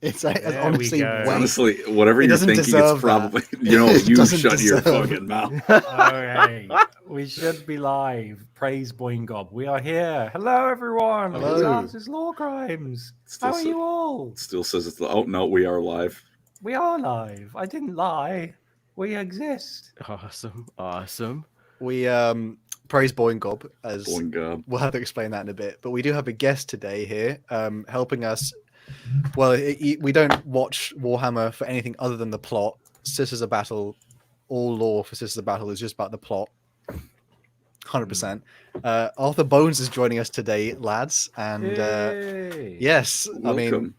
It's There honestly we go. way. Honestly, whatever It you're doesn't thinking, it's deserve probably that. you doesn't shut your deserve- fucking mouth. Okay, we should be live. Praise Boingob. We are here. Hello, everyone. Hello. It's us. It's Lorecrimes. Still How are so- you all? Still says it's oh no, we are live. We are live. I didn't lie. We exist. Awesome. We praise Boingob as Boing God. we'll have to explain that in a bit. But we do have a guest today here, helping us. Well, we don't watch Warhammer for anything other than the plot. Sisters of Battle, all lore for Sisters of Battle is just about the plot. 100%. Arthur Bones is joining us today, lads, and Yay. yes, I mean Welcome.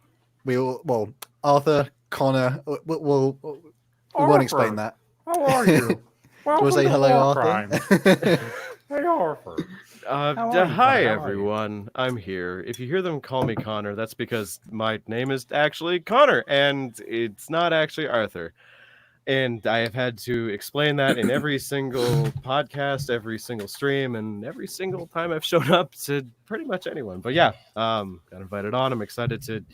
we all well, Arthur, Connor. We won't explain that. How are you? Do you want to say hello, Arthur? Hey, Arthur. Are you, Hi, Connor? How are you? everyone. I'm here. If you hear them call me Connor, that's because my name is actually Connor, and it's not actually Arthur. And I have had to explain that in every single podcast, every single stream, and every single time I've shown up to pretty much anyone. But yeah, got invited on. I'm excited to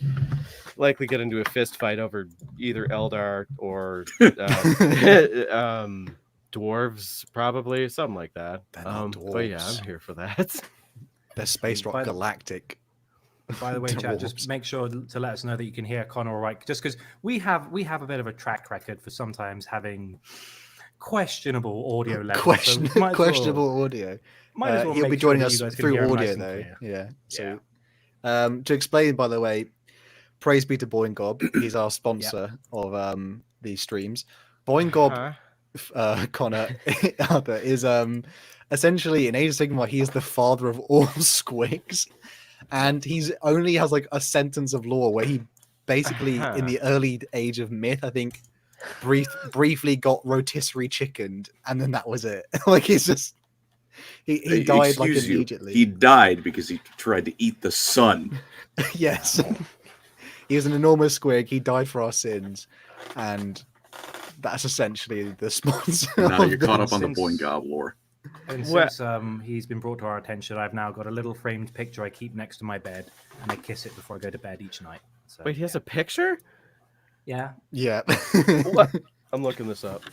likely get into a fist fight over either Eldar or dwarves, probably something like that. They're not But yeah, dwarves. I'm here for that. They're Space Rock By the- Galactic. By the way, chat, Dwarves. just make sure to let us know that you can hear Connor all right. Just because we have a bit of a track record for sometimes having questionable audio levels. so we might as well- Questionable audio. might as well He'll be make sure joining that us you guys can through hear him audio, nice and though. clear. Yeah. So, to explain, by the way, praise be to Boingob. He's our sponsor of these streams. Boingob, Connor, Arthur, is essentially in Age of Sigmar. He is the father of all squigs, and he's only has like a sentence of lore where he basically in the early age of myth, I think, briefly got rotisserie chickened, and then that was it. Like he's just he died like Excuse you, immediately. He died because he tried to eat the sun. Yes. He was an enormous squig. He died for our sins. And that's essentially the sponsor. Now of you're caught this. up on the Since- Boing God lore. And Well- since he's been brought to our attention, I've now got a little framed picture I keep next to my bed, and I kiss it before I go to bed each night. So, Wait, he has a picture? yeah. Yeah. What? I'm looking this up.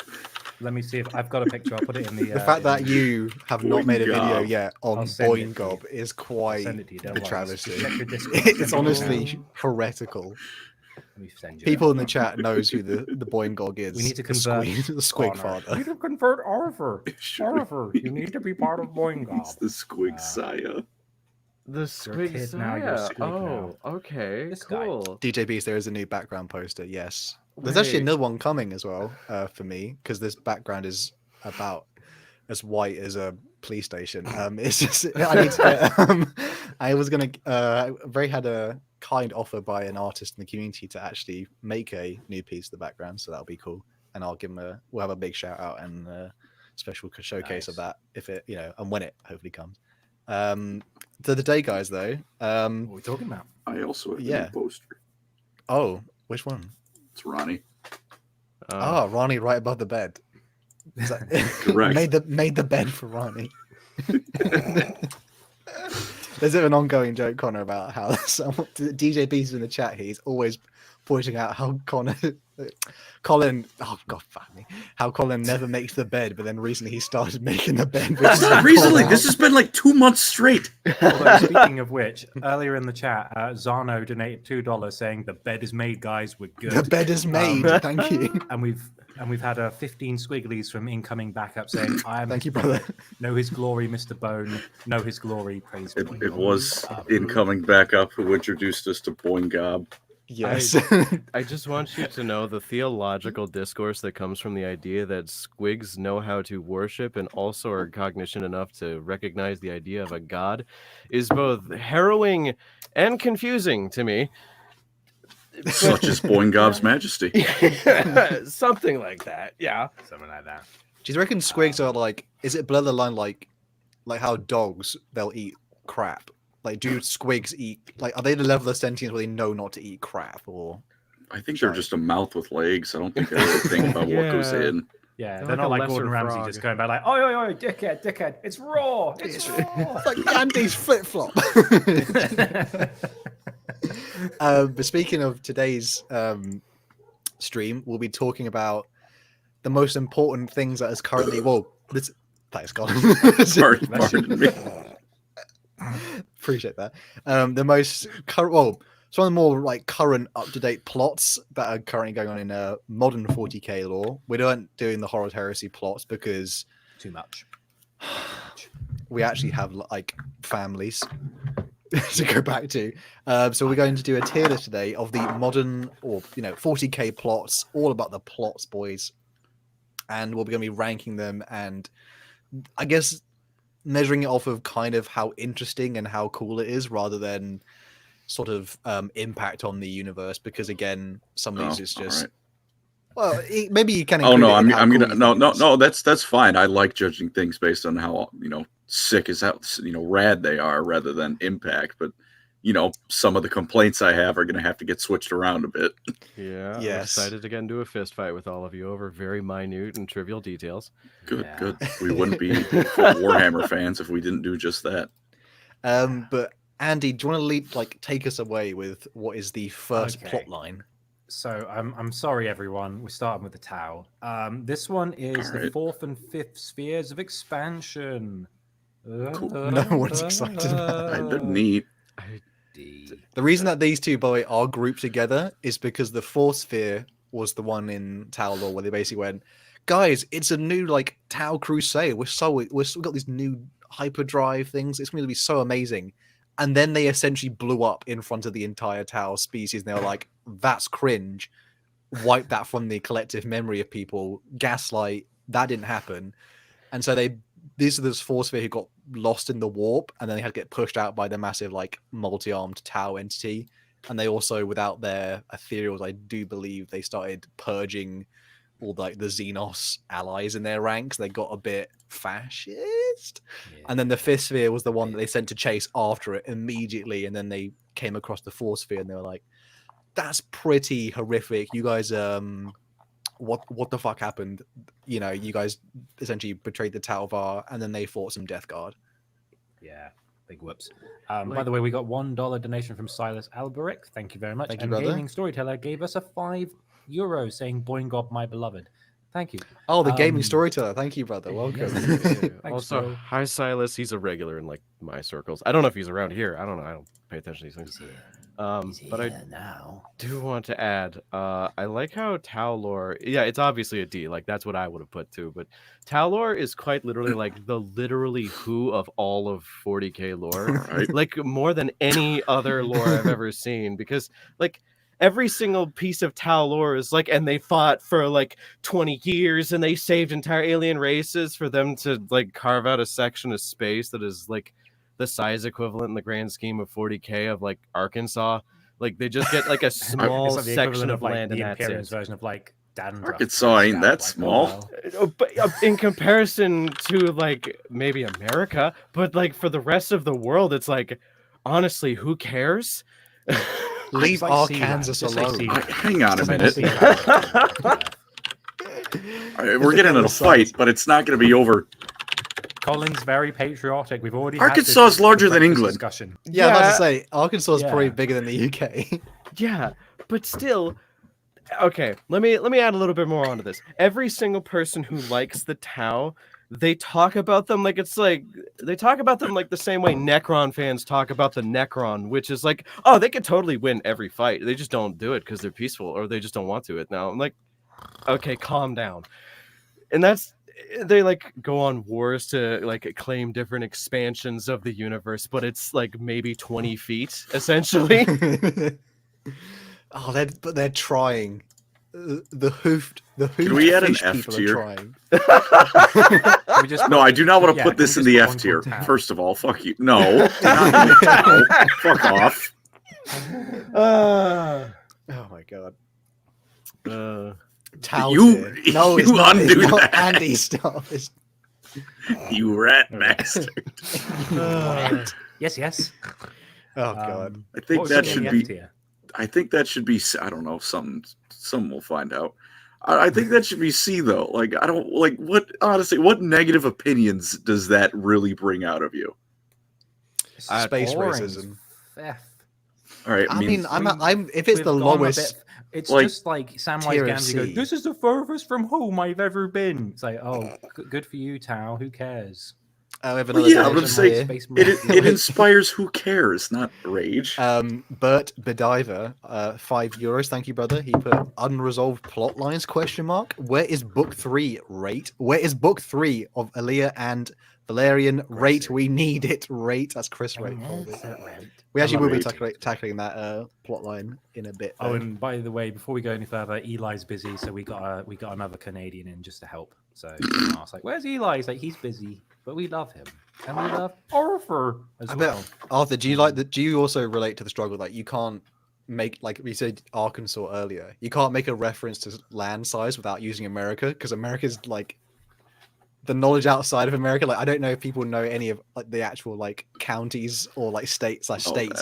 Let me see if I've got a picture. I'll put it in the. The fact that you have not made a video Boingob. yet on I'll send it to you. Boingob is I'll quite send it to you. Don't the worry. travesty. Check your Discord. It's Send me honestly now. heretical. Let me send you People it. in the chat knows who the Boingog is. We need to The convert squig Connor. father. You need to convert Arthur. Sure. Arthur, you need to be part of It's Boingob. the Squig Saya. The You're a squig kid now, you're a Saya. squig Oh, okay, This guy. cool. DJ Beast, there is a new background poster. Yes, there's actually Wait. another one coming as well for me because this background is about as white as a police station. It's just I need to. I was gonna. Ray had a kind offer by an artist in the community to actually make a new piece of the background, so that'll be cool. And I'll give him a. We'll have a big shout out and special showcase of Nice. that if it and when it hopefully comes. To the day, guys, though. What are we talking about? I also have a Yeah. new poster. Oh, which one? It's Ronnie. Oh, Ronnie right above the bed. Is that- Correct. made the bed for Ronnie. There's an ongoing joke, Connor, about how DJ Beast in the chat here. He's always pointing out how Colin. Oh God, fuck me. How Colin never makes the bed, but then recently he started making the bed. Which is Recently, this has been like 2 months straight. Although, speaking of which, earlier in the chat, Zano donated $2 saying the bed is made, guys. We're good. the bed is made. Thank you. And we've had 15 squigglies from incoming backup saying, "I am Thank you, brother. know his glory, Mr. Bone. Know his glory. Praise It Boingob." was incoming backup who introduced us to Boing Gob. Yes. I just want you to know the theological discourse that comes from the idea that squigs know how to worship and also are cognition enough to recognize the idea of a god is both harrowing and confusing to me. Such as Boing Gob's majesty. Something like that, yeah. Something like that. Do you reckon squigs are like? Is it below the line like how dogs they'll eat crap? Like, do squigs eat? Like, are they the level of sentience where they know not to eat crap? Or I think they're just a mouth with legs. I don't think they really think about what goes Yeah. in. Yeah, They're they're like not a like lesser Gordon Ramsay frog. just going back like, "Oi, oi, oi, dickhead, dickhead, it's raw, it's raw." it's like Andy's flip flop. But speaking of today's stream, we'll be talking about the most important things that is currently. Well, this. Thanks, Colin. Pardon me. Appreciate that. The most current. Well, some of the more like current, up-to-date plots that are currently going on in modern 40k lore. We aren't doing the Horror Heresy plots because Too much. we actually have like families to go back to. So we're going to do a tier list today of the modern or 40k plots, all about the plots, boys. And we're going to be ranking them and I guess measuring it off of kind of how interesting and how cool it is rather than sort of impact on the universe, because again, some of these is just well, maybe you can. Oh no, I'm cool gonna no. That's fine. I like judging things based on how sick is how rad they are rather than impact. But some of the complaints I have are gonna have to get switched around a bit. Yeah, Yes. I'm excited to get into a fist fight with all of you over very minute and trivial details. Good, Yeah. good. We wouldn't be Warhammer fans if we didn't do just that. But Andy, do you want to take us away with what is the first Okay. plot line? So I'm sorry, everyone. We're starting with the Tau. This one is the Alright. 4th and 5th spheres of expansion. Cool. No one's excited about They're neat. The reason that these two, by the way, are grouped together is because the fourth sphere was the one in Tau Lore where they basically went, guys, it's a new Tau Crusade. We've got these new hyperdrive things. It's going to be so amazing. And then they essentially blew up in front of the entire Tau species. And they were like, that's cringe. Wipe that from the collective memory of people. Gaslight. That didn't happen. And so these are this fourth sphere who got lost in the warp, and then they had to get pushed out by the massive multi-armed Tau entity. And they also, without their ethereals, I do believe they started purging all the Xenos allies in their ranks. They got a bit fascist. Yeah. And then the fifth sphere was the one that they sent to chase after it immediately. And then they came across the fourth sphere and they were like, that's pretty horrific. You guys, what the fuck happened? You guys essentially betrayed the Tau Var, and then they fought some Death Guard. Yeah, big whoops. By the way, we got $1 donation from Silas Alberic. Thank you very much. Thank you, and brother. Gaming Storyteller gave us a €5 saying, Boingob, my beloved. Thank you. Oh, the gaming storyteller. Thank you, brother. Welcome. Thanks, Also, bro. hi Silas. He's a regular in my circles. I don't know if he's around here. I don't know. I don't pay attention to these things. But I now. do want to add, I like how Tau Lore, yeah, it's obviously a D, that's what I would have put too, but Tau Lore is quite literally the literally who of all of 40k lore, Right. more than any other lore I've ever seen, because every single piece of Tau lore is and they fought for 20 years and they saved entire alien races for them to carve out a section of space that is the size equivalent in the grand scheme of 40k of Arkansas. They just get a small It's the section equivalent of land, the and that's Imperium's it. version of Dandruff. Arkansas ain't that small. But in comparison to maybe America, but for the rest of the world, it's honestly, who cares? Leave It's Arkansas Sealand. Just like alone. Sealand. Hang on a Just like minute. Sealand. All right, we're getting in a fight, but it's not going to be over. Colin's very patriotic. We've already Arkansas had this is larger than breakfast England. Discussion. Yeah, I was about Yeah. to say, Arkansas is probably Yeah. bigger than the UK. Yeah, but still, okay. Let me add a little bit more onto this. Every single person who likes the Tau, they talk about them they talk about them the same way Necron fans talk about the Necron, which is oh, they could totally win every fight. They just don't do it because they're peaceful, or they just don't want to. It now. I'm okay, calm down. And that's they go on wars to claim different expansions of the universe, but it's maybe 20 feet essentially. Oh, they're trying. The hoofed Can we add an fish F people tier? are trying. We just No, I do not want to Yeah, put can we this in just the put F one tier. called Tau? First of all, fuck you. No, no, fuck off. Oh my god. Tau You- tier. No, it's you not. undo It's not that. Andy, stop. It's... You rat bastard. Yes. Oh god. I think What was that in should the be. F tier? I think that should be. I don't know. Some we'll find out. I think that should be C though. I don't what. Honestly, what negative opinions does that really bring out of you? Space Boring racism. F. All right. I mean, I'm if it's We've the gone a lowest. bit- It's like, just like Samwise tier of Gamgee goes, C. "This is the furthest from home I've ever been." It's like, oh, good for you, Tao. Who cares? We have Well, another yeah, I'm gonna donation say here. Space it Marine. inspires who cares, not rage. Bert Bediver, €5. Thank you, brother. He put unresolved plot lines ? Where is book 3 rate? Where is book 3 of Aaliyah and Valerian rate? We need it rate. That's Chris rate. Probably. We actually will be tackling that plot line in a bit. Oh, though. and by the way, before we go any further, Eli's busy, so we got another Canadian in just to help. So I was like, "Where's Eli?" He's like, "He's busy, but we love him, and we love Arthur as I well." bet, Arthur, do you like the? Do you also relate to the struggle? Like, you can't make, like we said Arkansas earlier. You can't make a reference to land size without using America, because America's like the knowledge outside of America. Like, I don't know if people know any of like the actual like counties or like states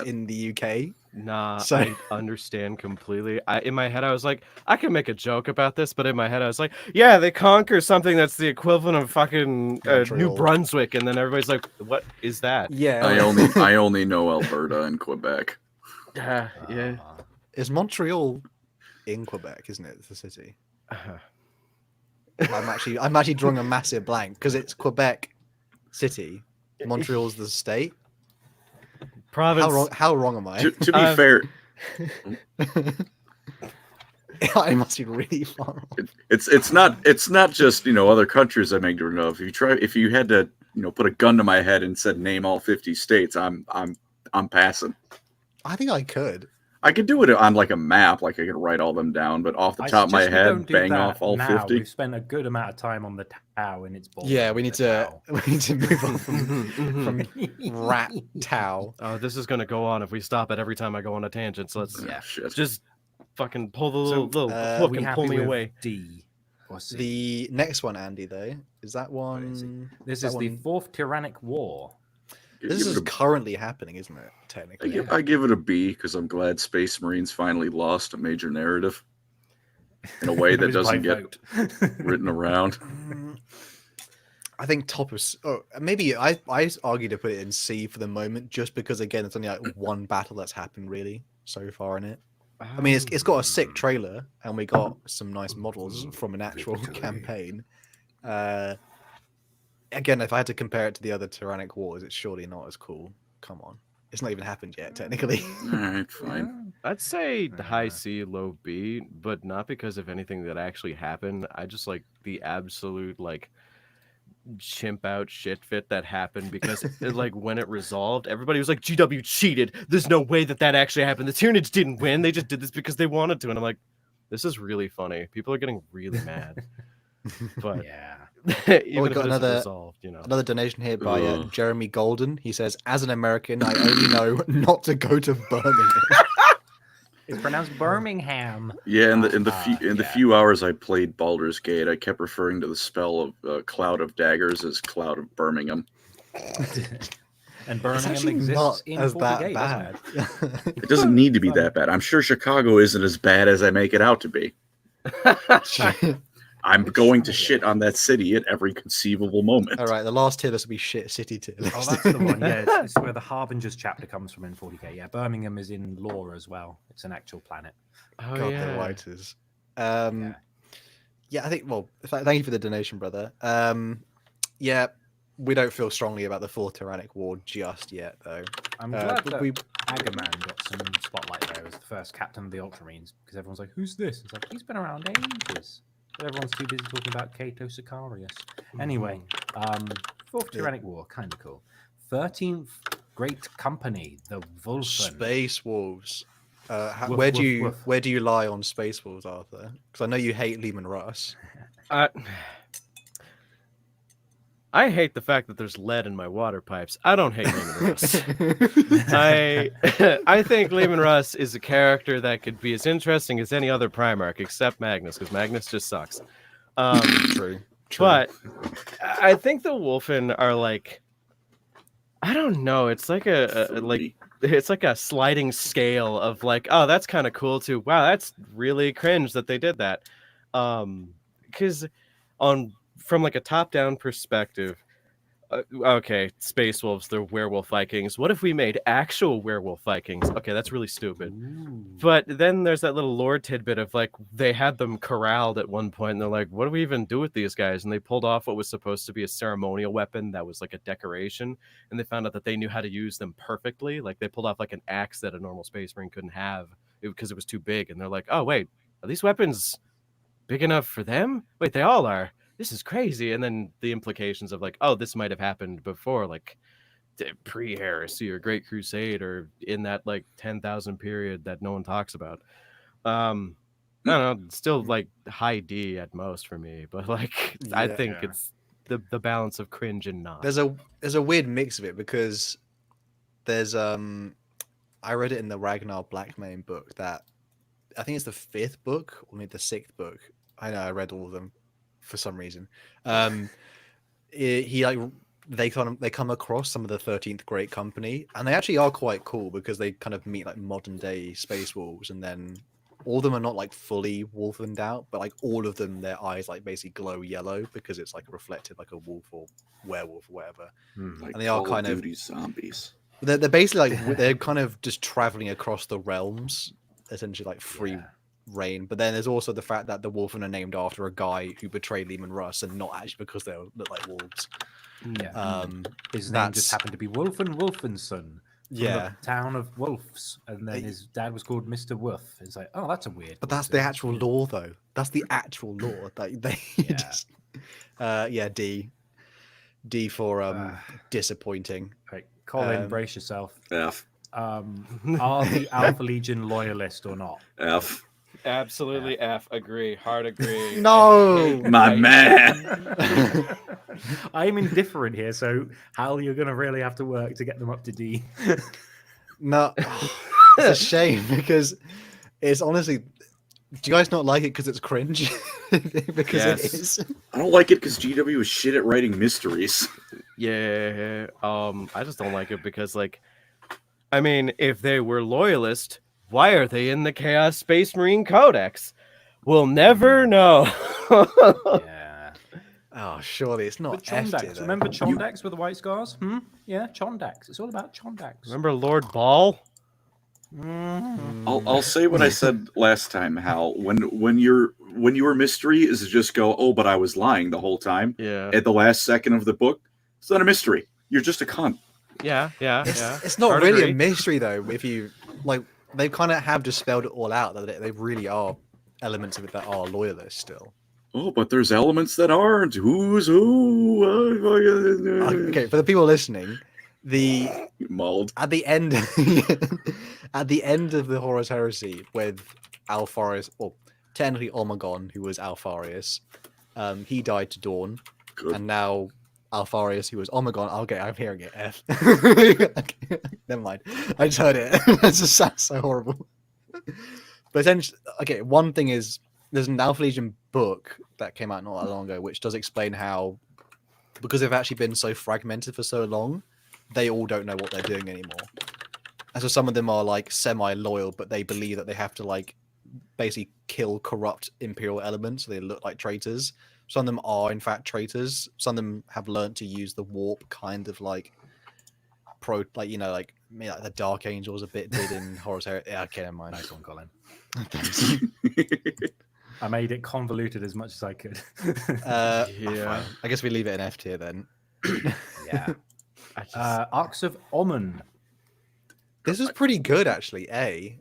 in the UK. Nah, So- I understand completely. In my head, I was like, I can make a joke about this, but in my head, I was like, yeah, they conquer something that's the equivalent of fucking New Montreal. Brunswick, and then everybody's like, what is that? Yeah, I only know Alberta and Quebec. Yeah. is Montreal in Quebec? Isn't it? It's the city. I'm actually drawing a massive blank because it's Quebec City. Montreal's the state. Province. How wrong am I? To be fair, I must be really far off. it's not just other countries I make ignorant of. If you had to put a gun to my head and said name all 50 states, I'm passing. I think I could. I could do it on like a map, like I could write all them down, but off the top of my suggest we head, don't do bang that off all now. 50. We've spent a good amount of time on the Tau and its ball. Yeah, we need to move on from rat Tau. Oh, this is gonna go on if we stop it every time I go on a tangent. So let's Shit. just fucking pull the little are hook we and happy pull me with away. D or C? The next one, Andy, though, is that one? This that is the one- Fourth Tyrannic War. This is currently happening, isn't it? Technically, I give it a B because I'm glad Space Marines finally lost a major narrative in a way It that was by doesn't get vote. written around. I think top of maybe I argue to put it in C for the moment, just because again it's only like one battle that's happened really so far in it. I mean, it's got a sick trailer and we got some nice models from an actual campaign. Again, if I had to compare it to the other Tyrannic Wars, it's surely not as cool. Come on, it's not even happened yet technically. All right, fine. I'd say high C, low B, but not because of anything that actually happened. I just like the absolute like chimp out shit fit that happened because like when it resolved, everybody was like, GW cheated. There's no way that actually happened. The Tyranids didn't win. They just did this because they wanted to. And I'm like, this is really funny. People are getting really mad. But Yeah. even if got it another- isn't resolved, Another donation here by Ugh. Jeremy Golden. He says, "As an American, I only know not to go to Birmingham." It's pronounced Birmingham. Yeah, in the Yeah. few hours I played Baldur's Gate, I kept referring to the spell of Cloud of Daggers as Cloud of Birmingham. And It's Birmingham actually exists not in as 40K, that doesn't bad. it? It doesn't need to be that bad. I'm sure Chicago isn't as bad as I make it out to be. I'm going to shit on that city at every conceivable moment. All right, the last tier list will be shit city tier list. Oh, that's the one. Yeah, it's where the Harbingers chapter comes from in 40K. Yeah, Birmingham is in lore as well. It's an actual planet. Oh, God, yeah. the writers. Yeah. Yeah, I think. Well, thank you for the donation, brother. Yeah, we don't feel strongly about the Fourth Tyrannic War just yet, though. I'm glad but that we- Agaman got some spotlight there as the first captain of the Ultramarines because everyone's like, "Who's this?" It's like he's been around ages. But everyone's too busy talking about Cato Sicarius. Anyway, Fourth Tyrannic War, kind of cool. 13th Great Company, the Vulcan. Space Wolves. Woof, where do woof, you woof. where do you lie on Space Wolves, Arthur? Because I know you hate Lehman Russ. I hate the fact that there's lead in my water pipes. I don't hate Lehman Russ. I think Lehman Russ is a character that could be as interesting as any other Primarch except Magnus, because Magnus just sucks. True. But I think the Wolfen are like, I don't know. It's like it's like a sliding scale of like, oh, that's kind of cool too. Wow, that's really cringe that they did that. Because from like a top-down perspective, Okay, Space Wolves, they're werewolf Vikings. What if we made actual werewolf Vikings? Okay, that's really stupid. Ooh. But then there's that little lore tidbit of like they had them corralled at one point, and they're like, "What do we even do with these guys?" And they pulled off what was supposed to be a ceremonial weapon that was like a decoration, and they found out that they knew how to use them perfectly. Like they pulled off like an axe that a normal Space Marine couldn't have because it was too big. And they're like, "Oh wait, are these weapons big enough for them? Wait, they all are. This is crazy." And then the implications of like, oh, this might have happened before, like pre-heresy or Great Crusade, or in that like 10,000 period that no one talks about. I don't know, still like high D at most for me, but like I think Yeah. it's the balance of cringe and not. There's a weird mix of it because there's I read it in the Ragnar Blackmane book that I think it's the 5th book or maybe the 6th book. I know I read all of them for some reason. He like they come across some of the 13th Great Company, and they actually are quite cool because they kind of meet like modern day Space Wolves, and then all of them are not like fully wolfened out, but like all of them, their eyes like basically glow yellow because it's like reflected like a wolf or werewolf or whatever. Like And they are Call kind of Duty zombies. they're basically like they're kind of just traveling across the realms, essentially like free reign. But then there's also the fact that the Wolfen are named after a guy who betrayed Lehman Russ, and not actually because they look like wolves. Yeah. His name just happened to be Wolfenson from yeah. the town of Wolves, and then his dad was called Mr. Wolf. It's like, oh, that's a weird. But that's the coincidence. actual lore, though. That's the actual lore. That they just, D for disappointing. Right, Colin, brace yourself. F. Are the Alpha Legion loyalist or not? F. Absolutely F. Agree. Hard agree. No! My man. I'm indifferent here, so Hal, you're gonna really have to work to get them up to D. No, it's a shame because it's honestly. Do you guys not like it because it's cringe? Because it is. I don't like it because GW is shit at writing mysteries. Yeah. I just don't like it because, like, I mean, if they were loyalist, why are they in the Chaos Space Marine Codex? We'll never know. Yeah. Oh, surely it's not But Chondax. F-tier, though. Remember Chondax with the white scars? Yeah, Chondax. It's all about Chondax. Remember Lord Ball? I'll say what I said last time, Hal. When your mystery is to just go, oh, but I was lying the whole time. Yeah. At the last second of the book, it's not a mystery. You're just a cunt. Yeah. It's not Hard really agree. a mystery, though. If you like, they kind of have just spelled it all out. That they really are elements of it that are loyalists still. Oh, but there's elements that aren't. Who's who? Okay, for the people listening, Mulled. at the end at the end of the Horus Heresy with Alfarius, well, technically Omegon, who was Alfarius, he died to Dawn, Good. and now Alfarius, who was Omegon. Okay, I'm hearing it. F. Never mind. I just heard it. It just sounds so horrible. But essentially, okay, one thing is there's an Alpha Legion book that came out not that long ago, which does explain how, because they've actually been so fragmented for so long, they all don't know what they're doing anymore. And so some of them are like semi-loyal, but they believe that they have to like basically kill corrupt imperial elements, so they look like traitors. Some of them are in fact traitors. Some of them have learned to use the warp, kind of like like the Dark Angels a bit did in Horus Heresy. Yeah, okay, never mind. Nice one, Colin. Thanks. I made it convoluted as much as I could. Fine. I guess we leave it in F tier then. Yeah. Arcs of Omen. This is pretty good, actually. A.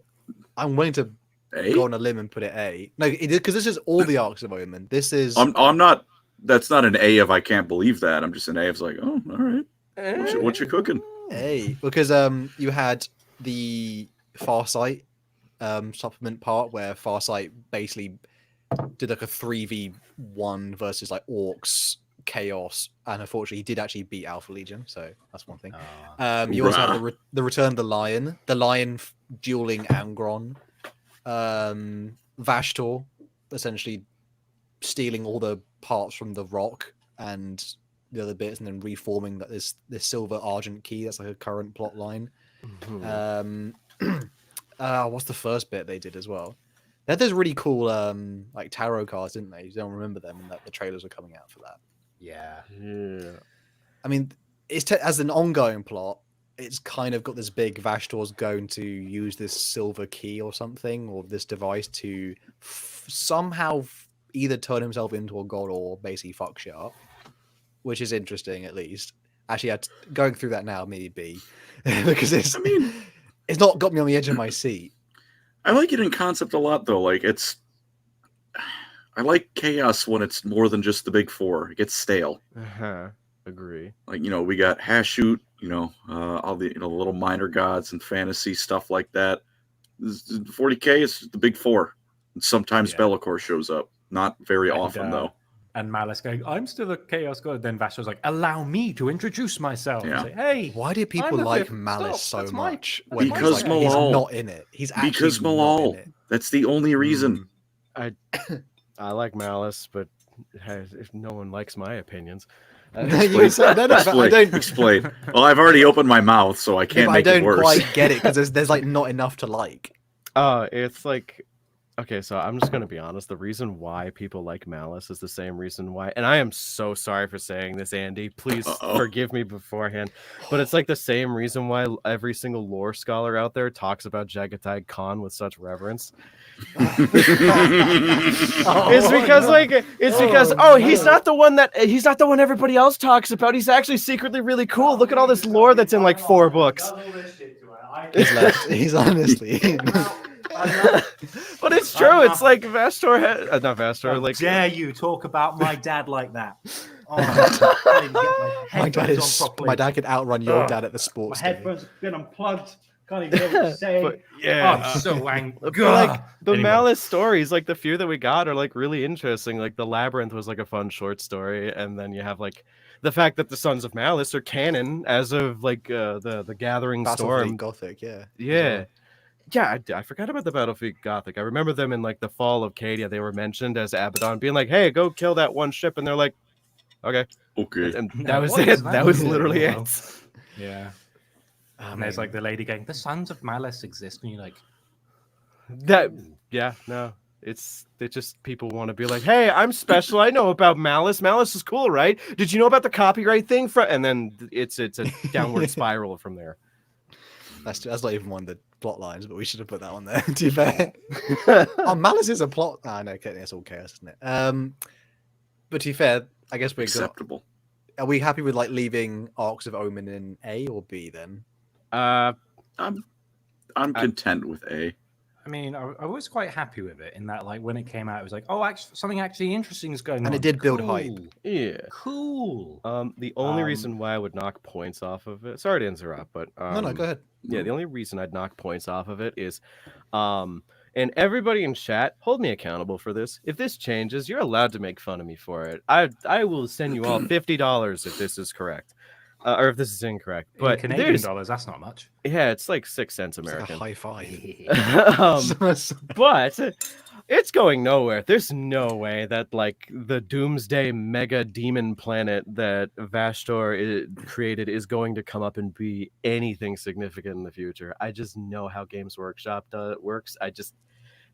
I'm willing to go on a limb and put it A. No, because this is all the Arcs of Omen. This is. I'm not. That's not an A of I can't believe that. I'm just an A of like, oh, all right. What you cooking? A, because you had the Farsight supplement part where Farsight basically did like a 3v1 versus like Orcs, Chaos, and unfortunately he did actually beat Alpha Legion, so that's one thing. You also have the Return of the Lion dueling Angron, Vashtor essentially stealing all the parts from the rock and the other bits, and then reforming that this silver argent key. That's like a current plot line. What's the first bit they did as well? They had those really cool like tarot cards, didn't they? You don't remember them, and that the trailers were coming out for that. Yeah. I mean, as an ongoing plot, it's kind of got this big Vashtor's going to use this silver key or something, or this device to somehow either turn himself into a god or basically fuck shit up, which is interesting at least. Actually, going through that now maybe because it's not got me on the edge of my seat. I like it in concept a lot though. Like I like chaos when it's more than just the big four. It gets stale. Agree. Like, we got Hashut, all the little minor gods and fantasy stuff like that. 40k is the big four. And sometimes Be'lakor shows up. Not very often though. And Malice going, I'm still a chaos god. Then Vashtor's like, allow me to introduce myself. Yeah. Like, hey, why do people like Malice so much? Because Malal. He's not in it. He's actually because not in Malal. it. That's the only reason. I like Malice, but if no one likes my opinions. Explain. Well, I've already opened my mouth, so I can't make it worse. I don't quite get it because there's like not enough to like. It's like, okay, so I'm just gonna be honest. The reason why people like Malice is the same reason why, and I am so sorry for saying this, Andy. Please forgive me beforehand, but it's like the same reason why every single lore scholar out there talks about Jagatai Khan with such reverence. It's because he's not the one everybody else talks about. He's actually secretly really cool. Look at all this lore that's in like 4 books. He's honestly. But it's true. It's like Vastor not Vastor. How like, dare you talk about my dad like that? Oh, my dad could outrun your dad at the sports. My headphones have been unplugged. Can't even know what to say. But, yeah, I'm so angry. Like the Malice stories, like the few that we got, are like really interesting. Like the Labyrinth was like a fun short story, and then you have like the fact that the Sons of Malice are canon as of like the Gathering Storm. Gothic, yeah. Yeah, I forgot about the Battlefield Gothic. I remember them in like the Fall of Cadia. They were mentioned as Abaddon being like, "Hey, go kill that one ship," and they're like, "Okay." And that was it. That was literally it. Yeah. And there's like the lady going, "The Sons of Malice exist," and you're like, "That." Yeah, no. It's just people want to be like, "Hey, I'm special. I know about Malice. Malice is cool, right? Did you know about the copyright thing?" And then it's a downward spiral from there. That's not even one of the plot lines, but we should have put that on there. To be fair, Malice is a plot. No, okay, that's all chaos, isn't it? But to be fair, I guess we're acceptable. Are we happy with like leaving Arcs of Omen in A or B then? I'm content with A. I mean, I was quite happy with it in that, like, when it came out, it was like, oh, actually, something actually interesting is going on. And it did build hype. Yeah. Cool. The only reason why I would knock points off of it, sorry to interrupt, but no, go ahead. Yeah, the only reason I'd knock points off of it is, and everybody in chat, hold me accountable for this. If this changes, you're allowed to make fun of me for it. I will send you all $50 if this is correct. Or if this is incorrect, but in Canadian dollars, that's not much. Yeah, it's like 6 cents American. Like a high five. But it's going nowhere. There's no way that like the Doomsday mega demon planet that Vashtor created is going to come up and be anything significant in the future. I just know how Games Workshop works.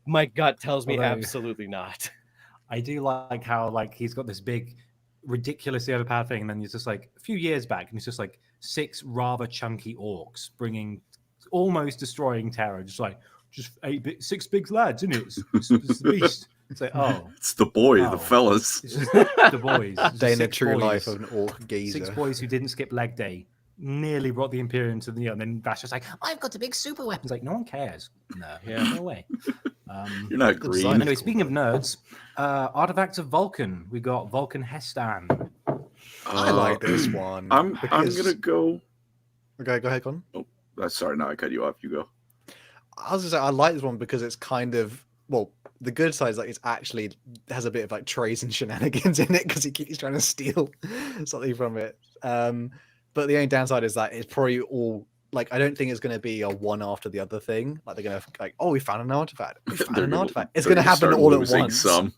My gut tells me absolutely not. I do like how like he's got this big, ridiculously overpowered thing, and then he's just like a few years back, and it's just like 6 rather chunky orcs almost destroying Terra, just 6 big lads, isn't it? It's the beast. It's like, oh, it's the boys, the fellas. It's just the boys. Day in the true life of an orc geezer. 6 boys who didn't skip leg day nearly brought the Imperium to the and then Vashtor's like, I've got a big super weapon. It's like, no one cares. No way. You're not green. Anyway, speaking of nerds, Artifacts of Vulcan. We got Vulcan Hestan. I like this one. I'm gonna go. Okay, go ahead, Con. Oh, sorry, no, I cut you off. You go. I was gonna say I like this one because it's kind of the good side is like it's actually has a bit of like trays and shenanigans in it because he keeps trying to steal something from it. But the only downside is that it's probably all like I don't think it's going to be a one after the other thing. Like they're going to like, oh, we found an artifact. It's going to happen all at once. It's going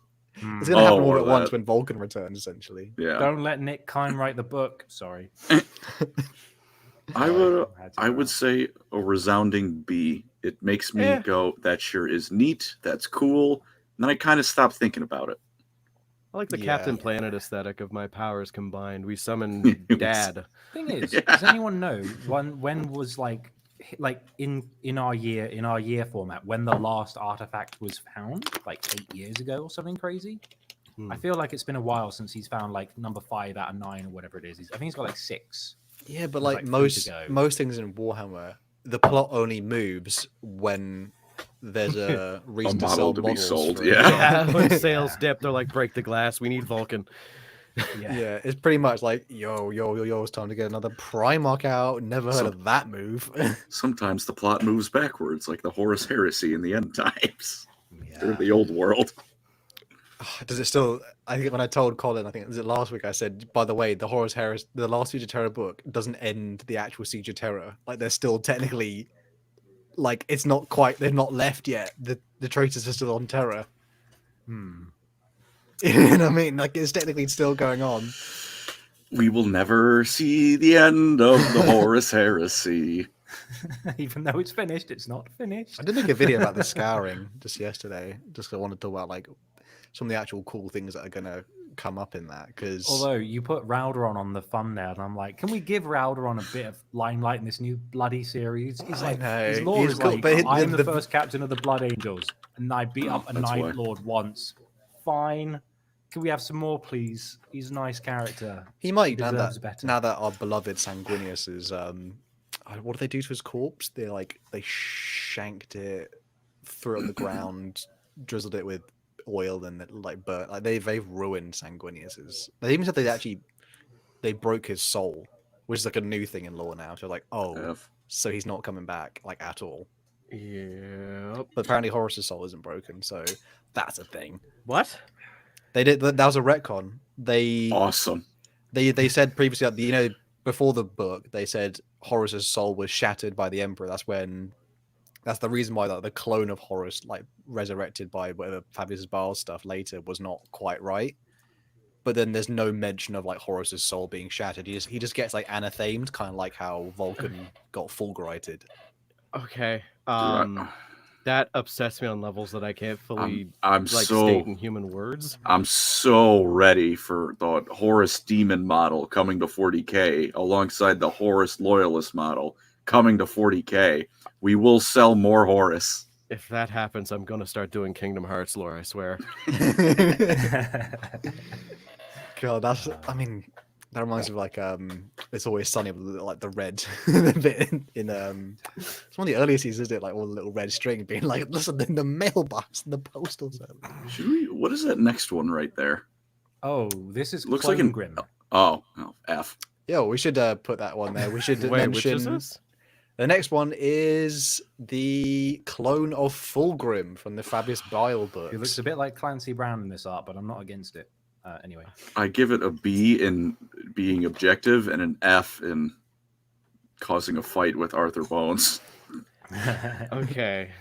to happen all at once when Vulcan returns, essentially. Yeah. Don't let Nick Kine write the book. Sorry. I would say a resounding B. It makes me go, that sure is neat. That's cool. And then I kind of stopped thinking about it. I like the Yeah. Captain Planet aesthetic of my powers combined. We summon It was- Dad. Thing is, Yeah. does anyone know when was like in our year format when the last artifact was found, like 8 years ago or something crazy? I feel like it's been a while since he's found like number 5 out of 9 or whatever it is. I think he's got like 6. Yeah, but There's, like 3 to most go. most things in Warhammer, the plot only moves when there's a reason to model sell to be models. sold, for yeah. Yeah, when it. sales Yeah. dip, they're like, break the glass. We need Vulcan. Yeah, it's pretty much like yo, it's time to get another Primarch out. Never heard So- of that move. Sometimes the plot moves backwards, like the Horus Heresy in the end times. They're Yeah. the old world. Does it still? I think when I told Colin, I think was it last week, I said, by the way, the Horus Heresy, the last Siege of Terror book doesn't end the actual Siege of Terror. Like they're still technically, like it's not quite. They've not left yet. The traitors are still on Terror. You know what I mean? Like it's technically still going on. We will never see the end of the Horus Heresy. Even though it's finished, it's not finished. I did make a video about the scouring just yesterday. Just 'cause I wanted to talk about like some of the actual cool things that are gonna come up in that. Because Although you put Ralderon on the thumbnail, and I'm like, can we give Ralderon a bit of limelight in this new bloody series? He's I like, know, his lore he's is cool, like, but I am the the- first captain of the Blood Angels, and I beat up a that's Night why. Lord once. Fine. Can we have some more, please? He's a nice character. he might now deserves that better. now that our beloved Sanguinius is what do they do to his corpse? They shanked it, threw it on the ground, drizzled it with oil, and it like burnt. Like they've ruined Sanguinius's. They even said they broke his soul, which is like a new thing in lore now. So like, oh, F. so he's not coming back like at all. Yep. But apparently Horus's soul isn't broken, so that's a thing. What? They did that was a retcon. They Awesome. they said previously that, you know, before the book, they said Horus's soul was shattered by the Emperor. That's the reason why the clone of Horus, like resurrected by whatever Fabius Baal's stuff later, was not quite right. But then there's no mention of like Horus's soul being shattered. He just gets like anathemed, kind of like how Vulcan got fulgurited. Okay. Dude, That upsets me on levels that I can't fully I'm like so state in human words. I'm so ready for the Horus Demon model coming to 40k alongside the Horus Loyalist model coming to 40k. We will sell more Horus. If that happens, I'm gonna start doing Kingdom Hearts lore, I swear. God, I mean, that reminds me of like It's Always Sunny, with like the red bit in it's one of the earlier seasons, isn't it? Like all the little red string being like, listen, in the mailbox, the postal service. Should we? What is that next one right there? Oh, this is Looks Clone like an- Grim. Oh, F. Yo, we should put that one there. We should Wait, which mention is this? the next one is the clone of Fulgrim from the Fabius Bile books. It looks a bit like Clancy Brown in this art, but I'm not against it. Anyway. I give it a B in being objective and an F in causing a fight with Arthur Bones. Okay.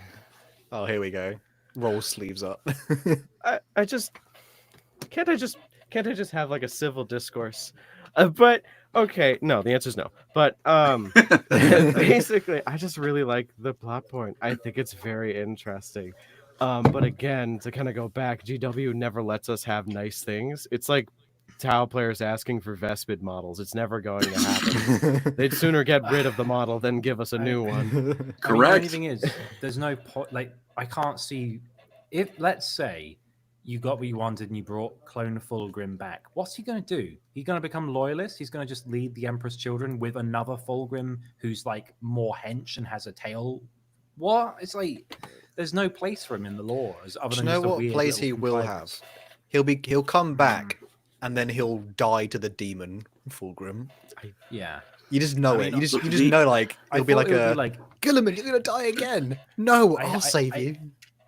Oh, here we go. Roll sleeves up. I just can't I just have like a civil discourse? But okay, no, the answer is no. But basically, I just really like the plot point. I think it's very interesting. But again, to kind of go back, GW never lets us have nice things. It's like Tau players asking for Vespid models. It's never going to happen. They'd sooner get rid of the model than give us a new one. I mean, the only Correct. thing is, there's no point. Like, I can't see if, let's say, you got what you wanted and you brought Clone Fulgrim back. What's he going to do? He's going to become loyalist. He's going to just lead the Emperor's children with another Fulgrim who's like more hench and has a tail. What? It's like there's no place for him in the lore. Other Do than you know just a what weird place little he will contrivance. have? He'll come back, and then he'll die to the demon Fulgrim. Yeah. You just know I it. mean, You just the- know, like I it'll be thought like it would a Gilliman, you're gonna die again. No, I'll save you.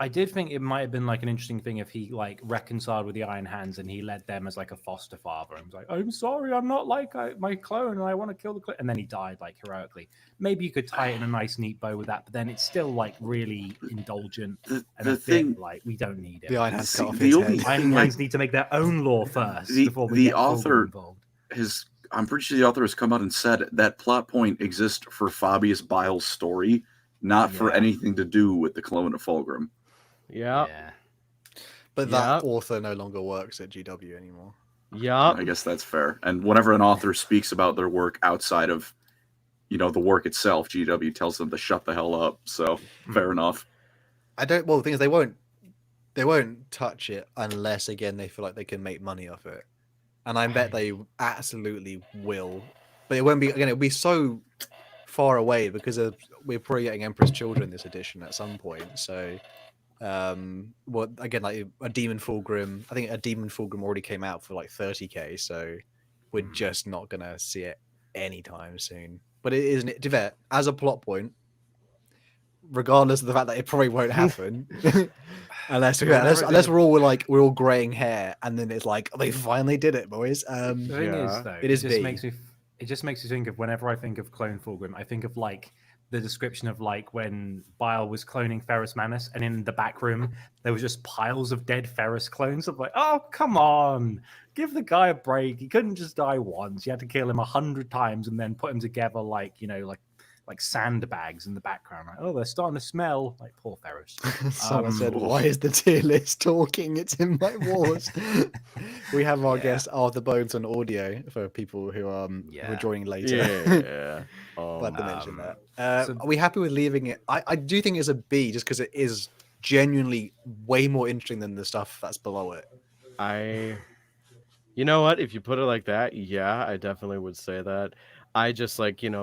I did think it might have been like an interesting thing if he like reconciled with the Iron Hands and he led them as like a foster father and was like, "I'm sorry, I'm not like my clone, and I want to kill the clone," and then he died like heroically. Maybe you could tie it in a nice, neat bow with that, but then it's still like really indulgent and The a thing, bit like we don't need it. The Iron Hands See, cut off the his only head. Iron thing, Hands like, need to make their own lore first the- before we the get Fulgrim author- involved. I'm pretty sure the author has come out and said that plot point exists for Fabius Bile's story, not for Yeah. anything to do with the clone of Fulgrim. Yeah. Yeah. But that author no longer works at GW anymore. Yeah, I guess that's fair. And whenever an author speaks about their work outside of, the work itself, GW tells them to shut the hell up. So fair enough. Well, the thing is, they won't touch it unless, again, they feel like they can make money off it. And I bet they absolutely will. But it won't be, again, it'll be so far away because we're probably getting Emperor's Children this edition at some point. So, again, like a Demon Fulgrim, I think a Demon Fulgrim already came out for like 30k. So we're just not going to see it anytime soon. But it is, as a plot point, regardless of the fact that it probably won't happen, unless we're all graying hair, and then it's like they finally did it, boys. The thing is, though, it just makes me think of, whenever I think of clone Fulgrim, I think of like the description of like when Bile was cloning Ferrus Manus, and in the back room there was just piles of dead Ferrus clones. I'm like, oh come on, give the guy a break. He couldn't just die once. You had to kill him 100 times and then put him together like sandbags in the background. Like, oh, they're starting to smell like poor Ferrus. Someone said, "Why is the tier list talking? It's in my wars." We have our guest Arthur Bones on audio for people who are joining later. Yeah. Glad to mention that. Are we happy with leaving it? I do think it's a B, just because it is genuinely way more interesting than the stuff that's below it. You know what? If you put it like that, yeah, I definitely would say that. I just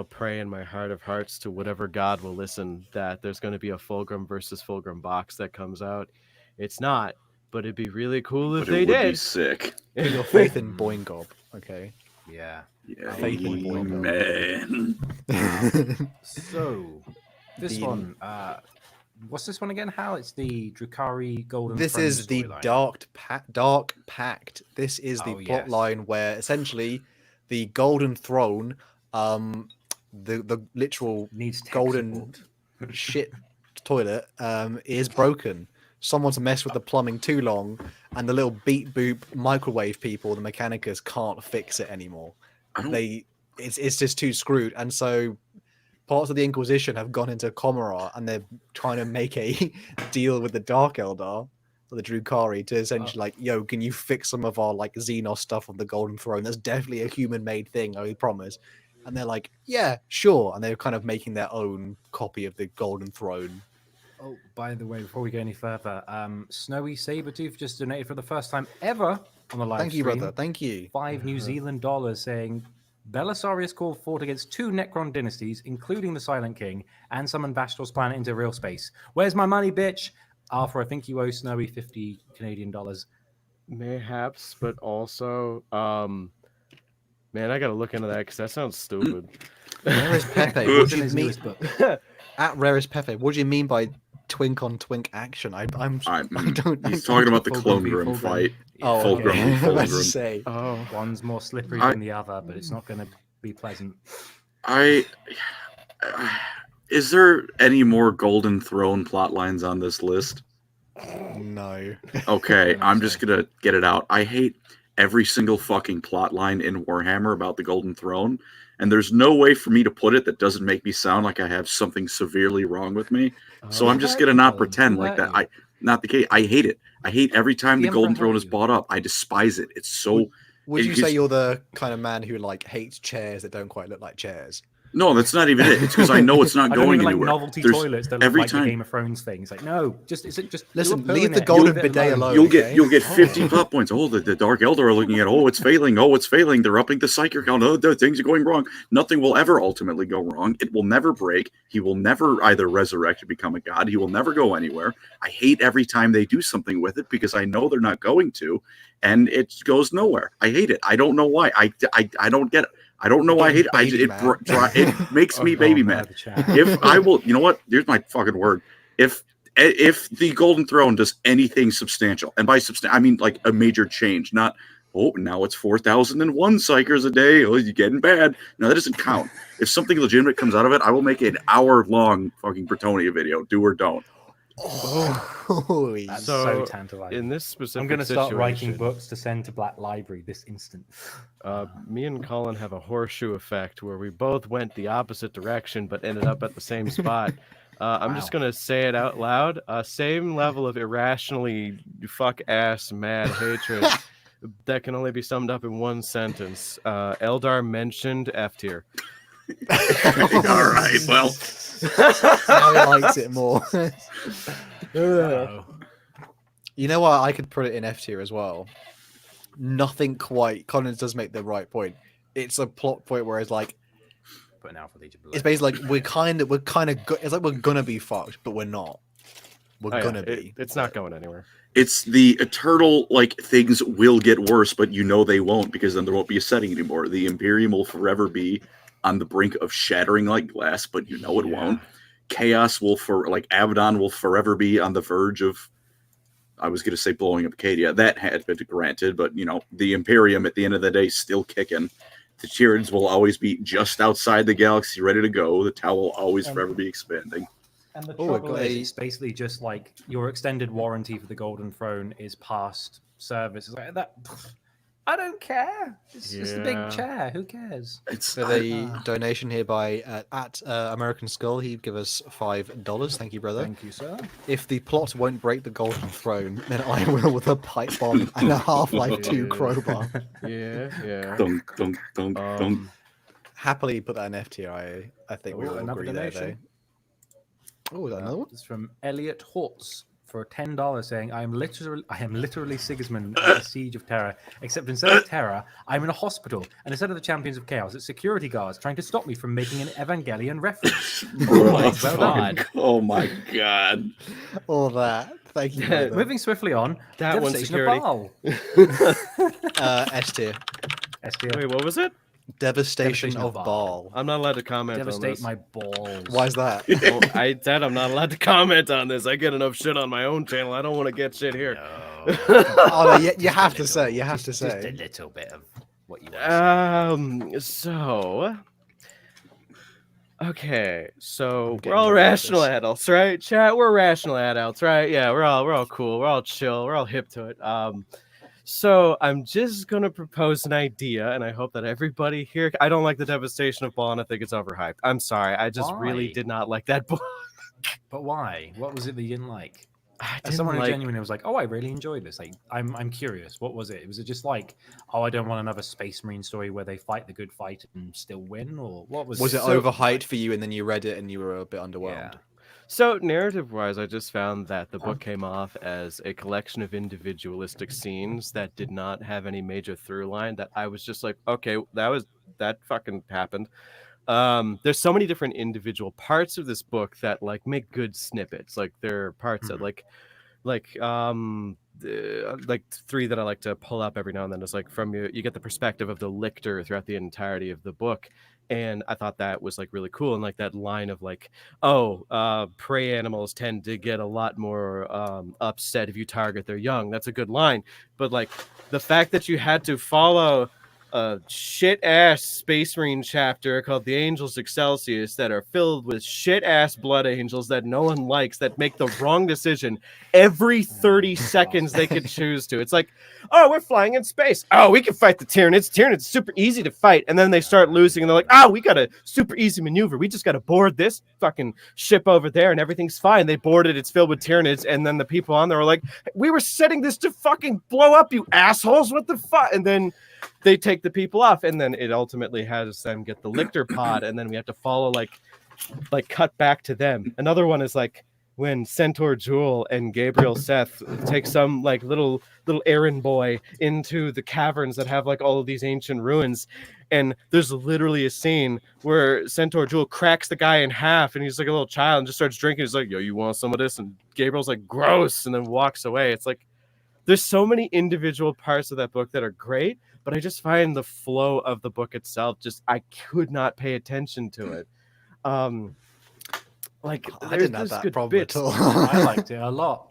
pray in my heart of hearts to whatever God will listen that there's going to be a Fulgrim versus Fulgrim box that comes out. It's not, but it'd be really cool if they did. Be sick. Put your faith in Boingob, okay? Yeah. Faith in Boingob. Man. So, this one, what's this one again, Hal? It's the Drukhari Golden This Throne is the storyline. Dark Pact. This is the plot line where essentially the Golden Throne, the literal golden shit toilet, is broken. Someone's messed with the plumbing too long, and the little beep boop microwave people, the Mechanicus, can't fix it anymore. It's just too screwed, and so parts of the Inquisition have gone into Commorragh, and they're trying to make a deal with the Dark Eldar, or the Drukhari, to essentially like, yo, can you fix some of our like Xenos stuff on the Golden Throne? That's definitely a human-made thing, I promise. And they're like, yeah, sure. And they're kind of making their own copy of the Golden Throne. Oh, by the way, before we go any further, Snowy Sabretooth just donated for the first time ever on the live Thank you, stream. brother. Thank you. $5 New Zealand dollars, saying Belisarius called fought against 2 Necron dynasties, including the Silent King, and summoned Vastor's planet into real space. Where's my money, bitch? Arthur, I think you owe Snowy 50 Canadian dollars. Mayhaps, but also, man, I gotta look into that because that sounds stupid. Rarest Pepe, what do you mean? At Rarest Pepe, what do you mean by twink on twink action? I don't. He's talking about the Clone Grim fight. Oh, okay. Fulgrim. One's more slippery than the other, but it's not going to be pleasant. Is there any more Golden Throne plot lines on this list? No. Okay, I'm just gonna get it out. I hate every single fucking plot line in Warhammer about the Golden Throne, and there's no way for me to put it that doesn't make me sound like I have something severely wrong with me. So I'm just gonna not pretend like that. Not the case. I hate it. I hate every time the Golden Throne is brought up. I despise it. It's so. Would you say you're the kind of man who like hates chairs that don't quite look like chairs? No, that's not even it. It's because I know it's not going anywhere. Like novelty toilets that look like the Game of Thrones things. Like, no, just listen. Leave the golden bidet alone. You'll get 50 plot points. Oh, the Dark Eldar are looking at. Oh, it's failing. Oh, it's failing. They're upping the psychic count. Oh, things are going wrong. Nothing will ever ultimately go wrong. It will never break. He will never either resurrect or become a god. He will never go anywhere. I hate every time they do something with it because I know they're not going to, and it goes nowhere. I hate it. I don't know why. I don't get it. I don't know why I hate it. It makes me baby mad. If I will, you know what? Here's my fucking word. If the Golden Throne does anything substantial, and by substantial I mean like a major change, not now it's 4,001 psychers a day. Oh, you're getting bad. No, that doesn't count. If something legitimate comes out of it, I will make an hour-long fucking Bretonia video. Do or don't. Oh, that's so tantalizing. In this specific I'm going to start writing books to send to Black Library this instant. Me and Colin have a horseshoe effect where we both went the opposite direction but ended up at the same spot. I'm just gonna say it out loud. Same level of irrationally fuck ass mad hatred that can only be summed up in one sentence. Eldar mentioned F tier. All right, well, Now he likes it more. Uh-oh. You know what? I could put it in F tier as well. Nothing quite. Collins does make the right point. It's a plot point where it's like, Putting out for Legion it's basically like we're kind of it's like we're gonna be fucked, but we're not. We're Oh, yeah, gonna be. It's not going anywhere. it's the eternal, like, things will get worse, but you know they won't, because then there won't be a setting anymore. The Imperium will forever be on the brink of shattering like glass, but you know it won't. Chaos will, Abaddon will forever be on the verge of, I was going to say blowing up Acadia. That had been granted, but, you know, the Imperium at the end of the day still kicking. The Tyranids will always be just outside the galaxy, ready to go. The Tau will always forever be expanding. And the Oh, trouble is, a- it's basically just like your extended warranty for the Golden Throne is past service. It's like that. I don't care. It's just a big Yeah. chair. Who cares? It's For the donation here by at American Skull, he give us $5. Thank you, brother. Thank you, sir. If the plot won't break the Golden Throne, then I will with a pipe bomb and a Half-Life 2 Yeah. crowbar. Yeah. dunk, dunk, dunk, dunk. Happily put that in F tier. I think we Oh, all another agree there, donation. though. Oh, is that another one? It's from Elliot Hortz for $10, saying, I am literally Sigismund at the Siege of Terra, except instead of Terra, I'm in a hospital, and instead of the Champions of Chaos, it's security guards trying to stop me from making an Evangelion reference. Oh my Well done. God. Oh my god. All that. Thank you. brother. Moving swiftly on, That one's Devastation of security. Baal. S tier. STR. Wait, what was it? Devastation of Baal. Baal. I'm not allowed to comment on Devastate this. my balls. Why is that? Oh, I said I'm not allowed to comment on this. I get enough shit on my own channel. I don't want to get shit here. Oh, no, you have to say. You have to Just a say. little bit of what you want to say. Okay, so getting we're all nervous. rational adults, right? Chat, we're rational adults, right? Yeah, we're all cool, we're all chill, we're all hip to it. So I'm just gonna propose an idea, and I hope that everybody here. I don't like the Devastation of Baal, and I think it's overhyped. I'm sorry, I just really Why? did not like that book. But why? What was it that you didn't like? I As didn't someone who like- genuinely was like, "Oh, I really enjoyed this." Like, I'm curious. What was it? Was it just like, "Oh, I don't want another Space Marine story where they fight the good fight and still win," or what was? Was it So- overhyped for you and then you read it and you were a bit underwhelmed? Yeah. So narrative-wise, I just found that the book came off as a collection of individualistic scenes that did not have any major through line. That I was just like, okay, that fucking happened. There's so many different individual parts of this book that like make good snippets. Like there are parts that like three that I like to pull up every now and then. Is like from you get the perspective of the lictor throughout the entirety of the book. And I thought that was like really cool. And like that line of like, prey animals tend to get a lot more upset if you target their young. That's a good line. But like the fact that you had to follow a shit ass Space Marine chapter called the Angels Excelsius that are filled with shit ass blood angels that no one likes, that make the wrong decision every 30 seconds they could choose to. It's like, oh, we're flying in space. Oh, we can fight the Tyranids. Tyranids super easy to fight. And then they start losing and they're like, oh, we got a super easy maneuver. We just got to board this fucking ship over there and everything's fine. They boarded. It's filled with Tyranids. And then the people on there are like, we were setting this to fucking blow up, you assholes. What the fuck? And then they take the people off, and then it ultimately has them get the lictor pod, and then we have to follow like cut back to them. Another one is like when Centaur Jewel and Gabriel Seth take some like little errand boy into the caverns that have like all of these ancient ruins, and there's literally a scene where Centaur Jewel cracks the guy in half, and he's like a little child and just starts drinking. He's like, yo, you want some of this? And Gabriel's like, gross, and then walks away. It's like there's so many individual parts of that book that are great, but I just find the flow of the book itself I could not pay attention to it. Like I didn't have there's that good problem bits. at all. I liked it a lot.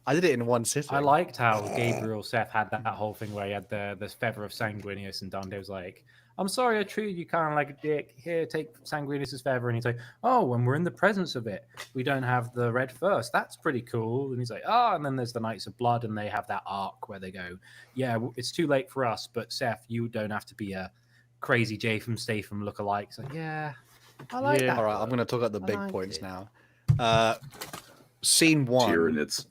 I did it in one sitting. I liked how Gabriel Seth had that whole thing where he had the feather of Sanguinius, and Dante was like, I'm sorry I treated you kind of like a dick. Here, take Sanguinius's feather. And he's like, oh, when we're in the presence of it, we don't have the red first. That's pretty cool. And he's like, oh, and then there's the Knights of Blood, and they have that arc where they go, yeah, it's too late for us, but Seth, you don't have to be a crazy Jason Statham lookalike. It's like, yeah, I like that. All right, I'm going to talk about the I big liked points it. now. Scene 1. Tyranids.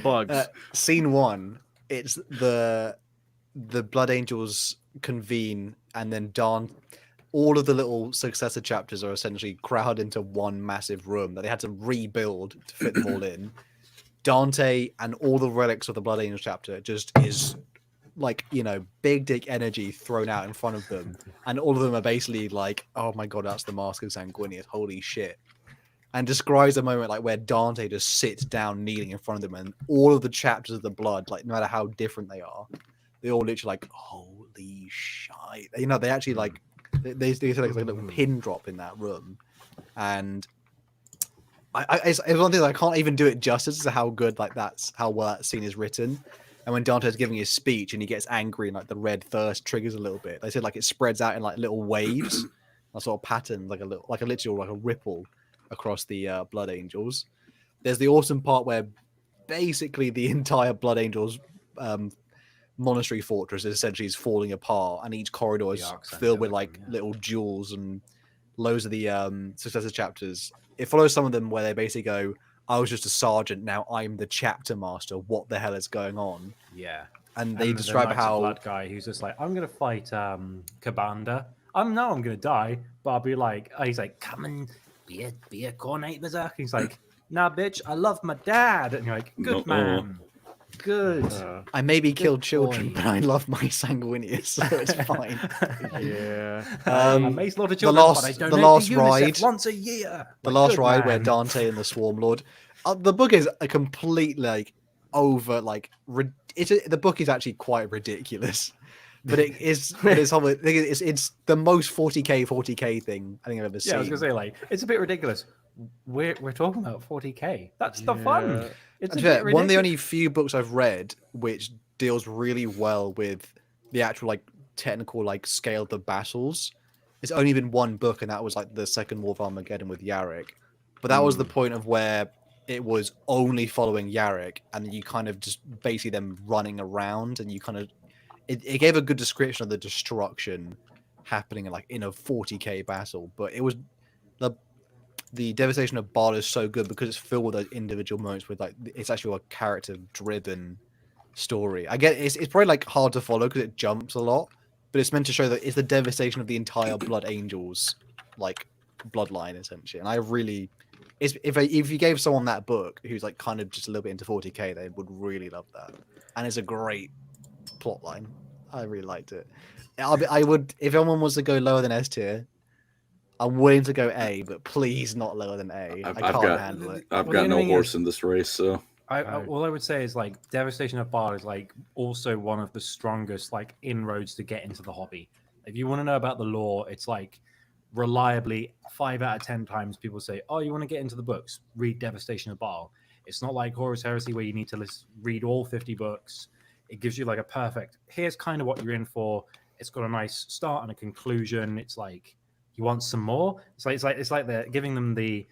Bugs. Scene 1. It's the Blood Angels convene, and then all of the little successor chapters are essentially crowded into one massive room that they had to rebuild to fit them all in. Dante and all the relics of the Blood Angels chapter just is like, big dick energy thrown out in front of them, and all of them are basically like, oh my god, that's the Mask of Sanguinius, holy shit. And describes a moment like where Dante just sits down kneeling in front of them, and all of the chapters of the blood, like no matter how different they are, they all literally like, holy shit. They actually like they say like a little pin drop in that room. And it's one thing that I can't even do it justice to how good that's how well that scene is written. And when Dante's giving his speech and he gets angry and like the red thirst triggers a little bit, they said like it spreads out in like little waves, a sort of pattern, like a ripple across the Blood Angels. There's the awesome part where basically the entire Blood Angels monastery fortress essentially is falling apart, and each corridor is filled with like little jewels and loads of the successive chapters. It follows some of them where they basically go, I was just a sergeant, now I'm the chapter master, what the hell is going on? Yeah. And they describe the how blood guy who's just like, I'm gonna fight Kabanda. I'm gonna die, but I'll be like, he's like, come and be a Cornate Berserker. He's like, nah, bitch, I love my dad. And you're like, good man, good. I maybe killed children, boy. but I love my Sanguinius, so it's fine. Yeah. I may slaughter children, but I donate last to UNICEF ride, once a year. The Like, last good ride where man. Dante and the Swarm Lord. The book is a complete like over like the book is actually quite ridiculous, but it is. It's the most 40k thing I think I've ever seen. Yeah, I was gonna say like it's a bit ridiculous. We're talking about 40k. That's the fun. It's a bit one of the ridiculous. only few books I've read which deals really well with the actual like technical like scale of the battles. It's only been one book, and that was like the Second War of Armageddon with Yarick. But that was the point of where it was only following Yarick, and you kind of just basically them running around, and you kind of it gave a good description of the destruction happening in a 40k battle. But it was the devastation of Bard is so good because it's filled with those individual moments with like it's actually a character driven story. I get it's probably like hard to follow because it jumps a lot, but it's meant to show that it's the devastation of the entire Blood Angels like bloodline essentially. And I really if you gave someone that book who's like kind of just a little bit into 40k, they would really love that. And it's a great plot line. I really liked it. I would if anyone wants to go lower than S tier, I'm willing to go A, but please not lower than A. I can't handle it. I've Well, got the no thing horse is- in this race, so all I would say is like Devastation of Bard is like also one of the strongest like inroads to get into the hobby. If you want to know about the lore, it's like reliably 5 out of 10 times people say, oh, you want to get into the books, read Devastation of Bard. It's not like Horus Heresy where you need to read all 50 books. It gives you like a perfect, here's kind of what you're in for. It's got a nice start and a conclusion. It's like you want some more. It's like they're giving them the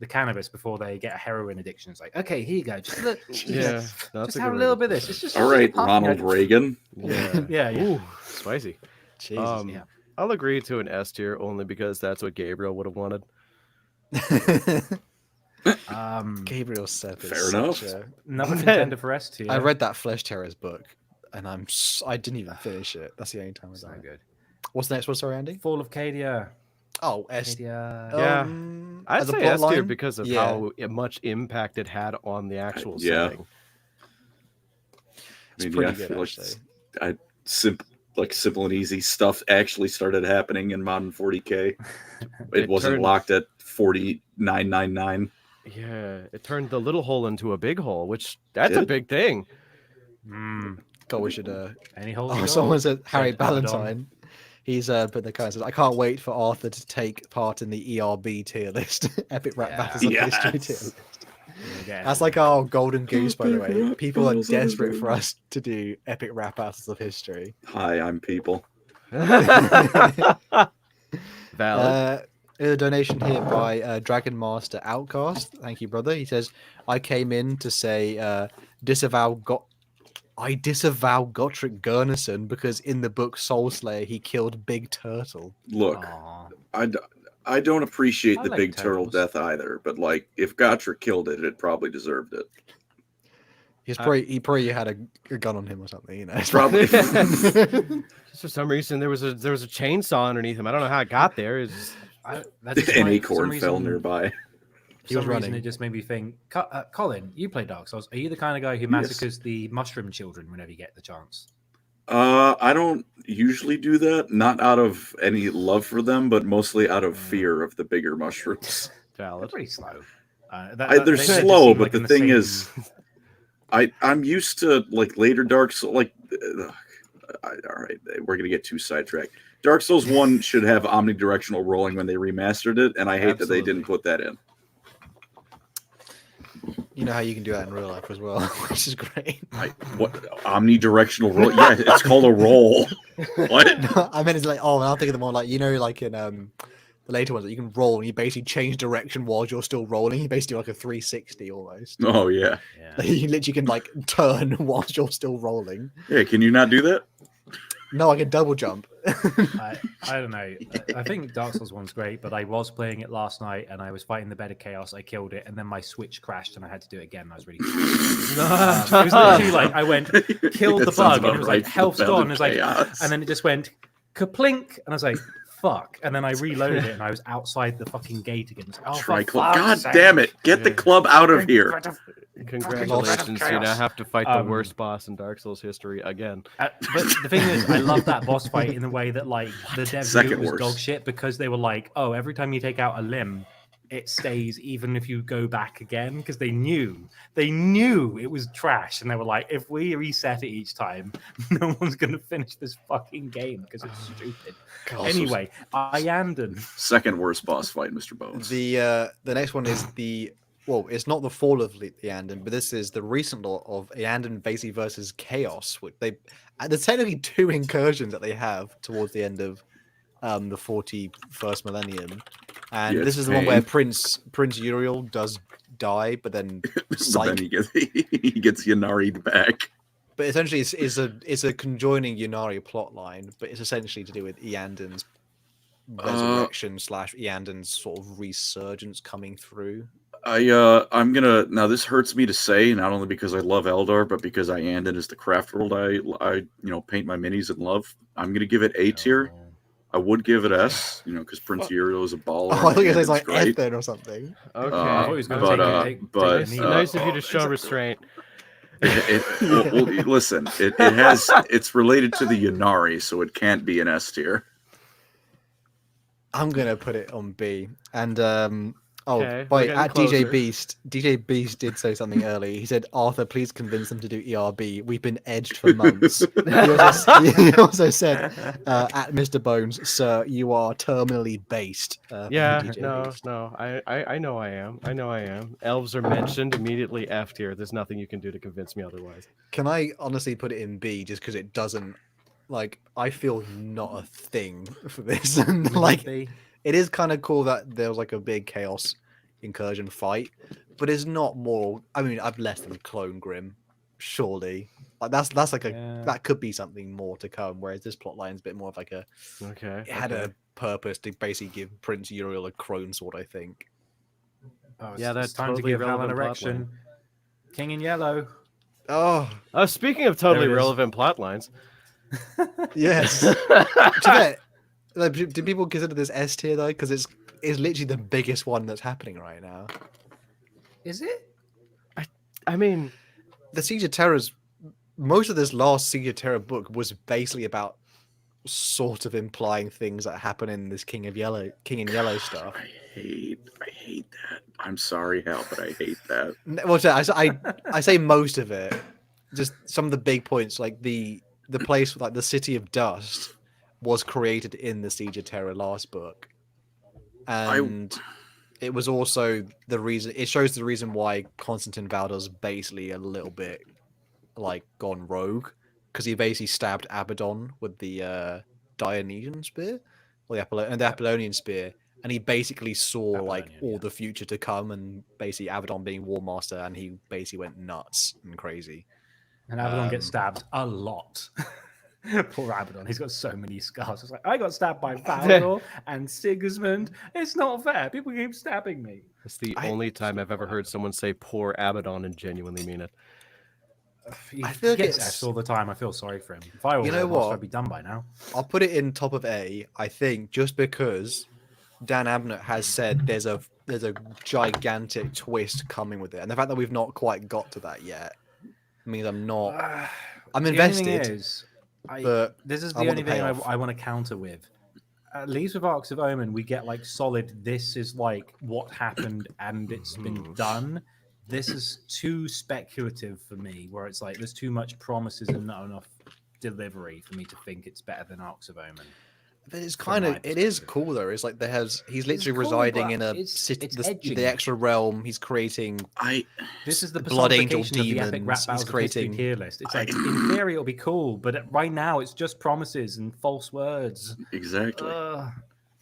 cannabis before they get a heroin addiction. It's like, okay, here you go. Just That's have a little bit of this. It's just all right, puff, Ronald Reagan. Yeah. Yeah. Ooh, spicy. Jesus. yeah. I'll agree to an S tier only because that's what Gabriel would have wanted. Gabriel Seth is Fair such enough. Another contender for S tier. I read that Flesh Terrors book, and I didn't even finish it. That's the only time I It's done no it. good. What's the next one? Sorry, Andy. Fall of Cadia. Oh, S. Cadia. Yeah. I'd as a say plot S tier line, because of yeah. how much impact it had on the actual Yeah. setting. It's I mean, pretty I good, feel actually. simple and easy stuff actually started happening in modern 40k. It wasn't turned- locked at 49.99. Yeah, it turned the little hole into a big hole, which that's a Did? big thing. God, we should. Any holes? Oh, you someone got? said Harry Said Abaddon. Ballantyne. He's put in the comments. Says, I can't wait for Arthur to take part in the ERB tier list, epic rap battles of Yes. history tier list. Yeah. That's like our golden goose, by the way. Epic rap People are battles of desperate history. for us to do epic rap battles of history. Hi, I'm people. Valid. A donation here by Dragon Master Outcast. Thank you, brother. He says, I came in to say I disavow Gotrek Gurnason because in the book Soul Slayer he killed Big Turtle. Look, Aw. I don't appreciate I the like big turtle turtles. death either, but like if Gotcha killed it, it probably deserved it. He probably had a gun on him or something, you know. It's Probably. Just for some reason, there was a chainsaw underneath him. I don't know how it got there. It's just... That just An might- for some acorn fell reason- nearby. For He was some reason, running. it just made me think. Colin, you play Dark Souls. Are you the kind of guy who Yes. massacres the mushroom children whenever you get the chance? I don't usually do that, not out of any love for them, but mostly out of fear of the bigger mushrooms. They're valid. pretty slow. They're They just slow, seem but like the in thing same- is, I'm used to like later Dark Souls. Like, all right, we're gonna get too sidetracked. Dark Souls 1 should have omnidirectional rolling when they remastered it, and I hate that they didn't put that in. You know how you can do that in real life as well, which is great. What omnidirectional roll? Yeah, it's called a roll. What? No, I meant it's like, oh, and I'm thinking the more like, you know, like in the later ones that you can roll and you basically change direction while you're still rolling. You basically do like a 360 almost. Oh yeah. Yeah. You literally can like turn whilst you're still rolling. Yeah, can you not do that? No, I can double jump. I don't know. I think Dark Souls 1's great, but I was playing it last night and I was fighting the bed of chaos. I killed it, and then my Switch crashed and I had to do it again. I was really. It was literally like I went, killed the That sounds bug, and about it was right like for the health's bed gone. of It was like, chaos. and then it just went kaplink, and I was like, fuck. And then I reloaded it and I was outside the fucking gate again. I was like, oh, Try for club. fuck's God sake. damn it! Get the club out of here. Congratulations, you now chaos. have to fight the Um, worst boss in Dark Souls history again. But the thing is, I love that boss fight in the way that like the dev knew Second it was worst. dog shit because they were like, oh, every time you take out a limb, it stays even if you go back again, because they knew it was trash, and they were like, if we reset it each time, no one's gonna finish this fucking game because it's stupid. Anyway, Iandon. Second worst boss fight, Mr. Bones. The next one is it's not the fall of Eandon, but this is the recent law of Eandon basically versus Chaos. Which there's technically two incursions that they have towards the end of the 41st millennium, and Yeah, this it's is the one where pain. Prince Uriel does die, but then But then he gets Yanari back. But essentially, it's a conjoining Yunari plot line, but it's essentially to do with Eandon's resurrection / Eandon's sort of resurgence coming through. I'm gonna now. This hurts me to say, not only because I love Eldar, but because Iandon is the craft world I paint my minis and love. I'm gonna give it A tier. I would give it S, because Prince Uriel is a baller. Oh, I thought you were and saying Iandon's like F great. then or something. Okay, I thought he was gonna but, take a knee. nice of you to show restraint. Well, listen, it's related to the Yanari, so it can't be an S tier. I'm gonna put it on B. And Okay, by we're getting at closer. DJ Beast did say something early. He said, "Arthur, please convince them to do ERB. We've been edged for months." He also said, "At Mr. Bones, sir, you are terminally based." Yeah, DJ no, Beast. no, I know I am. I know I am. Elves are mentioned immediately F tier. There's nothing you can do to convince me otherwise. Can I honestly put it in B just because it doesn't I feel not a thing for this, and it is kind of cool that there was like a big chaos incursion fight, but it's not more. I mean, I've less than Clone Grim, surely. Like that's like that could be something more to come. Whereas this plot line's a bit more of like Okay. it had a purpose to basically give Prince Uriel a crone sword, I think. Oh, Yeah, that's it's time totally to give Hal an relevant plot erection. King in yellow. Oh Speaking of totally There it is. relevant plot lines. yes. Do people consider this S tier though? Because it's literally the biggest one that's happening right now. Is it? I mean, The Siege of Terror's most of this last Siege of Terror book was basically about sort of implying things that happen in this King in Yellow stuff. I hate that. I'm sorry, Hal, but I hate that. Well, I say most of it. Just some of the big points, like the place, like the City of Dust, was created in the Siege of Terror last book, and it was also the reason. It shows the reason why Constantine Valdar's basically a little bit like gone rogue, because he basically stabbed Abaddon with the Dionysian spear, or the Apollonian spear, and he basically saw like all the future to come, and basically Abaddon being War Master, and he basically went nuts and crazy. And Avalon gets stabbed a lot. Poor Abaddon, he's got so many scars. It's like, I got stabbed by Valinor and Sigismund. It's not fair. People keep stabbing me. It's the only time I've ever heard someone say poor Abaddon and genuinely mean it. He I feel like gets it's- S all the time. I feel sorry for him. If I were You know Warmaster, what? I'd be done by now. I'll put it in top of A. I think just because Dan Abnett has said there's a gigantic twist coming with it, and the fact that we've not quite got to that yet means I'm not. I'm The only thing invested, is, but this is I the want only the thing payoff. I want to counter with. At least with Arcs of Omen, we get like solid. This is like what happened and it's been done. This is too speculative for me, where it's like there's too much promises and not enough delivery for me to think it's better than Arcs of Omen. But it's From kind my of it is perspective. cool though. It's like he's literally cool, residing but in a it's city, edging. the extra realm. He's creating This is the Blood Angel personification of the epic rap demons. He's battles of creating. history tier list. It's like in theory it'll be cool, but right now it's just promises and false words. Exactly. Uh,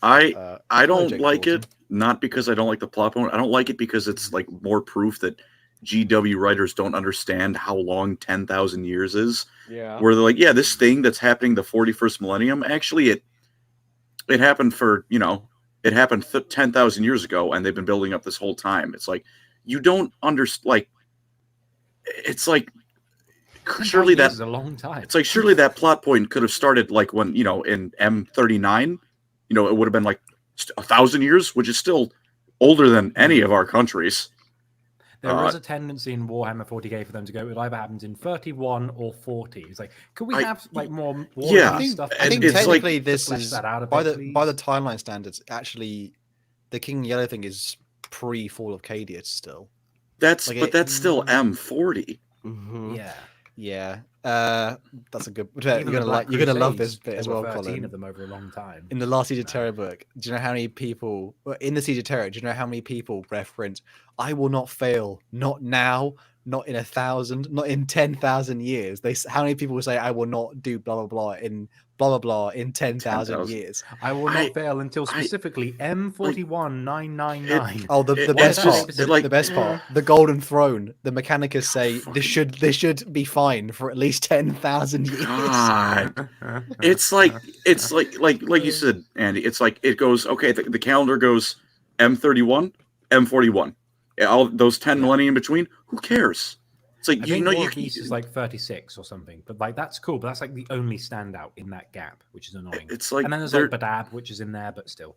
I don't Jake like Thornton. it, not because I don't like the plot point. I don't like it because it's like more proof that GW writers don't understand how long 10,000 years is. Yeah. Where they're like, yeah, this thing that's happening the 41st millennium, actually it happened for, it happened 10,000 years ago, and they've been building up this whole time. It's like, you don't understand, like, it's like, surely that is a long time. It's like, surely that plot point could have started like when, in M39, it would have been like 1,000 years, which is still older than any of our countries. There is a tendency in Warhammer 40k for them to go, it either happens in 31 or 40. It's like, could we have like more Yeah, stuff? I think it's like- technically this flesh is that out a by bit, the please. timeline standards. Actually, the King Yellow thing is pre-fall of Cadia still. But Like that's still M40. Yeah, that's a good. Even You're the gonna Black you're gonna love Crusades, this bit there as were well, 13 Colin. of them over a long time. In the last Siege of Terror book, do you know how many people in the Siege of Terror? Do you know how many people reference "I will not fail"? Not now, not in 1,000, not in 10,000 years. How many people will say "I will not do blah blah blah" in blah blah blah in 10,000 10,000. years? I will not fail until specifically M41999. Oh, the It- best it's part, just, the, like- the best part, the Golden Throne. The Mechanicus say this should be fine for at least 10,000 years. God. It's like you said, Andy. It's like it goes, okay, the calendar goes M31, M41. All those 10 millennia in between, who cares? It's like, I think War of Beasts is like 36 or something, but like that's cool. But that's like the only standout in that gap, which is annoying. It's like and then there's like Badab, which is in there, but still.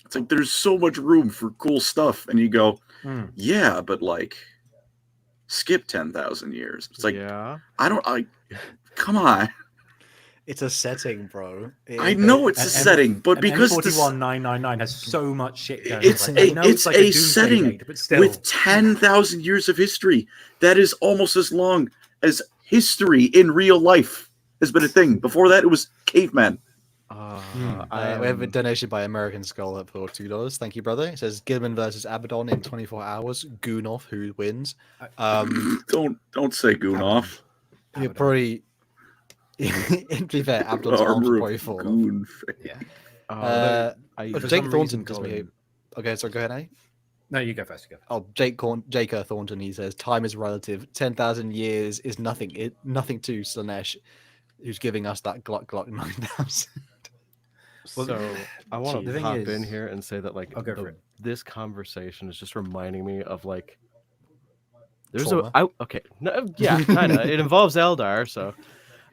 It's like there's so much room for cool stuff, and you go, yeah, but like, skip 10,000 years. It's like, come on. It's a setting, bro. I know it's a setting, but because M41999 has so much shit going. It's on. Like, I know it's like a Doomsday setting Gate, but still. with 10,000 years of history. That is almost as long as history in real life has been a thing. Before that, it was cavemen. We have a donation by American Skull for $2. Thank you, brother. It says Gilman versus Abaddon in 24 hours. Goonoff, who wins? Don't say Goonoff. You're probably. To be fair, Abaddon's arms are probably full. Yeah. Jake Thornton gives me. Okay, so go ahead, eh? No, you go first. Oh, Jake Thornton. He says time is relative. 10,000 years is nothing. Nothing to Slanesh, who's giving us that Glock 9,000. So I want to hop in is- here and say that like I'll go for it. this conversation is just reminding me of like there's Trauma. okay, no, yeah, kind of. It involves Eldar, so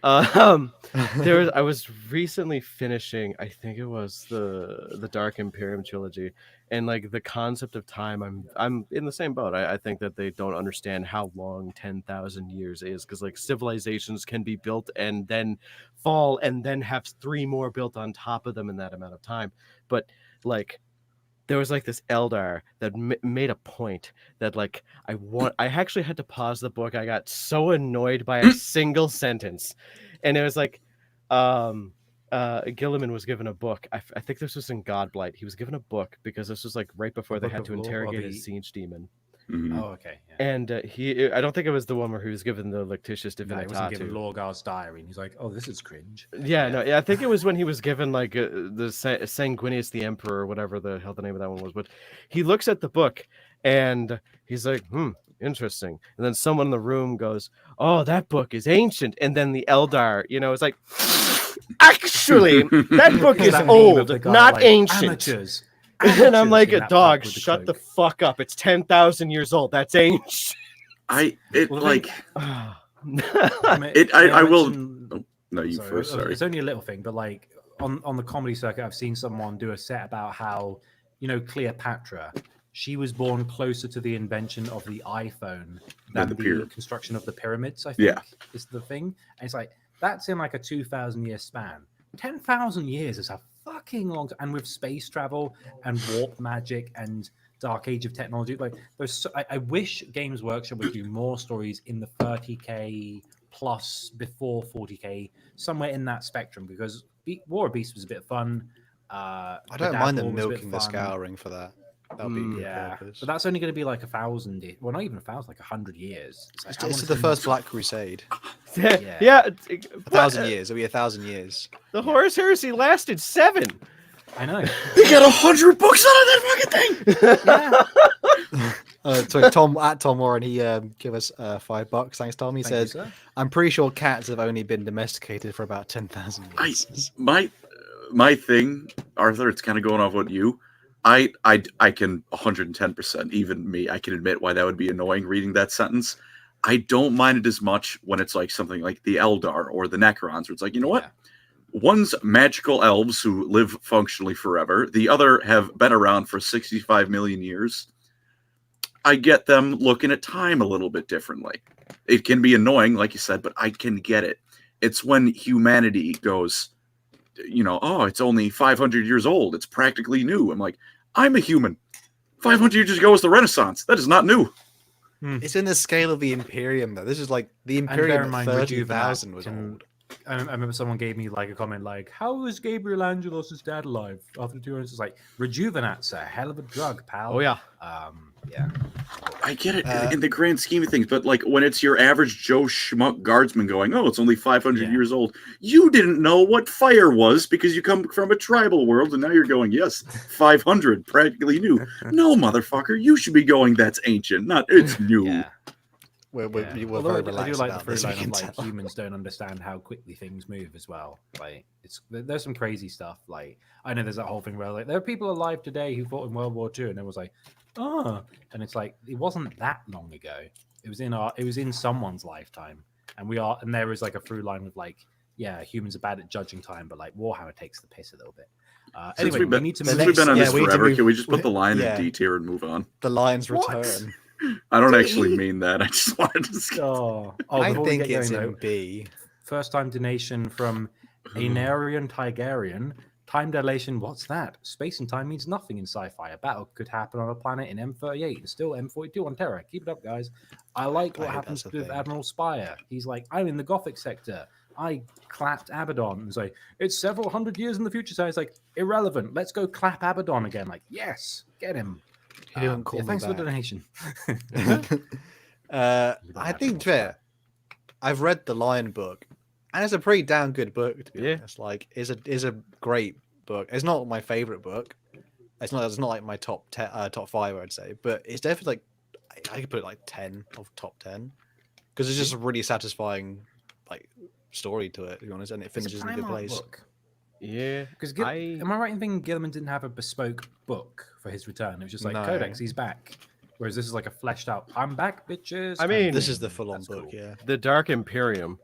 I was recently finishing, I think it was the Dark Imperium trilogy, and like the concept of time, I'm in the same boat. I think that they don't understand how long 10,000 years is, because like civilizations can be built and then fall and then have 3 more built on top of them in that amount of time. But like there was like this Eldar that made a point that like I actually had to pause the book. I got so annoyed by a single sentence, and it was like Gilliman was given a book. I think this was in Godblight. He was given a book because this was like right before they Book had of to Law, or interrogate the- his siege demon. Oh, okay. Yeah. And I don't think it was the one where he was given the Lictitious No, he wasn't given Divinitatum. Lorgar's diary, and he's like, "Oh, this is cringe." Yeah, I think it was when he was given like the Sanguinius the Emperor, or whatever the hell the name of that one was. But he looks at the book and he's like, interesting. And then someone in the room goes, oh, that book is ancient. And then the Eldar, it's like, actually, that book It's is that meme of old, the guy, not like, ancient. Amateurs. And I'm like, in a that dog, pub with the shut the cloak. fuck up. It's 10,000 years old. That's ancient. Well, the thing- I I will. mentioned- Oh, no, you first. Sorry. It's only a little thing, but like on the comedy circuit, I've seen someone do a set about how Cleopatra, she was born closer to the invention of the iPhone than the the pyramid. construction of the pyramids. I think Yeah. is the thing. And it's like that's in like a 2,000-year span. 10,000 years is a fucking long time, and with space travel and warp magic and dark age of technology, like I wish Games Workshop would do more stories in the 30k plus before 40k, somewhere in that spectrum, because War of Beasts was a bit of fun. I don't mind them Bedazzled was a bit milking the fun. scouring for that. That'll be a good Yeah, purpose. but that's only going to be like 1,000. Well, not even 1,000, like 100 years. It's, like, I It's wanna the see first more- Black Crusade. Yeah. 1,000 years. It'll be 1,000 years. The Horus Heresy lasted 7. I know. They got 100 books out of that fucking thing. Yeah. So Tom Warren, he gave us $5. Thanks, Tom. He Thank you, says, sir. "I'm pretty sure cats have only been domesticated for about 10,000 years." My thing, Arthur, it's kind of going off what you. I can 110%, even me, I can admit why that would be annoying reading that sentence. I don't mind it as much when it's like something like the Eldar or the Necrons, where it's like, you know what? One's magical elves who live functionally forever. The other have been around for 65 million years. I get them looking at time a little bit differently. It can be annoying, like you said, but I can get it. It's when humanity goes, oh, it's only 500 years old. It's practically new. I'm like, I'm a human. 500 years ago was the Renaissance. That is not new. It's in the scale of the Imperium, though. This is like the And bear Imperium in at mind, 30,000 Rejuvenat was can- old. I remember someone gave me like a comment like, "How was Gabriel Angelos' dad alive after 2 years?" It's like Rejuvenat's a hell of a drug, pal. Oh, yeah. Yeah. I get it in the grand scheme of things, but like when it's your average Joe Schmuck guardsman going, oh, it's only 500 years old. You didn't know what fire was because you come from a tribal world, and now you're going, yes, 500, practically new. No, motherfucker, you should be going, that's ancient, not it's new. Yeah. We're Although very I do relaxed like the about through this. We line can of like tell. humans don't understand how quickly things move as well. Like there's some crazy stuff. Like I know there's that whole thing where like there are people alive today who fought in World War II, and it was like, and it's like it wasn't that long ago. It was in someone's lifetime, and there is like a through line with like, yeah, humans are bad at judging time, but like Warhammer takes the piss a little bit. Since Anyway, we need to since move. we've been on this we need to forever, move- can we just put the line yeah. in D tier and move on? The Lions What? return. I don't actually mean that. I just wanted to. I Before we think get it's going, in though, B. first time donation from Anarian Tigerian. Time dilation, what's that? Space and time means nothing in sci-fi. A battle could happen on a planet in M38 and still M42 on Terra. Keep it up, guys. I like what I hate happens that's a with thing. Admiral Spire. He's like, I'm in the Gothic sector. I clapped Abaddon. And so it's several hundred years in the future. So it's like, irrelevant. Let's go clap Abaddon again. Like, yes, get him. He didn't call me Thanks for the back. donation. I think fair. I've read the Lion book, and it's a pretty damn good book. To be Yeah. honest, like, is a great book. It's not my favorite book. It's not like my top 5, I'd say, but it's definitely like I could put it like 10 of top 10 because it's just a really satisfying like story to it. To be honest, and it finishes in a good place. Yeah. Because am I right in thinking Gilliman didn't have a bespoke book for his return? It was just like No. Codex, he's back. Whereas this is like a fleshed out, I'm back, bitches. I mean, This is the full on That's book, cool. yeah. The Dark Imperium.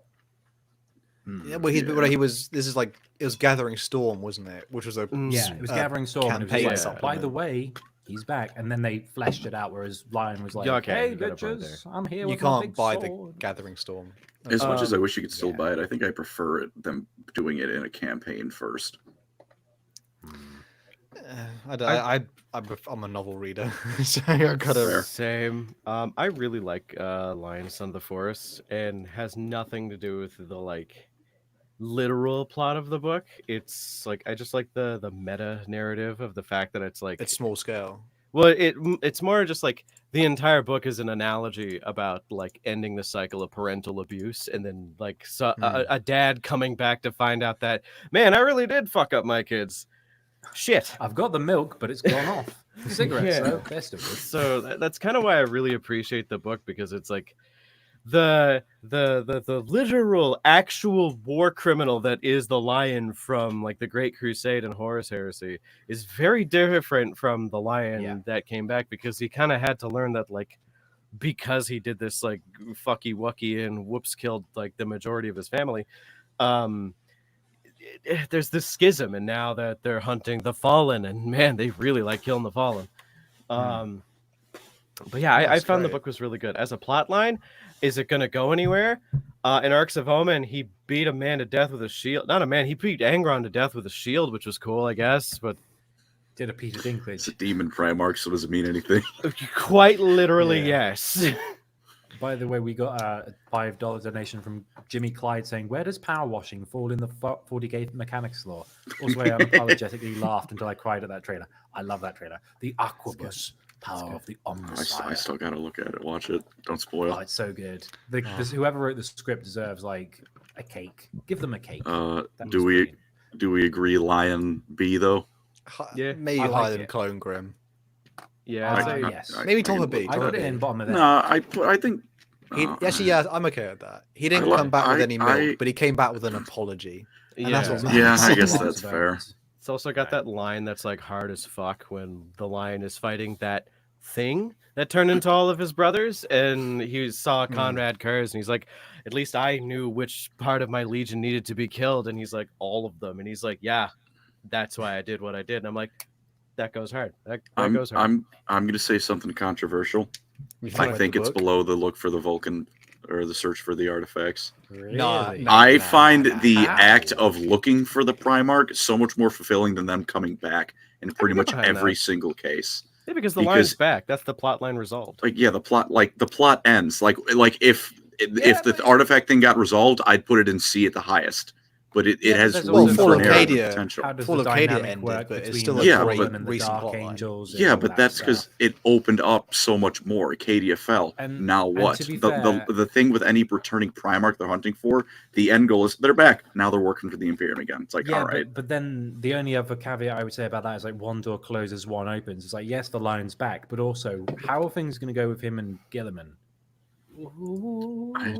Yeah, well, he was. This is like it was Gathering Storm, wasn't it? Which was a Yeah, it was Gathering Storm. And it campaign was like, by the supplement. way, he's back. And then they fleshed it out, whereas Lion was like, Yeah, okay, hey, you got a point bitches, I'm here You with my can't big buy sword. the Gathering Storm. As much as I wish you could still yeah. buy it, I think I prefer them doing it in a campaign first. I'm a novel reader, so I gotta. Fair. Same. I really like Lion Son of the Forest, and has nothing to do with the like literal plot of the book. It's like I just like the meta narrative of the fact that it's like It's small scale. well, it's more just like the entire book is an analogy about like ending the cycle of parental abuse, and then like a dad coming back to find out that, man, I really did fuck up my kids. Shit. I've got the milk, but it's gone off. The cigarettes, Yeah. though, they're still good. So that's kind of why I really appreciate the book, because it's like the literal actual war criminal that is the Lion from like the Great Crusade and Horus Heresy is very different from the Lion that came back, because he kind of had to learn that, like, because he did this like fucky wucky and whoops killed like the majority of his family, there's this schism, and now that they're hunting the Fallen, and man, they really like killing the Fallen. But yeah, I found the book was really good. As a plot line, is it going to go anywhere? In Arcs of Omen, he beat a man to death with a shield. Not a man, he beat Angron to death with a shield, which was cool, I guess. But did a Peter Dinklage. It's a demon Primarch, so does it mean anything? Quite literally, yes. By the way, we got a $5 donation from Jimmy Clyde saying, "Where does power washing fall in the 40K mechanics law?" Also, I unapologetically laughed until I cried at that trailer. I love that trailer. The Aquabus. Power of the Omnissiah. I still gotta look at it. Watch it. Don't spoil. Oh, it's so good. Whoever wrote the script deserves like a cake. Give them a cake. Do we agree Lion B though? Yeah, maybe like higher than it. Clone Grim. Yeah, yes. Maybe top of B. I put it in bottom of there. No, I think. Actually, yeah, I'm okay with that. He didn't come back with any milk, but he came back with an apology. And that's what matters. I guess that's fair. It's also got that line that's like hard as fuck when the Lion is fighting that thing that turned into all of his brothers, and he saw Conrad Kurz, and he's like, at least I knew which part of my legion needed to be killed, and he's like, all of them, and he's like, yeah, that's why I did what I did. And I'm like, that goes hard. That goes hard. I'm gonna say something controversial. I think it's below the look for the Vulcan or the search for the artifacts. Really? No, I find the act of looking for the Primarch so much more fulfilling than them coming back in pretty much every single case. Yeah, because the line's back. That's the plot line resolved. Like, yeah, the plot ends. Like if the artifact thing got resolved, I'd put it in C at the highest. But it has room for potential. Full Arcadia ended, but it's still a great recent plot line. Yeah, but that's because it opened up so much more. Arcadia fell. And now what? Fair, the thing with any returning Primarch they're hunting for, the end goal is they're back. Now they're working for the Imperium again. It's like, all right. But then the only other caveat I would say about that is like one door closes, one opens. It's like, yes, the Lion's back, but also how are things going to go with him and Gilliman? I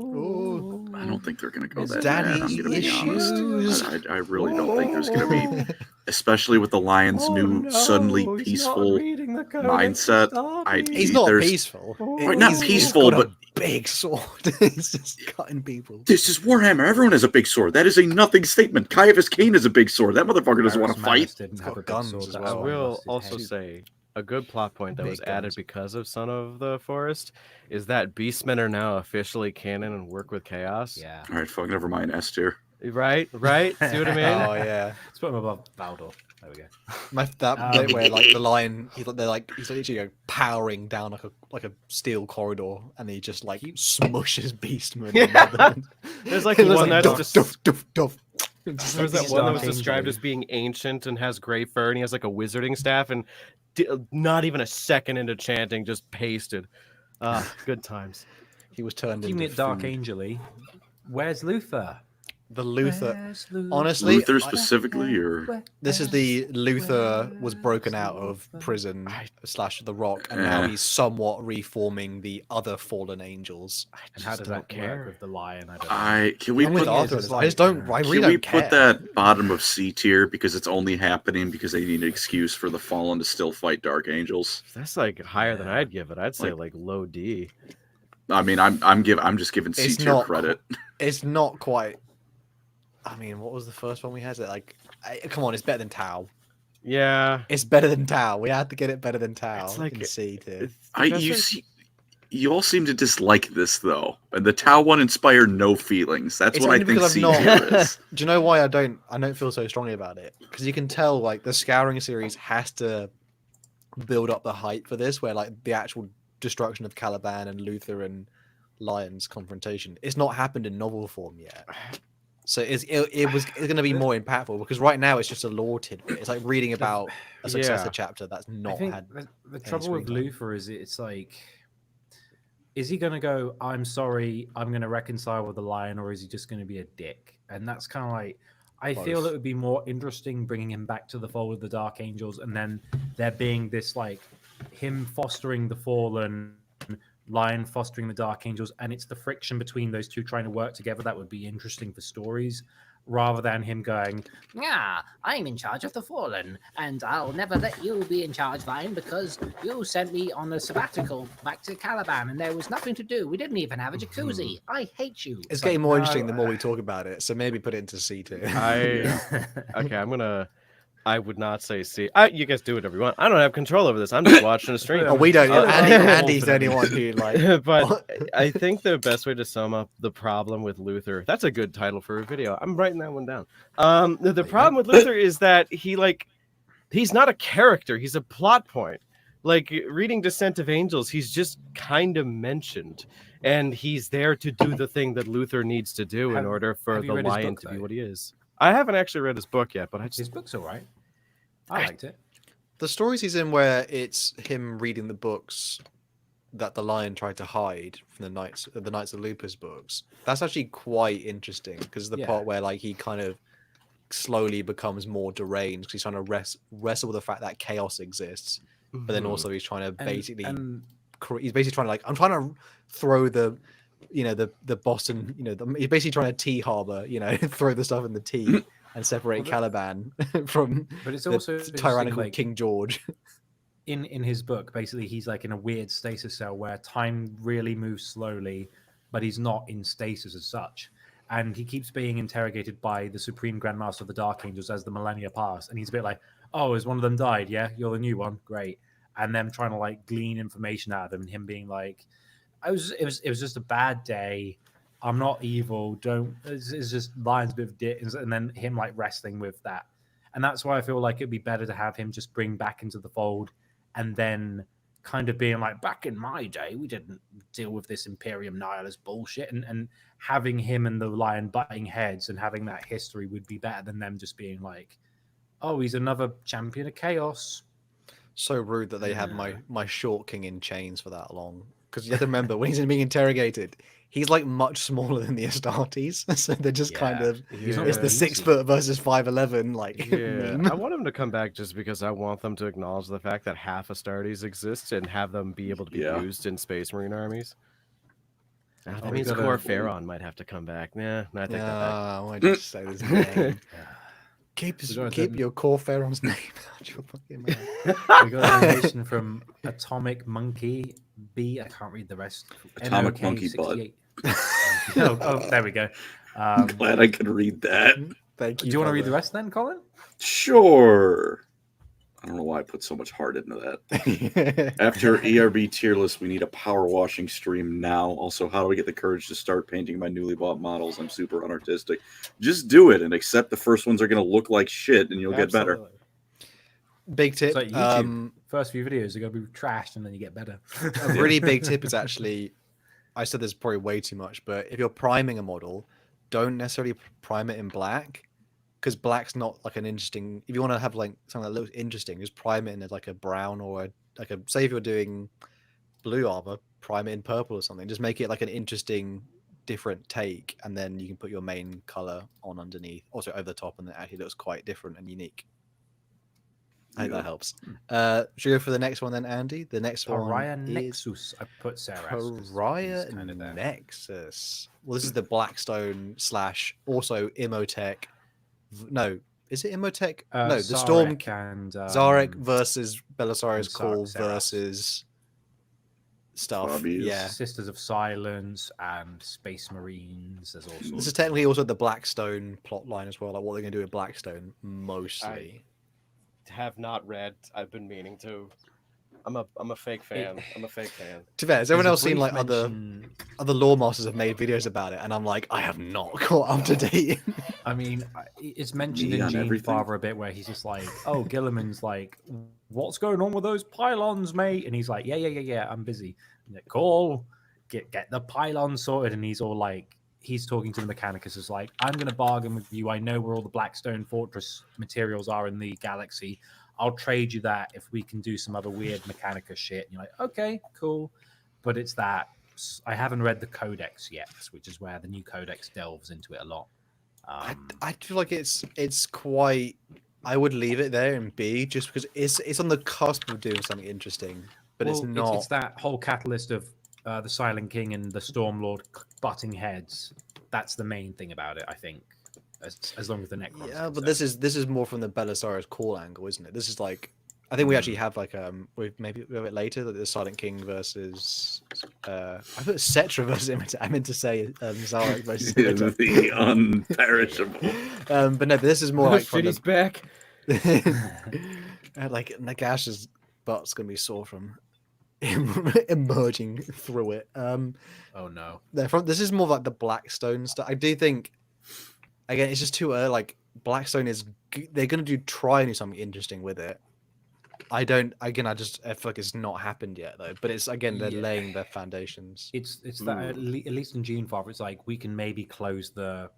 don't think they're going to go that daddy bad. I'm going to be honest. I really don't think there's going to be, especially with the Lion's new suddenly peaceful mindset. He's not peaceful. Not peaceful, but big sword. He's just cutting people. This is Warhammer. Everyone has a big sword. That is a nothing statement. Caiaphas Cain has a big sword. That motherfucker doesn't want to fight. He's got guns as well. I will also say a good plot point that was added because of Son of the Forest is that Beastmen are now officially canon and work with Chaos. Yeah. All right, fuck, never mind. S tier. Right? See what I mean? Oh yeah. Let's put him above Valdor. There we go. That bit where like the Lion, he's literally powering down like a steel corridor, and he just like smushes Beastman. Yeah. There's like one that's duff. There's that one that was described as being ancient and has gray fur, and he has like a wizarding staff, and not even a second into chanting, just pasted. Good times. He was turned Keeping into it dark food. angel-y. Where's Luther? The Luther. Honestly, Luther specifically, or this is the Luther was broken out of prison / the Rock, and now he's somewhat reforming the other fallen angels. And how does that work with the Lion? Can we put put that bottom of C tier because it's only happening because they need an excuse for the Fallen to still fight Dark Angels? That's like higher than I'd give it. I'd say like low D. I mean, I'm just giving C tier credit. It's not quite. I mean, what was the first one we had? Come on, it's better than Tau. Yeah, it's better than Tau. We had to get it better than Tau. It's like in C tier. You all seem to dislike this though, and the Tau one inspired no feelings. That's what I think C tier is. Do you know why I don't feel so strongly about it? Because you can tell like the Scouring series has to build up the hype for this, where like the actual destruction of Caliban and Luther and Lion's confrontation, it's not happened in novel form yet. So it's going to be more impactful because right now it's just a lore tidbit. It's like reading about a successor chapter that's not had. The trouble with Luther is it's like, is he going to go, I'm sorry, I'm going to reconcile with the Lion, or is he just going to be a dick? And that's kind of like, I feel it would be more interesting bringing him back to the fold of the Dark Angels, and then there being this like him fostering the Fallen, Lion fostering the Dark Angels, and it's the friction between those two trying to work together that would be interesting for stories, rather than him going, Yeah, I'm in charge of the Fallen, and I'll never let you be in charge, Lion, because you sent me on a sabbatical back to Caliban, and there was nothing to do. We didn't even have a jacuzzi. I hate you. It's getting more interesting the more we talk about it. So maybe put it into C2. Okay, I would not say C. You guys do whatever you want. I don't have control over this. I'm just watching a stream. Oh, we don't. Andy's the only one who like. But I think the best way to sum up the problem with Luther, that's a good title for a video. I'm writing that one down. The problem with Luther is that he's not a character. He's a plot point. Like reading Descent of Angels, he's just kind of mentioned, and he's there to do the thing that Luther needs to do in order for the Lion to be what he is. I haven't actually read his book yet, but his book's all right. I liked it. The stories he's in where it's him reading the books that the Lion tried to hide from the Knights of Lupus books. That's actually quite interesting because the part where like he kind of slowly becomes more deranged because he's trying to wrestle with the fact that chaos exists, but then also he's trying to basically he's basically trying to like I'm trying to throw the the Boston he's basically trying to tea harbor throw the stuff in the tea and separate Caliban from but it's also the tyrannical King George. In his book, basically he's like in a weird stasis cell where time really moves slowly, but he's not in stasis as such. And he keeps being interrogated by the Supreme Grandmaster of the Dark Angels as the millennia pass. And he's a bit like, oh, has one of them died? Yeah, you're the new one. Great. And them trying to like glean information out of him and him being like, it was just a bad day. I'm not evil. It's just Lion's bit of dick. And then him like wrestling with that. And that's why I feel like it'd be better to have him just bring back into the fold and then kind of being like, back in my day, we didn't deal with this Imperium Nihilist bullshit. And having him and the Lion butting heads and having that history would be better than them just being like, oh, he's another champion of chaos. So rude that they had my short king in chains for that long. Because you have to remember, when he's being interrogated, he's like much smaller than the Astartes. So they're just kind of, it's the 6 foot versus 5'11", like, meme. I want him to come back just because I want them to acknowledge the fact that half Astartes exists and have them be able to be used in Space Marine armies. That means Core Pharaon might have to come back. Nah, I take that back. I just say his name. Keep your Core Pharaon's name out your fucking mouth. We got a donation from Atomic Monkey B. I can't read the rest. Atomic Monkey Butt. Oh, there we go. I'm glad I could read that. Thank you. Do you want to read the rest then, Colin? Sure. I don't know why I put so much heart into that. After ERB tier list, we need a power washing stream now. Also, how do I get the courage to start painting my newly bought models? I'm super unartistic. Just do it and accept the first ones are going to look like shit and you'll get better. Big tip. Like YouTube, first few videos are going to be trashed and then you get better. A really big tip is actually, I said this probably way too much, but if you're priming a model, don't necessarily prime it in black. Because black's not like an interesting. If you want to have like something that looks interesting, just prime it in like a brown or say if you're doing blue armor, prime it in purple or something. Just make it like an interesting, different take, and then you can put your main color on underneath, also over the top, and it actually looks quite different and unique. I think that helps. Should we go for the next one then, Andy? The next Pariah one Nexus. I put Sarah. Pariah Nexus. Well, this is the Blackstone / also Imhotep. No, is it Imhotep? No, the Storm and Zarek versus Belisarius Call versus stuff. Yeah, Sisters of Silence and Space Marines. There's all sorts. This is technically also the Blackstone plot line as well. Like what they're going to do with Blackstone, mostly. I have not read. I've been meaning to. I'm a fake fan. I'm a fake fan. To be fair, has everyone else seen like other lore masters have made videos about it, and I'm like, I have not caught up to date. I mean, it's mentioned in Gene Father a bit where he's just like, oh, Gilliman's like, what's going on with those pylons, mate? And he's like, yeah, I'm busy. And like, cool, get the pylons sorted. And he's all like, he's talking to the Mechanicus, is like, I'm gonna bargain with you. I know where all the Blackstone Fortress materials are in the galaxy. I'll trade you that if we can do some other weird Mechanica shit. And you're like, okay, cool. But it's that I haven't read the Codex yet, which is where the new Codex delves into it a lot. I feel like it's quite. I would leave it there in B just because it's on the cusp of doing something interesting, but it's not. It's that whole catalyst of the Silent King and the Stormlord butting heads. That's the main thing about it, I think. As long as the Necrons. Yeah, but this is more from the Belisarius call angle, isn't it? This is like I think we actually have like we maybe a bit later that the Silent King versus I put Cetra versus Imita. I meant to say Zarek versus Imita. The unperishable. But no, this is more like from Shitty's back. like Nagash's butt's gonna be sore from emerging through it. Oh no. This is more like the Blackstone stuff. I do think again it's just too early. Like Blackstone they're gonna try and do something interesting with it. I feel like it's not happened yet though. But it's again they're laying their foundations. It's that at least in Genefather, it's like we can maybe close the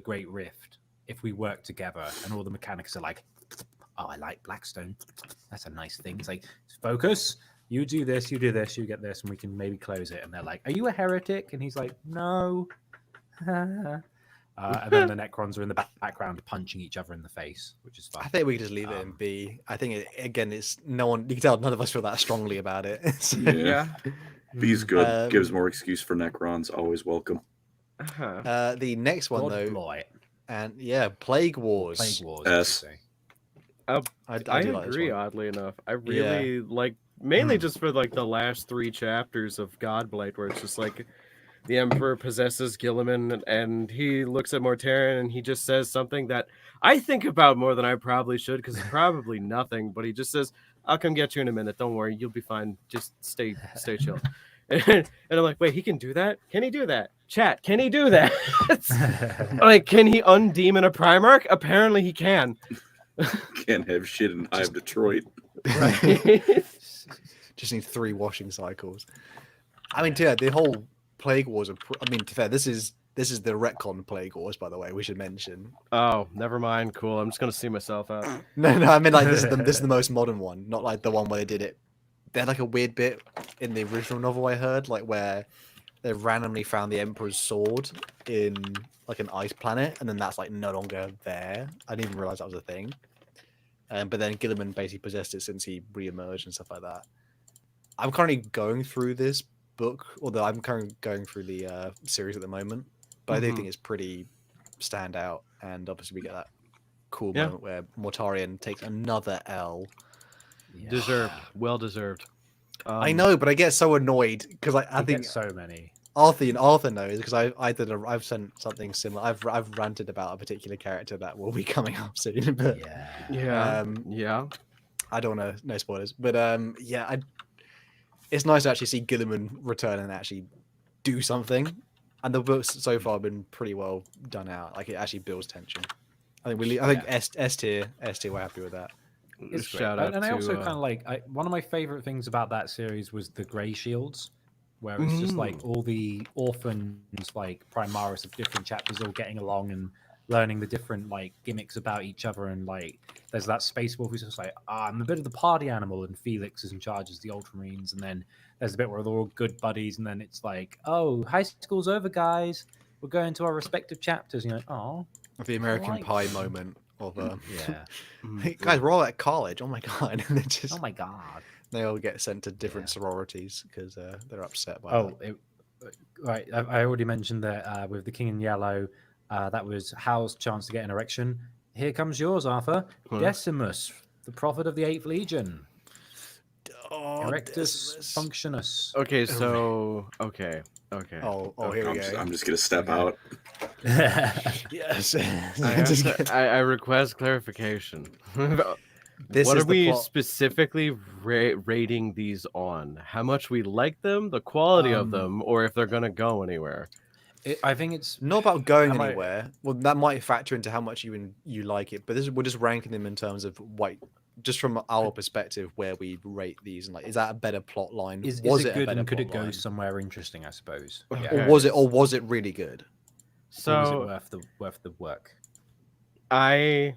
Great Rift if we work together, and all the mechanics are like, oh, I like Blackstone. That's a nice thing. It's like focus. You do this, you do this, you get this, and we can maybe close it. And they're like, are you a heretic? And he's like, no. And then the Necrons are in the background punching each other in the face, which is fun. I think we can just leave it in B. I think it's no one. You can tell none of us feel that strongly about it. Yeah. B's good. Gives more excuse for Necrons. Always welcome. The next one though, Blood. and Plague Wars. Plague Wars. S. I I do like this agree. one. Oddly enough, I really like mainly just for like the last 3 chapters of Godblight, where it's just like the Emperor possesses Gilliman, and he looks at Mortarion, and he just says something that I think about more than I probably should, because it's probably nothing. But he just says, "I'll come get you in a minute. Don't worry, you'll be fine. Just stay chill." And I'm like, wait, he can do that? Can he do that? Chat, can he do that? Like, can he undemon a Primarch? Apparently he can. Can't have shit in Hive Detroit. Right. Just need 3 washing cycles. I mean, the whole Plague Wars. I mean, to be fair, this is the retcon Plague Wars, by the way. We should mention. Oh, never mind. Cool. I'm just gonna see myself out. No. I mean, like this is the most modern one, not like the one where they did it. They had like a weird bit in the original novel I heard, like where they randomly found the Emperor's sword in like an ice planet, and then that's like no longer there. I didn't even realize that was a thing. But then Gilliman basically possessed it since he re-emerged and stuff like that. I'm currently going through this book, although I'm currently going through the series at the moment. But I do think it's pretty standout, and obviously we get that cool moment where Mortarion takes another L. Yeah. Deserved. Well deserved. I know, but I get so annoyed because I think so many. Arthur knows because I've sent something similar. I've ranted about a particular character that will be coming up soon. But Yeah. I don't know, no spoilers. But it's nice to actually see Gilliman return and actually do something. And the books so far have been pretty well done out. Like it actually builds tension. I think S tier, we're happy with that. It's Shout great. out And I to, also kind of like one of my favorite things about that series was the Grey Shields, where it's just like all the orphans, like Primaris of different chapters, all getting along and learning the different like gimmicks about each other. And like there's that Space Wolf who's just like, I'm a bit of the party animal, and Felix is in charge as the Ultramarines. And then there's a bit where they're all good buddies, and then it's like, oh, high school's over, guys. We're going to our respective chapters. And you're like, oh, The American Pie moment of yeah. hey, guys, we're all at college. Oh my god! And Oh my god. they all get sent to different sororities because they're upset by that. Right. I already mentioned that with the King in Yellow, that was Hal's chance to get an erection. Here comes yours, Arthur. Decimus, the prophet of the 8th Legion. Erectus Functionus. Okay, so okay. Oh, here we go. I'm just gonna step out. Yes. I request clarification. This what is are the we plot. specifically rating these on? How much we like them, the quality of them, or if they're gonna go anywhere? I think it's Not about going Am I- anywhere. Well, that might factor into how much you like it, but we're just ranking them in terms of just from our perspective, where we rate these, and like, is that a better plot line? is Was it it a good better and could it plot go line? somewhere interesting? I suppose. Or was it really good? Or was So it worth the work? okay.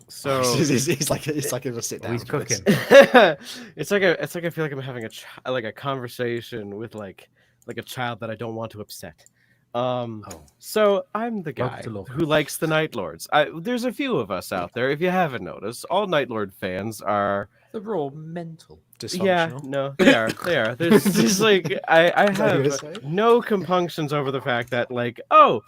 So it's like a sit down. He's for this. cooking. it's like I feel like I'm having a conversation with like a child that I don't want to upset. So I'm the Welcome guy to Lorecrimes. who likes the Night Lords. There's a few of us out there. If you haven't noticed, all Night Lord fans are. The raw mental. Yeah, Dysfunctional. no, they are. They are. There's just like I Is that what you're have saying? no compunctions over the fact that like, oh,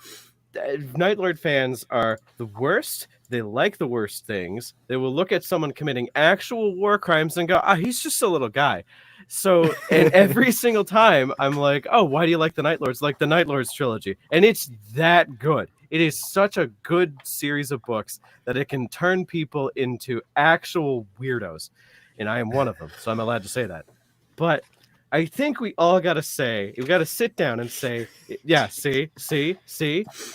Night Lord fans are the worst. They like the worst things. They will look at someone committing actual war crimes and go, "Ah, he's just a little guy." So, and every single time I'm like, "Oh, why do you like the Night Lords?" Like the Night Lords trilogy, and it's that good. It is such a good series of books that it can turn people into actual weirdos, and I am one of them, so I'm allowed to say that. But I think we all got to say, we got to sit down and say, yeah, see.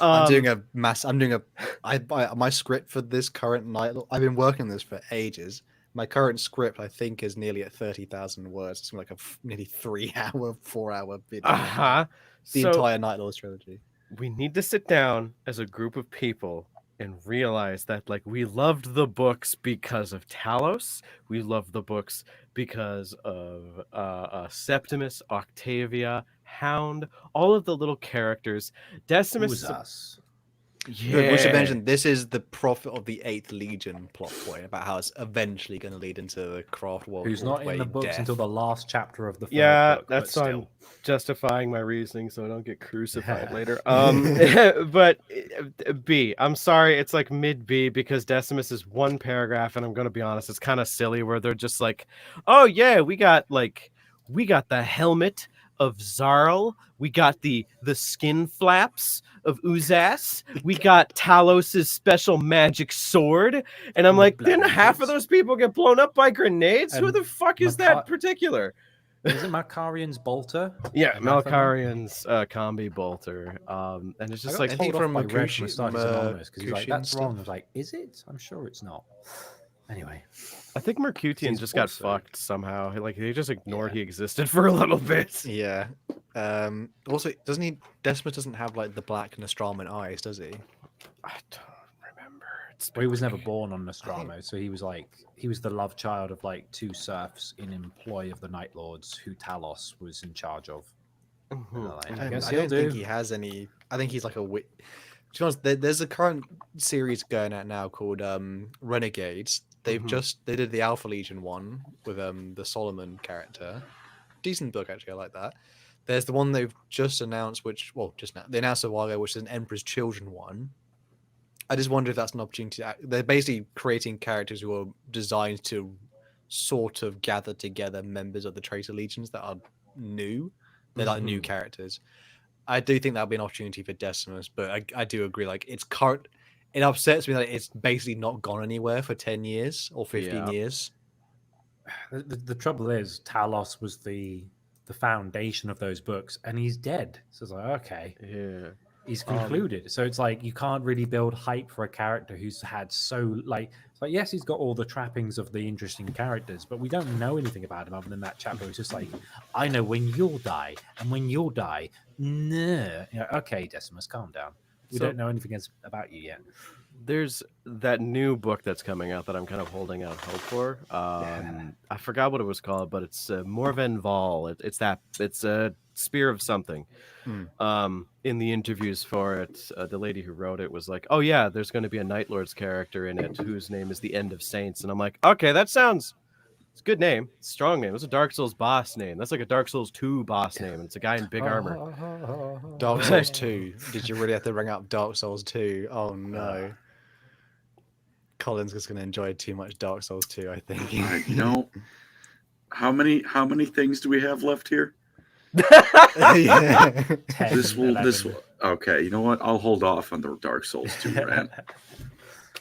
I'm doing my script for this current night. I've been working on this for ages. My current script, I think, is nearly at 30,000 words. It's like a nearly 3-hour, 4-hour video. The entire Night Lords trilogy. We need to sit down as a group of people and realize that like we loved the books because of Talos. We loved the books because of Septimus, Octavia, Hound, all of the little characters. Decimus Who's is us? yeah. We should mention this is the prophet of the 8th Legion plot point about how it's eventually going to lead into the Craft World. Who's not in the books death. until the last chapter of the third Yeah, book, that's but why I'm still. justifying my reasoning so I don't get crucified later. But B, I'm sorry, it's like mid B because Decimus is one paragraph, and I'm gonna be honest, it's kind of silly where they're just like, oh yeah, we got the helmet of Zarl, we got the skin flaps of Uzas, we got Talos's special magic sword, and I'm The like, blood didn't half of angels. those people get blown up by grenades? Who And the fuck is that particular? Is it Malkarian's bolter? Yeah, Anathema? Malkarian's combi bolter, and it's I just got like told off from by Red Mercutio- from Status Anonymous because he's like, Mercutian that's stuff. wrong. I was like, is it? I'm sure it's not. Anyway, I think Mercutian He's just got also- fucked somehow. Like they just ignored he existed for a little bit. Yeah. Also, Decimus doesn't have like the black Nostraman eyes, does he? I don't remember. It's well, he was been- never born on Nostromo, so he was the love child of like two serfs in employ of the Night Lords who Talos was in charge of. Mhm. And they're like, I I don't, guess I he'll don't do. think he has any. I think he's like a wit. To be honest, there's a current series going out now called Renegades. They've they did the Alpha Legion one with the Solomon character. Decent book actually, I like that. There's the one they've just announced, just now they announced a while ago, which is an Emperor's Children one. I just wonder if that's an opportunity. They're basically creating characters who are designed to sort of gather together members of the Traitor Legions that are new. They're like new characters. I do think that'll be an opportunity for Decimus, but I do agree. Like it's current, it upsets me that it's basically not gone anywhere for 10 years or 15 Yeah. years. The trouble is, Talos was the foundation of those books, and he's dead. So it's like, okay, Yeah. he's concluded. So it's like you can't really build hype for a character who's had so like. It's like yes, he's got all the trappings of the interesting characters, but we don't know anything about him other than that chapter. It's just like, I know when you'll die, and when you'll die, no. You know, okay, Decimus, calm down. We So- don't know anything about you yet. There's that new book that's coming out that I'm kind of holding out hope for. I forgot what it was called, but it's Morven Val. It's a Spear of something. In the interviews for it, the lady who wrote it was like, "Oh yeah, there's going to be a Night Lord's character in it whose name is the End of Saints," and I'm like, "Okay, it's a good name, it's a strong name. It's a Dark Souls boss name. That's like a Dark Souls 2 boss name. And it's a guy in big armor." Dark Souls 2. Did you really have to ring up Dark Souls 2? Oh no. Colin's just going to enjoy too much Dark Souls 2, I think. You know, how many things do we have left here? Yeah. 10, This will 11. okay. You know what? I'll hold off on the Dark Souls 2 rant.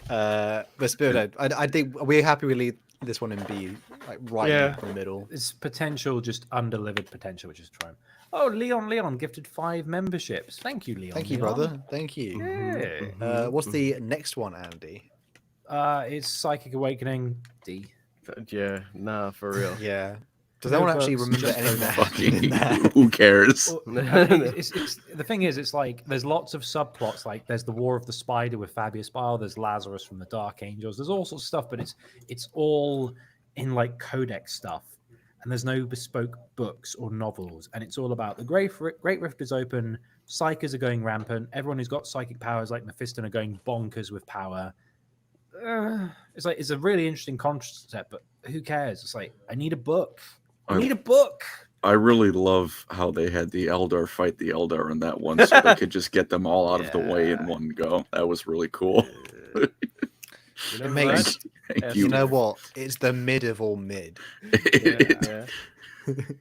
But Spirit, I think we're happy we leave this one in B, like right Yeah. in the middle. It's potential, just undelivered potential, which is trying. Oh, Leon gifted 5 memberships. Thank you, Leon. Thank you, brother. Thank you. Yeah. What's the next one, Andy? It's Psychic Awakening D. Yeah, nah, for real. Yeah. Does No anyone actually books, remember just anything that Fucking, happened in that? who cares? Well, I mean, it's the thing is, it's like there's lots of subplots. Like there's the War of the Spider with Fabius Bile. There's Lazarus from the Dark Angels. There's all sorts of stuff, but it's all in like codex stuff. and there's no bespoke books or novels, and it's all about the Great Rift is open, psychers are going rampant, everyone who's got psychic powers like Mephiston are going bonkers with power. It's a really interesting concept, but who cares? It's like, I need a book. I need a book. I really love how they had the Eldar fight the Eldar in that one, so they could just get them all out of the way in one go. That was really cool. It makes, Thank you know what? It's the mid of all mid. Yeah.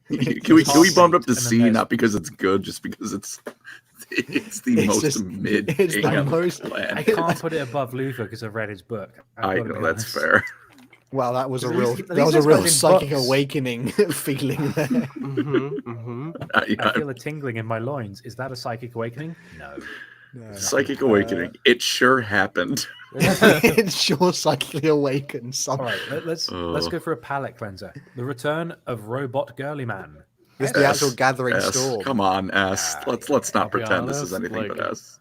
Can we bump up the And then C, there's- not because it's good, just because it's the It's most just- mid it's thing the on the most- I planet. can't put it above Luther because I've read his book. I know, that's fair. Well, that was a At real least- at that least was a it's real got in psychic books. awakening feeling there. I feel a tingling in my loins. Is that a psychic awakening? No. Psychic awakening. It sure happened. It's sure psychically awakened. All right, let's go for a palate cleanser. The return of Robot Girly Man. It's the actual gathering S. storm. Come on, S. Let's not I'll be pretend this is honest, anything like- but S.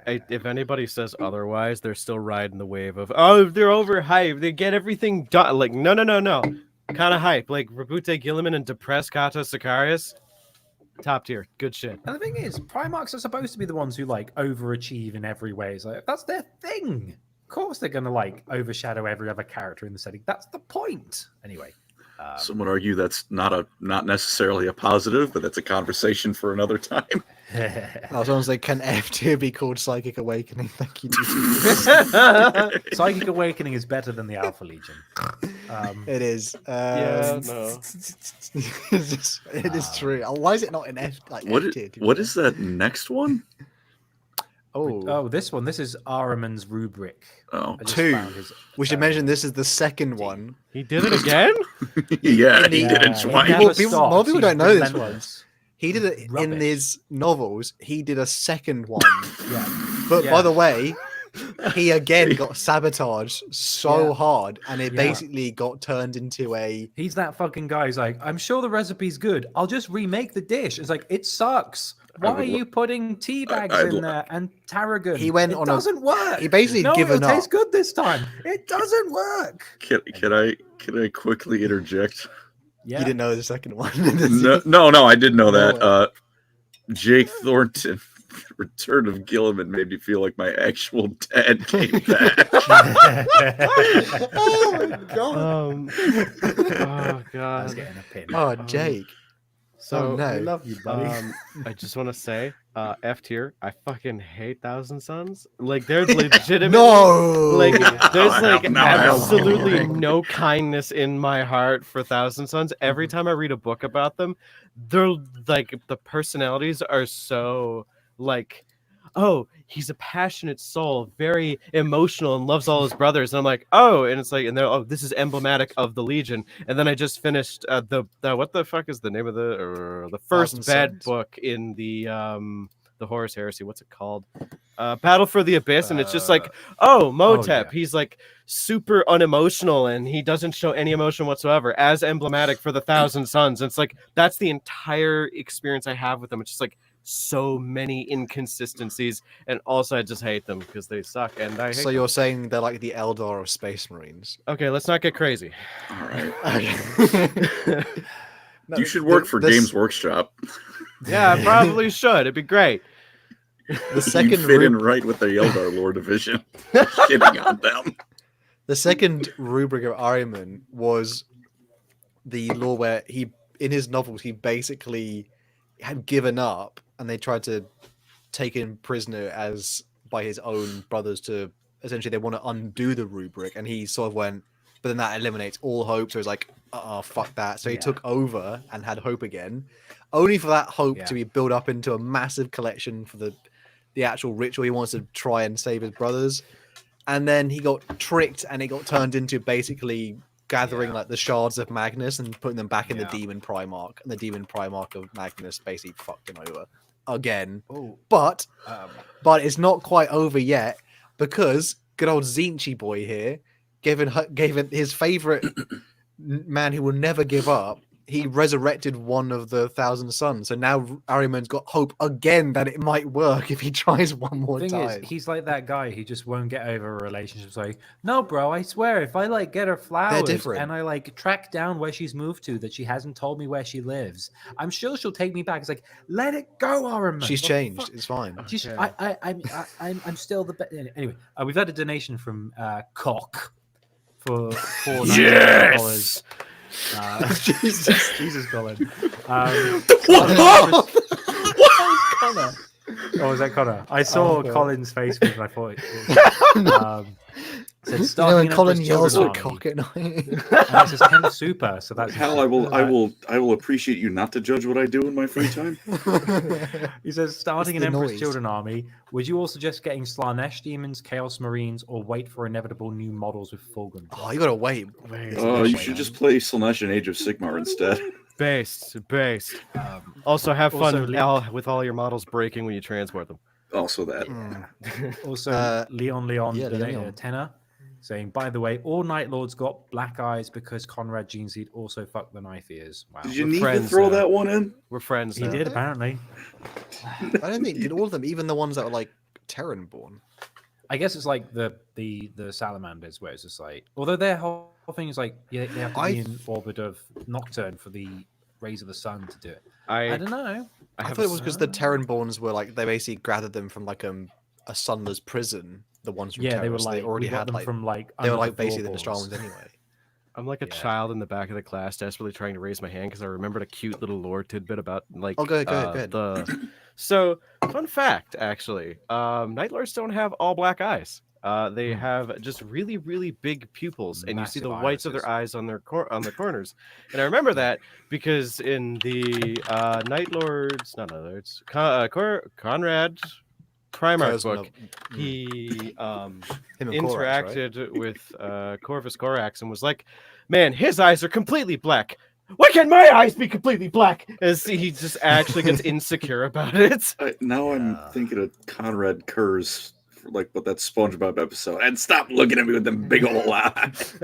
If anybody says otherwise, they're still riding the wave of, oh, they're overhyped. They get everything done. Like, no. Kind of hype. Like, Rabute Gilliman and depressed Kato Sicarius. Top tier. Good shit. And the thing is, Primarchs are supposed to be the ones who like overachieve in every way. It's like, that's their thing. Of course, they're gonna like overshadow every other character in the setting. That's the point. Anyway. Some would argue that's not necessarily a positive, but that's a conversation for another time. I was going to say, can F2 be called Psychic Awakening? Thank you. Psychic Awakening is better than the Alpha Legion. It is. Yeah, no. It is true. Why is it not in F? Like What F tier? what is that next one? Oh, This is Ahriman's rubric. Oh, I just 2. found his- We should mention this is the second one. He did it again? yeah, In he the- did it he twice. never More people stops. don't He's know this one. relentless. He did it in Rubbish. his novels. He did a second one. Yeah. But Yeah. by the way, he again got sabotaged so Yeah. hard, and it Yeah. basically got turned into a. He's that fucking guy who's like, I'm sure the recipe's good. I'll just remake the dish. It's like, it sucks. Why are you putting tea bags in there and tarragon? He went it on a- doesn't work. he basically no, given it'll up. taste good this time. It doesn't work. Can I quickly interject? Yeah. You didn't know the second one. No, I did know No that. way. Jake Thornton, Return of Gilliman made me feel like my actual dad came back. Oh my god! Oh, I was God. getting a pin. Oh, Jake. So, Oh, no. I love you, buddy. I just want to say, F tier, I fucking hate Thousand Suns. Like, there's legitimately... No. Like, there's No, like no, absolutely no. no kindness in my heart for Thousand Suns. Every time I read a book about them, they're like, the personalities are so like, oh, he's a passionate soul, very emotional, and loves all his brothers. And I'm like, oh, and it's like, and they're, oh, this is emblematic of the Legion. And then I just finished the what the fuck is the name of the first Thousand bad Suns. book in the Horus Heresy? What's it called? Battle for the Abyss, and it's just like, oh, Motep, yeah. he's like super unemotional and he doesn't show any emotion whatsoever, as emblematic for the Thousand Suns. And it's like, that's the entire experience I have with them. It's just like so many inconsistencies, and also I just hate them because they suck. And I hate So them. you're saying they're like the Eldar of Space Marines? Okay, let's not get crazy. All right. Okay. No, You should work for this- Games Workshop. Yeah, I probably should. It'd be great. The second you fit in rub- right with the Eldar lore division. Shitting on them. The second rubric of Ahriman was the law where he, in his novels, he basically had given up, and they tried to take him prisoner as by his own brothers to essentially they want to undo the rubric, and he sort of went, but then that eliminates all hope. So he's like, fuck that. So he Yeah. took over and had hope again, only for that hope Yeah. to be built up into a massive collection for the actual ritual he wants to try and save his brothers. And then he got tricked, and it got turned into basically gathering like the shards of Magnus and putting them back in the Yeah. demon Primarch, and the demon Primarch of Magnus basically fucked him over again. Oh, But um, it's not quite over yet, because good old Zinchi boy here gave his favorite man who will never give up he resurrected one of the Thousand Sons, so now Ahriman's got hope again that it might work if he tries one more Thing time. is, he's like that guy who just won't get over a relationship. It's like, no, bro, I swear, if I like get her flowers different. and I like track down where she's moved to, that she hasn't told me where she lives, I'm sure she'll take me back. It's like, let it go, Ahriman. She's What the changed. fuck? It's fine. She's, Okay. I'm still the best. Anyway, we've had a donation from Cock for Yes! $4. Jesus, Colin. What? Connor. Oh, was that Connor? I saw okay. Colin's face and I thought it said You know starting when an Colin Emperor's yells Children at Army. cock at night. And it says Ken Super, so that's Hal, I will appreciate you not to judge what I do in my free time. He says, starting It's an the Emperor's noise. Children army, would you all suggest getting Slanesh demons, Chaos Marines, or wait for inevitable new models with Fulgrim? Oh, you gotta wait. You should just play Slanesh and Age of Sigmar instead. Based. Also, have fun Also, with all your models breaking when you transport them. Also that. Also, Leon yeah, donated Leon. a tenner, saying, by the way, all Night Lords got black eyes because Conrad Jeanseed also fucked the Knife Ears. Wow. Did you We're need to friends throw now. that one in? We're friends He now. did, apparently. I don't think did all of them, even the ones that were like Terran born. I guess it's like the salamanders, where it's just like, although their whole thing is like, yeah, they have to be in orbit of Nocturne for the rays of the sun to do it. I don't know. I thought it was because the Terran borns were like they basically gathered them from like a sunless prison. The ones from Yeah, Terra, they were so like, they already we got had them like from like they were under like basically the floorboards. Nostradamus anyway. I'm like a Yeah. child in the back of the class, desperately trying to raise my hand because I remembered a cute little lore tidbit about like. Oh, go ahead. So, fun fact, actually, Night Lords don't have all black eyes. They have just really, really big pupils, and you see Massive the whites of irises. their eyes on their on the corners. And I remember that because in the Night Lords, not Night Lords, Conrad Primarch Curzon book, of- he him and Korax, right? interacted with Corvus Corax and was like, "Man, his eyes are completely black. Why can't my eyes be completely black?" As he just actually gets insecure about it. Now I'm thinking of Conrad Kurz, for like what that SpongeBob episode. And stop looking at me with them big old eyes.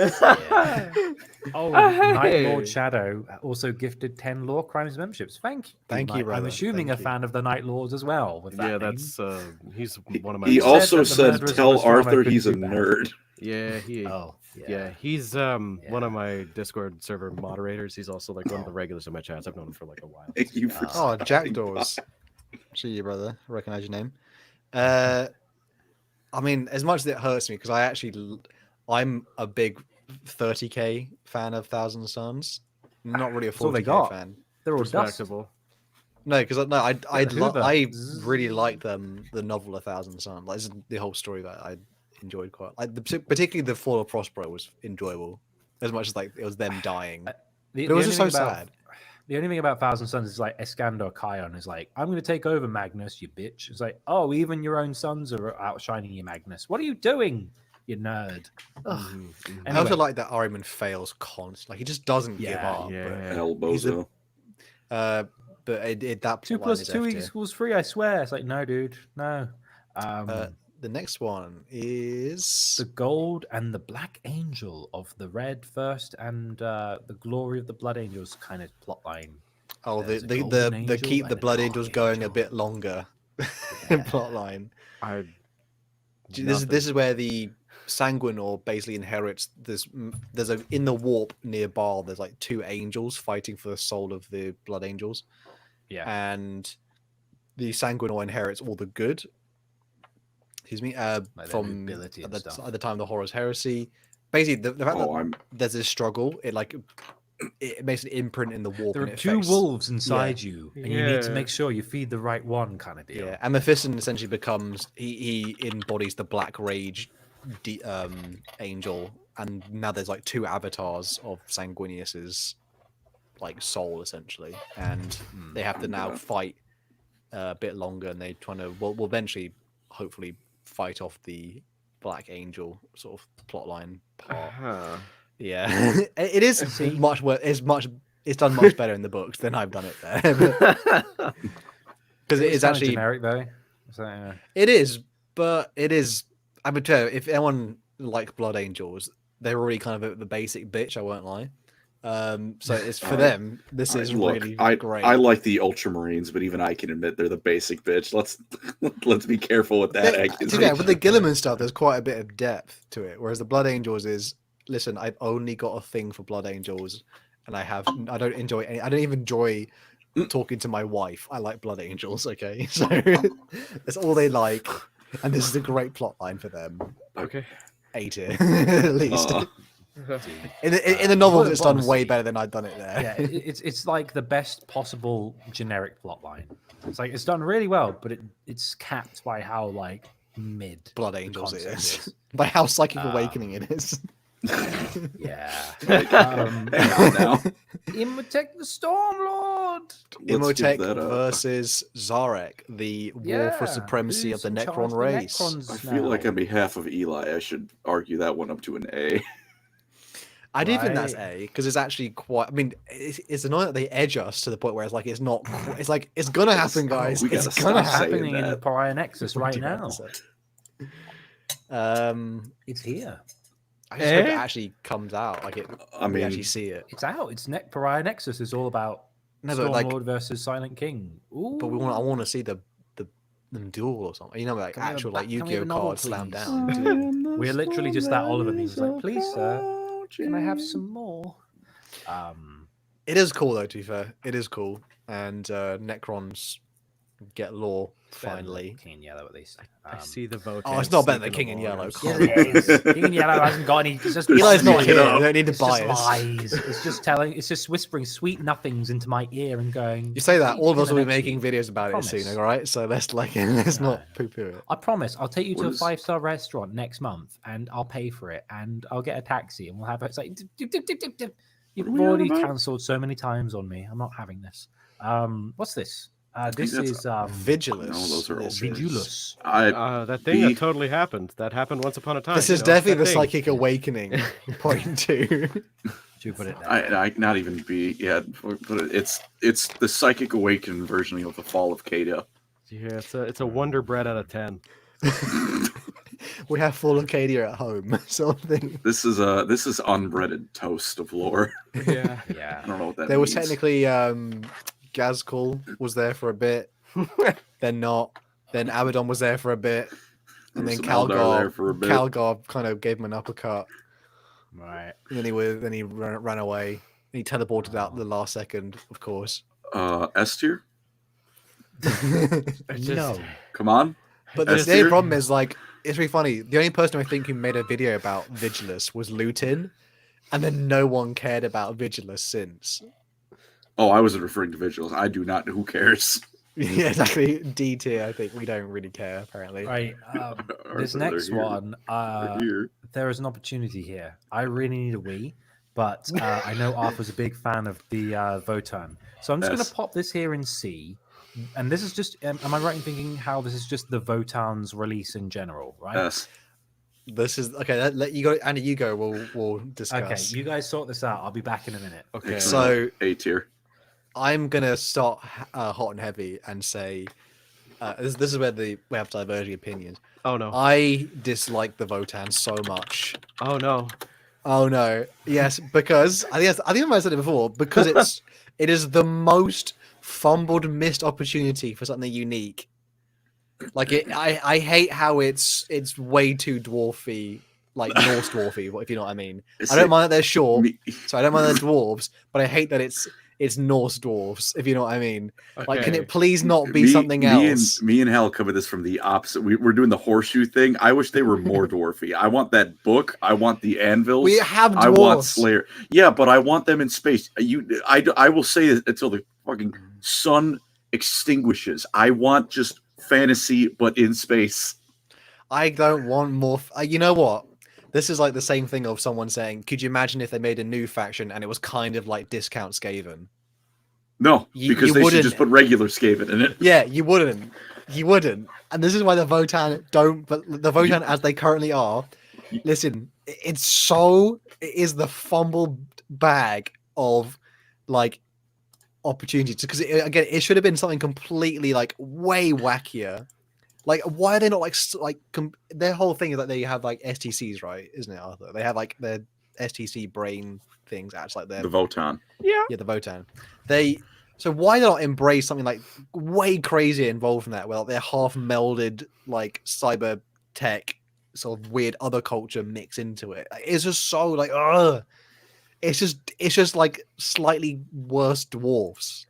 Oh, Hey. Night Lord Shadow also gifted 10 Lorecrimes memberships. Thank you. Thank you, Mike. I'm brother. assuming Thank a you. fan of the Night Lords as well. With that Yeah, name. that's he's one of my. He said also that the said, murderers of "Tell Nostromo Arthur couldn't he's a do bad." nerd." Yeah, Oh, yeah, he's one of my Discord server moderators. He's also like one of the regulars in my chats. I've known him for like a while. Thank you for Oh, stopping Jackdaws. See you, brother. I recognize your name. I mean, as much as it hurts me, because I'm a big 30k fan of Thousand Suns. Not really a all they 40k got. fan. They're all dust. Respectable. No, because I Hoover. really like the novel A Thousand Suns. Like, this is the whole story that I enjoyed quite. Like particularly the Fall of Prospero was enjoyable, as much as like it was them dying. The, But it was the just only so thing about- sad. The only thing about Thousand Sons is like Iskandar Kion is like, I'm going to take over Magnus, you bitch. It's like, oh, even your own sons are outshining you, Magnus. What are you doing, you nerd? Ugh. I also Anyway. like that Ahriman fails constantly. Like, he just doesn't give Yeah, up. yeah. El He's a- Bozo. But that 2 plotline plus is 2 F tier. equals 3, I swear. It's like, no, dude, no. The next one is The Gold and the Black Angel of the Red First and the Glory of the Blood Angels kind of plotline. There's a the golden angel keep the and a Blood dark Angels going a angel. bit longer Yeah. plotline. I. This is where the Sanguinor basically inherits this. There's a in the warp near Baal. There's like 2 angels fighting for the soul of the Blood Angels, Yeah. and the Sanguinor inherits all the good. Excuse me. their From nobility and at stuff. the time of the Horus Heresy, basically the fact Oh, that there's this struggle, it makes an imprint in the warp. There and are it 2 affects- wolves inside you, and you need to Yeah. make sure you feed the right one, kind of deal. Yeah, and Mephiston essentially becomes he embodies the Black Rage angel, and now there's like 2 avatars of Sanguinius's like soul essentially, and they have to now fight a bit longer, and they trying to will eventually hopefully fight off the Black Angel sort of plotline part. Huh. Yeah, it is See? much worse. It's done much better in the books than I've done it there, because it is kinda actually generic though. So, yeah. it is, but it is. I would tell you, if anyone like Blood Angels, they're already kind of the basic bitch. I won't lie. So it's for Alright. them. This is really great. I like the Ultramarines, but even I can admit they're the basic bitch. Let's be careful with that Yeah, accusation. with the Gilliman stuff, there's quite a bit of depth to it. Whereas the Blood Angels is, listen, I've only got a thing for Blood Angels, and I don't enjoy any. I don't even enjoy talking to my wife. I like Blood Angels. Okay, so that's all they like, and this is a great plot line for them. Okay. A tier, at least. Uh, In the novels, Well, it's done way honestly, better than I've done it there. Yeah, it's like the best possible generic plot line. It's like it's done really well, but it's capped by how like mid Blood the Angels it concept is. By how Psychic Awakening it is. Yeah. now, Imhotep the Stormlord. let's give Imhotep that a- versus Zarek, the war for supremacy of who's the in charge Necron of the race. Necrons I feel like now? on behalf of Eli, I should argue that one up to an A. I do think that's Right. A because it's actually quite. I mean, it's annoying that they edge us to the point where it's like it's not. It's like it's gonna happen, guys. we It's gotta gonna stop saying happen. Happening in that. Pariah Nexus right Do now. It's here. I just hope it Eh? actually comes out. Like I we mean, actually see it. It's out. Pariah Nexus is all about No, but like, Stormlord versus Silent King. Ooh. but I want to see them duel or something. You know, like Can we have a actual back- like can we have Yu-Gi-Oh a novel, cards slam please? down. We're literally just that Oliver meme. It's like, please, sir, can I have some more? It is cool though. To be fair, it is cool, and Necrons get lore finally. King in Yellow, at least. I see the vote. Oh, it's not better than King in Yellow. Yeah, Come on. it is. King in Yellow hasn't got any. It's just Eli's not Speak here. it I up. don't need to It's just bias. lies. It's just telling. It's just whispering sweet nothings into my ear and going. You say that, "See all of you us in will the be next making week." videos about it Promise. soon. All right, so let's let's not poo-poo it. I promise. I'll take you to What a is- 5-star restaurant next month, and I'll pay for it, and I'll get a taxi, and we'll have it. It's like dip, dip, dip, dip, dip. You've What are we on already about? cancelled so many times on me. I'm not having this. What's this? This that's- is Vigilus. No, those are all this is- Vigilus. That thing B. that totally happened. That happened once upon a time. This you is know, definitely that the thing. Psychic Awakening point two. Should we put it there? I not even B. Yeah, but it's the Psychic Awakening version of the Fall of Kata. Yeah, it's a Wonder Bread out of 10. We have full Acadia at home. Something. This is unbreaded toast of lore. Yeah. Yeah. I don't know what that There was means. technically Gazkul was there for a bit, then not. Then Abaddon was there for a bit, and then Some Eldar there for a bit. Calgar kind of gave him an uppercut. Right. And then he ran away. He teleported out the last second, of course. S tier. It's just- No. Come on. But S the only tier? problem is, like, it's really funny. The only person I think who made a video about Vigilus was Lutin, and then no one cared about Vigilus since. Oh, I wasn't referring to Vigilance. I do not. Who cares? Yeah, exactly. D tier, I think. We don't really care, apparently. Right. This Arthur, they're next here. one. They're here. There is an opportunity here. I really need a Wii, but I know Arthur's a big fan of the Votan. So I'm just going Yes. to pop this here in C. And this is just, am I right in thinking how this is just the Votan's release in general, right? S. This is okay. Let you go, Andy. You go. We'll Okay, discuss. you guys sort this out. I'll be back in a minute. Okay. So A tier. I'm gonna start hot and heavy and say this is where we have diverging opinions. Oh no. I dislike the Votan so much. Oh no. Oh no! Yes, because I think I might have said it before. Because it is the most fumbled, missed opportunity for something unique. Like I hate how it's way too dwarfy, like Norse dwarfy. If you know what I mean. I don't mind that they're short, so I don't mind they're dwarves. But I hate that it's Norse dwarves. If you know what I mean. Like, can Okay. it please not be something else? Me and Hal come at this from the opposite. We're doing the horseshoe thing. I wish they were more dwarfy. I want that book. I want the anvils. We have I want dwarves. Slayer. Yeah, but I want them in space. I will say it until the fucking sun extinguishes. I want just fantasy, but in space. I don't want more. You know what? This is like the same thing of someone saying, "Could you imagine if they made a new faction and it was kind of like Discount Skaven?" No, You because they should wouldn't. just put regular Skaven in it. Yeah, you wouldn't. You wouldn't. And this is why the Votan don't. But the Votan, as they currently are, listen, it is the fumble bag of like opportunities. Because again, it should have been something completely like way wackier. Like, why are they not their whole thing is that they have like STCs, right? Isn't it, Arthur? They have like their STC brain things, actually, like The Votan. Yeah. the Votan. So why not embrace something like way crazier involved in that? Well, they're half melded like cyber tech, sort of weird other culture mix into it. It's just so like, ugh. It's just like slightly worse dwarfs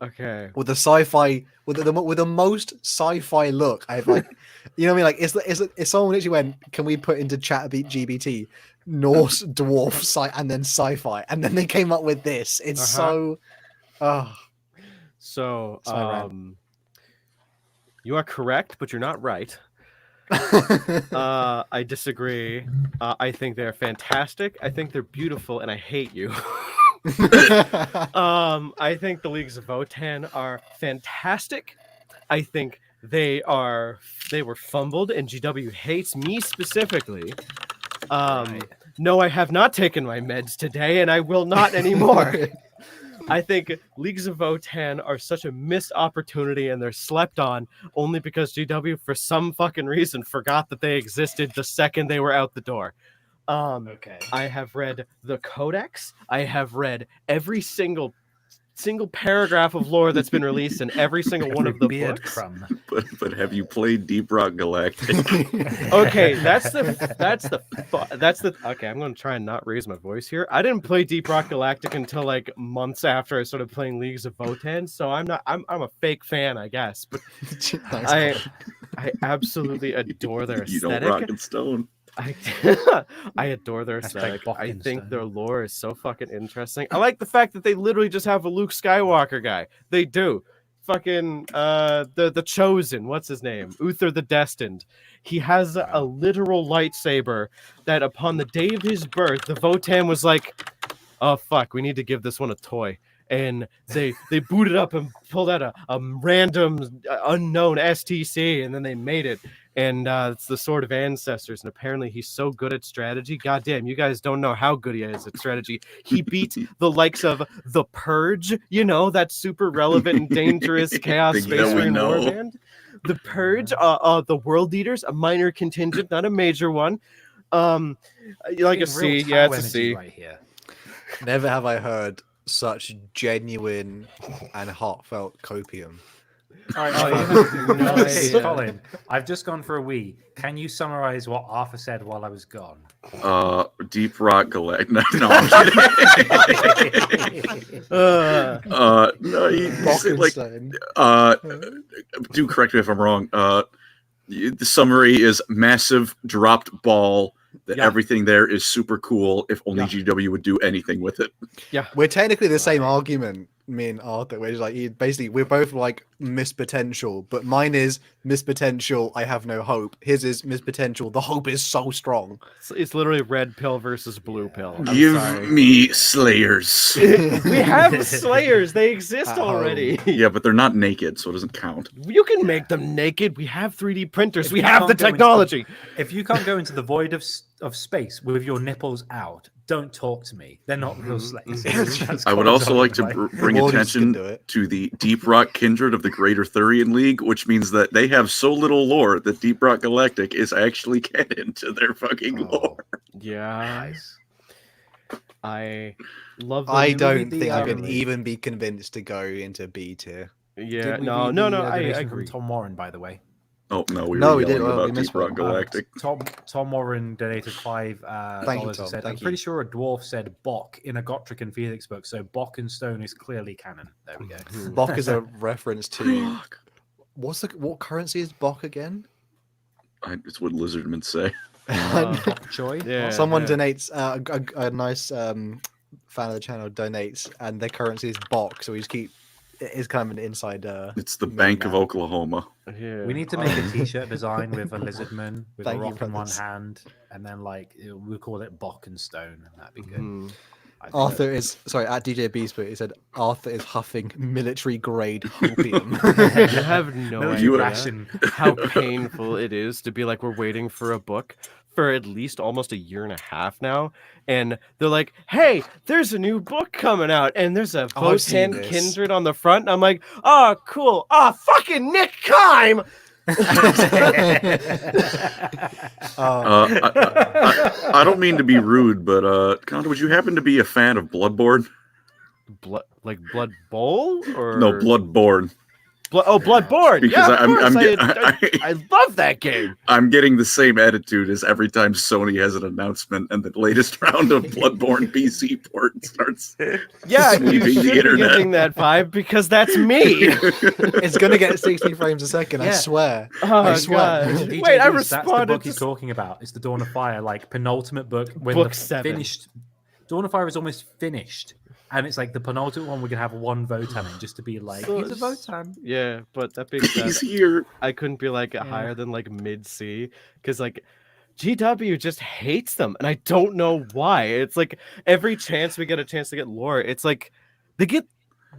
Okay. with the sci-fi with the most sci-fi look. I've like, you know what I mean? Like it's someone literally went, can we put into chat GBT Norse dwarf and then sci-fi, and then they came up with this. It's so. So, Sorry, you are correct, but you're not right. I disagree. I think they're fantastic. I think they're beautiful, and I hate you. I think the Leagues of Votan are fantastic. I think they were fumbled, and GW hates me specifically. No, I have not taken my meds today, and I will not anymore. I think Leagues of Votan are such a missed opportunity, and they're slept on only because GW, for some fucking reason, forgot that they existed the second they were out the door. Okay. I have read the Codex. I have read every single paragraph of lore that's been released in every single one of the Beard books. crumb. But have you played Deep Rock Galactic? Okay, that's the okay. I'm gonna try and not raise my voice here. I didn't play Deep Rock Galactic until like months after I started playing Leagues of Votan, so I'm a fake fan, I guess. But I absolutely adore their You don't aesthetic. rock and stone. I adore their Hashtag aesthetic. I think Bockenstein. their lore is so fucking interesting. I like the fact that they literally just have a Luke Skywalker guy. They do. Fucking the Chosen, what's his name? Uther the Destined. He has a literal lightsaber that upon the day of his birth, the Votan was like, oh fuck, we need to give this one a toy. And they booted up and pulled out a random unknown STC, and then they made it. And it's the Sword of Ancestors, and apparently he's so good at strategy. Goddamn, you guys don't know how good he is at strategy. He beat the likes of the Purge, you know, that super relevant and dangerous Chaos Thing Space that we Marine know. warband. The Purge, the World Eaters, a minor contingent, not a major one. Like Getting a C, real yeah, Tau it's a energy C. right here. Never have I heard such genuine and heartfelt copium. All right, No okay, idea. Colin, I've just gone for a wee. Can you summarize what Arthur said while I was gone? Deep Rock Galactic. No, I'm kidding. No, he said, like, do correct me if I'm wrong. The summary is massive dropped ball. That everything there is super cool. If only GW would do anything with it. Yeah, We're technically the same argument, me and Arthur. We're just like, basically, we're both like missed potential, but mine is missed potential. I have no hope. His is missed potential. The hope is so strong. it's literally red pill versus blue pill. I'm Give sorry. me Slayers. We have Slayers. They exist At home. already. Yeah, but they're not naked, so it doesn't count. You can make them naked. We have 3D printers. If We you have can't the go into technology. If you can't go into the void of space with your nipples out, don't talk to me. They're not real slaves. That's I would Colin's also like to argument, right? bring Mortals can attention do it. to the Deep Rock Kindred of the Greater Thurian League, which means that they have so little lore that Deep Rock Galactic is actually canon to their fucking lore. Yeah. Nice. I love. I movie, don't the, think I can um, even be convinced to go into B tier. Yeah. Did we No. read No. the, No. I donation from agree. Tom Warren, by the way. Oh no, we No, were we yelling didn't. Well, we about missed Deep Rock one. Galactic. Tom Warren donated $5 Thank you, dollars and Tom. said, Thank I'm pretty you. sure a dwarf said Bok in a Gotrek and Felix book, so Bok and Stone is clearly canon. There we go. Bok is a reference to what currency is Bok again? It's what Lizardmen say. Bok Choy? Yeah. Someone donates a nice fan of the channel donates, and their currency is Bok, so we just keep. It's kind of an inside. It's the meme Bank of now. Oklahoma. Yeah. We need to make a t-shirt design with a lizardman with Thank a you rock for in one this. hand, and then we'll call it Bok and Stone, and that'd be good. Mhm. I think Arthur is sorry at DJ Beastboot. He said Arthur is huffing military grade opium. You have no military idea ration. how painful it is to be like, we're waiting for a book for at least almost a year and a half now, and they're like, hey, there's a new book coming out, and there's a Oh, I've seen Votan this. Kindred on the front. I'm like, oh, cool. Oh, fucking Nick Kime. I don't mean to be rude, but Connor, would you happen to be a fan of Bloodborne? Like Blood Bowl or No, Bloodborne. Bloodborne. Because Yeah, of course. I love that game. I'm getting the same attitude as every time Sony has an announcement and the latest round of Bloodborne PC port starts. Yeah, you sweeping should the be internet. getting that vibe because that's me. It's gonna get 60 frames a second. I Yeah. swear. Oh I swear. god! DJDs, Wait, I that's the responded book he's to talking about. It's the Dawn of Fire, like penultimate book. When Book the 7. finished, Dawn of Fire is almost finished, and it's like the penultimate one. We can have one Votan in just to be like, So he's a Votan. Yeah, but that being He's said, here. I couldn't be like higher than like mid C because like GW just hates them, and I don't know why. It's like every chance we get a chance to get lore, it's like they get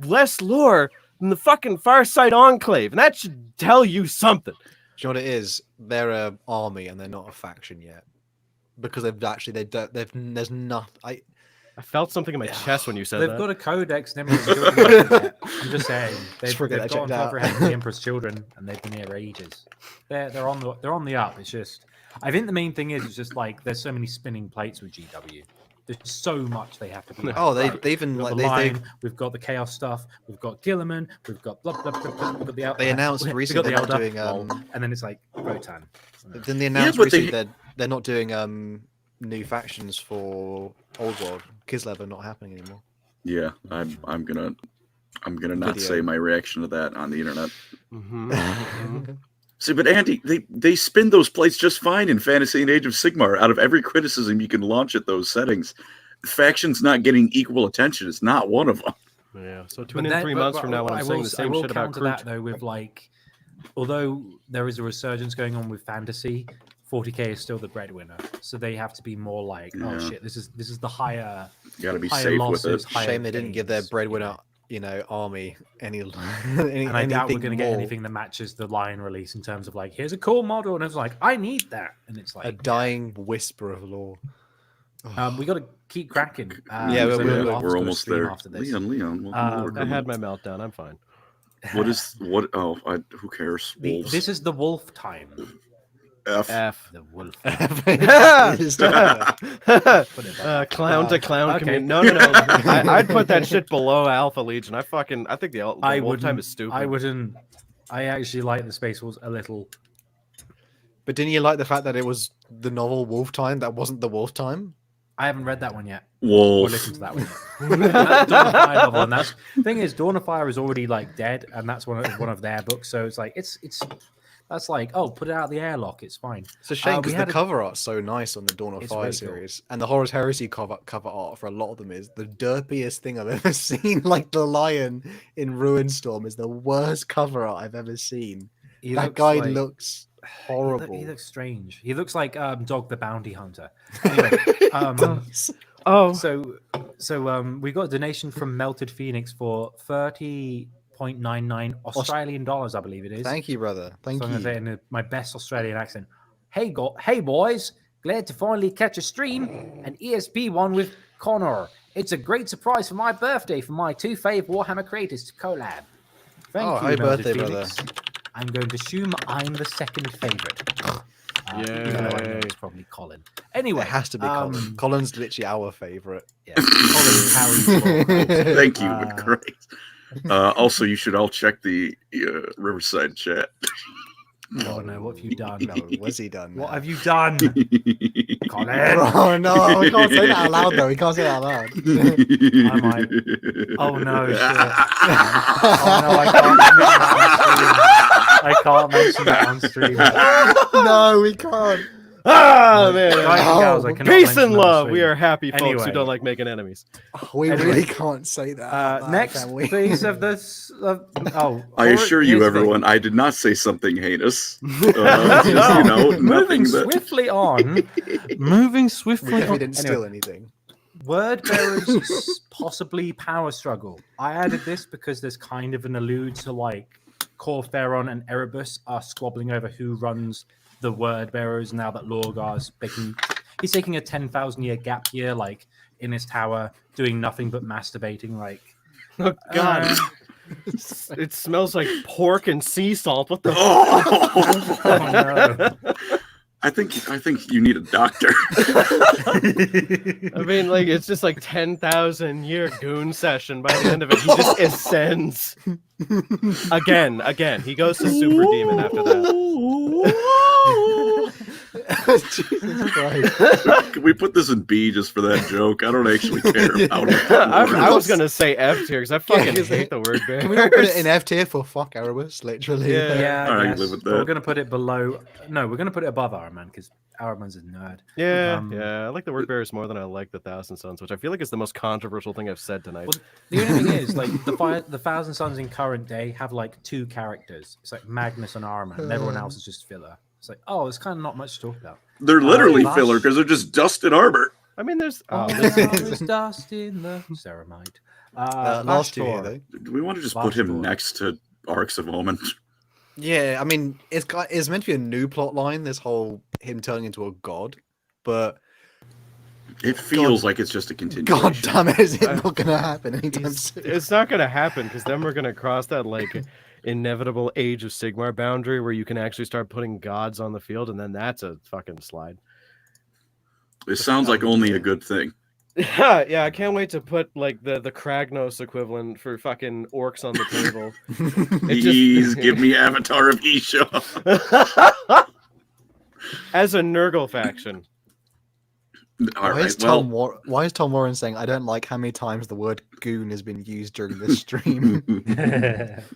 less lore than the fucking Farsight Enclave, and that should tell you something. Do you know what it is? They're an army and they're not a faction yet. Because there's nothing. I felt something in my chest when you said They've that. got a codex and everything. I'm just saying, they've forget I gone checked to out. apprehend the Emperor's children, and they've been here ages. They're on the up. It's just, I think the main thing is, it's just like there's so many spinning plates with GW. There's so much they have to be. Oh, right. they even We've got like the they line, we've got the chaos stuff, we've got Gilliman, we've got blah blah blah, blah, we've got the They announced we've got recently the they're not Elder, doing and then it's like Rotan. Then they announced but recently they're not doing new factions for Old World. Kislev are not happening anymore. Yeah, I'm gonna not Video. say my reaction to that on the internet. Mhm. See, but Andy, they spin those plates just fine in Fantasy and Age of Sigmar. Out of every criticism you can launch at those settings, factions not getting equal attention is not one of them. Yeah. So tune in 3 months from now when I'm saying the same shit about that Groot. though with like, although there is a resurgence going on with fantasy, 40k is still the breadwinner, so they have to be more like, oh Yeah. shit, this is the higher. You got to be higher safe losses, with it. higher Shame they didn't give their gains, breadwinner, army any. And I doubt we're going to get more. anything that matches the Lion release in terms of like, here's a cool model, and it's like, I need that, and it's A like, dying whisper of lore. we got to keep cracking. Yeah, because we're- I know we're- Mark's We're got a almost stream there. after this. Leon, welcome to I Lorecrimes. had my meltdown. I'm fine. What? Oh, who cares? Wolves. This is the wolf time. F. F. The wolf. Clown to clown okay. community. No. I'd put that shit below Alpha Legion. I think the wolf time wouldn't- is stupid. I wouldn't. I actually like the Space Wolves a little. But didn't you like the fact that it was the novel Wolf Time that wasn't the Wolf Time? I haven't read that one yet. Or Wolf. listened to that one yet. That's Dawn of Fire novel, and that's thing is, Dawn of Fire is already like dead, and that's one of their books. So it's like it's that's like, oh, put it out of the airlock. It's fine. It's a shame we because the had a- cover art's so nice on the Dawn of It's Fire really cool. series, and the Horus Heresy cover art for a lot of them is the derpiest thing I've ever seen. Like the lion in Ruinstorm is the worst cover art I've ever seen. He That looks guy like- looks horrible. He looks strange. He looks like Dog the Bounty Hunter. Anyway, Oh, so we got a donation from Melted Phoenix for 30.99 Australian dollars, I believe it is. Thank you, brother. Thank So I'm gonna say you. it in my best Australian accent. Hey boys, glad to finally catch a stream, an ESP one with Connor. It's a great surprise for my birthday for my two fave Warhammer creators to collab. Thank Oh, you, happy Melted birthday, Phoenix. I'm going to assume I'm the second favorite. Even though I know Yay. it's probably Colin. Anyway, It has to be Colin. Colin's literally our favorite. Yeah, Colin carries the Thank you. Uh, Great. Also, you should all check the Riverside chat. ball. Oh no, what have you done? No, what's he done? What now? have you done, Colin? Oh no, we can't say that out loud though. We can't say that out loud. I might. Oh no, shit. Oh no, I can't mention that on stream. No, we can't. ah, man. Guys and gals, I cannot Peace mention and that on love. We stream. are happy folks who Anyway. don't like making enemies. We Anyway. really can't say that. out loud, Next can we? piece of this. I assure you, here's the thing. everyone, I did not say something heinous. No. Nothing Moving that. swiftly on. Moving We swiftly definitely on. didn't Anyway, steal anything. Word bearers possibly power struggle. I added this because there's kind of an allude to like Corferon and Erebus are squabbling over who runs the word bearers now that Lorgar's he's taking a 10,000 year gap year, like in his tower, doing nothing but masturbating. Like, Oh God. It smells like pork and sea salt. What the? Oh, Oh, no. I think you need a doctor. I mean, like it's just like 10,000 year goon session. By the end of it, he just ascends again. He goes to super demon after that. Jesus Christ. Can we put this in B just for that joke? I don't actually care about it. I was gonna say F tier because I fucking Yeah, hate the word bear. Can we not put it in F tier for fuck Erebus? Literally. Yeah. Yeah, All right, I guess. live with But we're that. going to put it below. No, we're going to put it above Araman because Araman's a nerd. Yeah, Um, yeah. I like the word bearers more than I like the Thousand Suns, which I feel like is the most controversial thing I've said tonight. Well, the only thing is, like, the Thousand Sons in current day have like 2 characters. It's like Magnus and Araman, and everyone else is just filler. It's like, oh, it's kind of not much to talk about. They're literally Lush. filler because they're just dust and armor. I mean, there's There's dust in the ceramide. Last year, though. Do we want to just put him Last next to Arcs of Omen? Yeah, I mean, it's meant to be a new plot line, this whole him turning into a god, but It feels like it's just a continuation. god damn it, is it not going to happen anytime soon? it's not gonna happen because then we're gonna cross that like inevitable Age of Sigmar boundary where you can actually start putting gods on the field, and then that's a fucking slide. It sounds like only a good thing. Yeah, I can't wait to put like the Kragnos equivalent for fucking orcs on the table. Please give me Avatar of Isha. As a Nurgle faction. All Why is right, well, Why is Tom Warren saying, I don't like how many times the word goon has been used during this stream?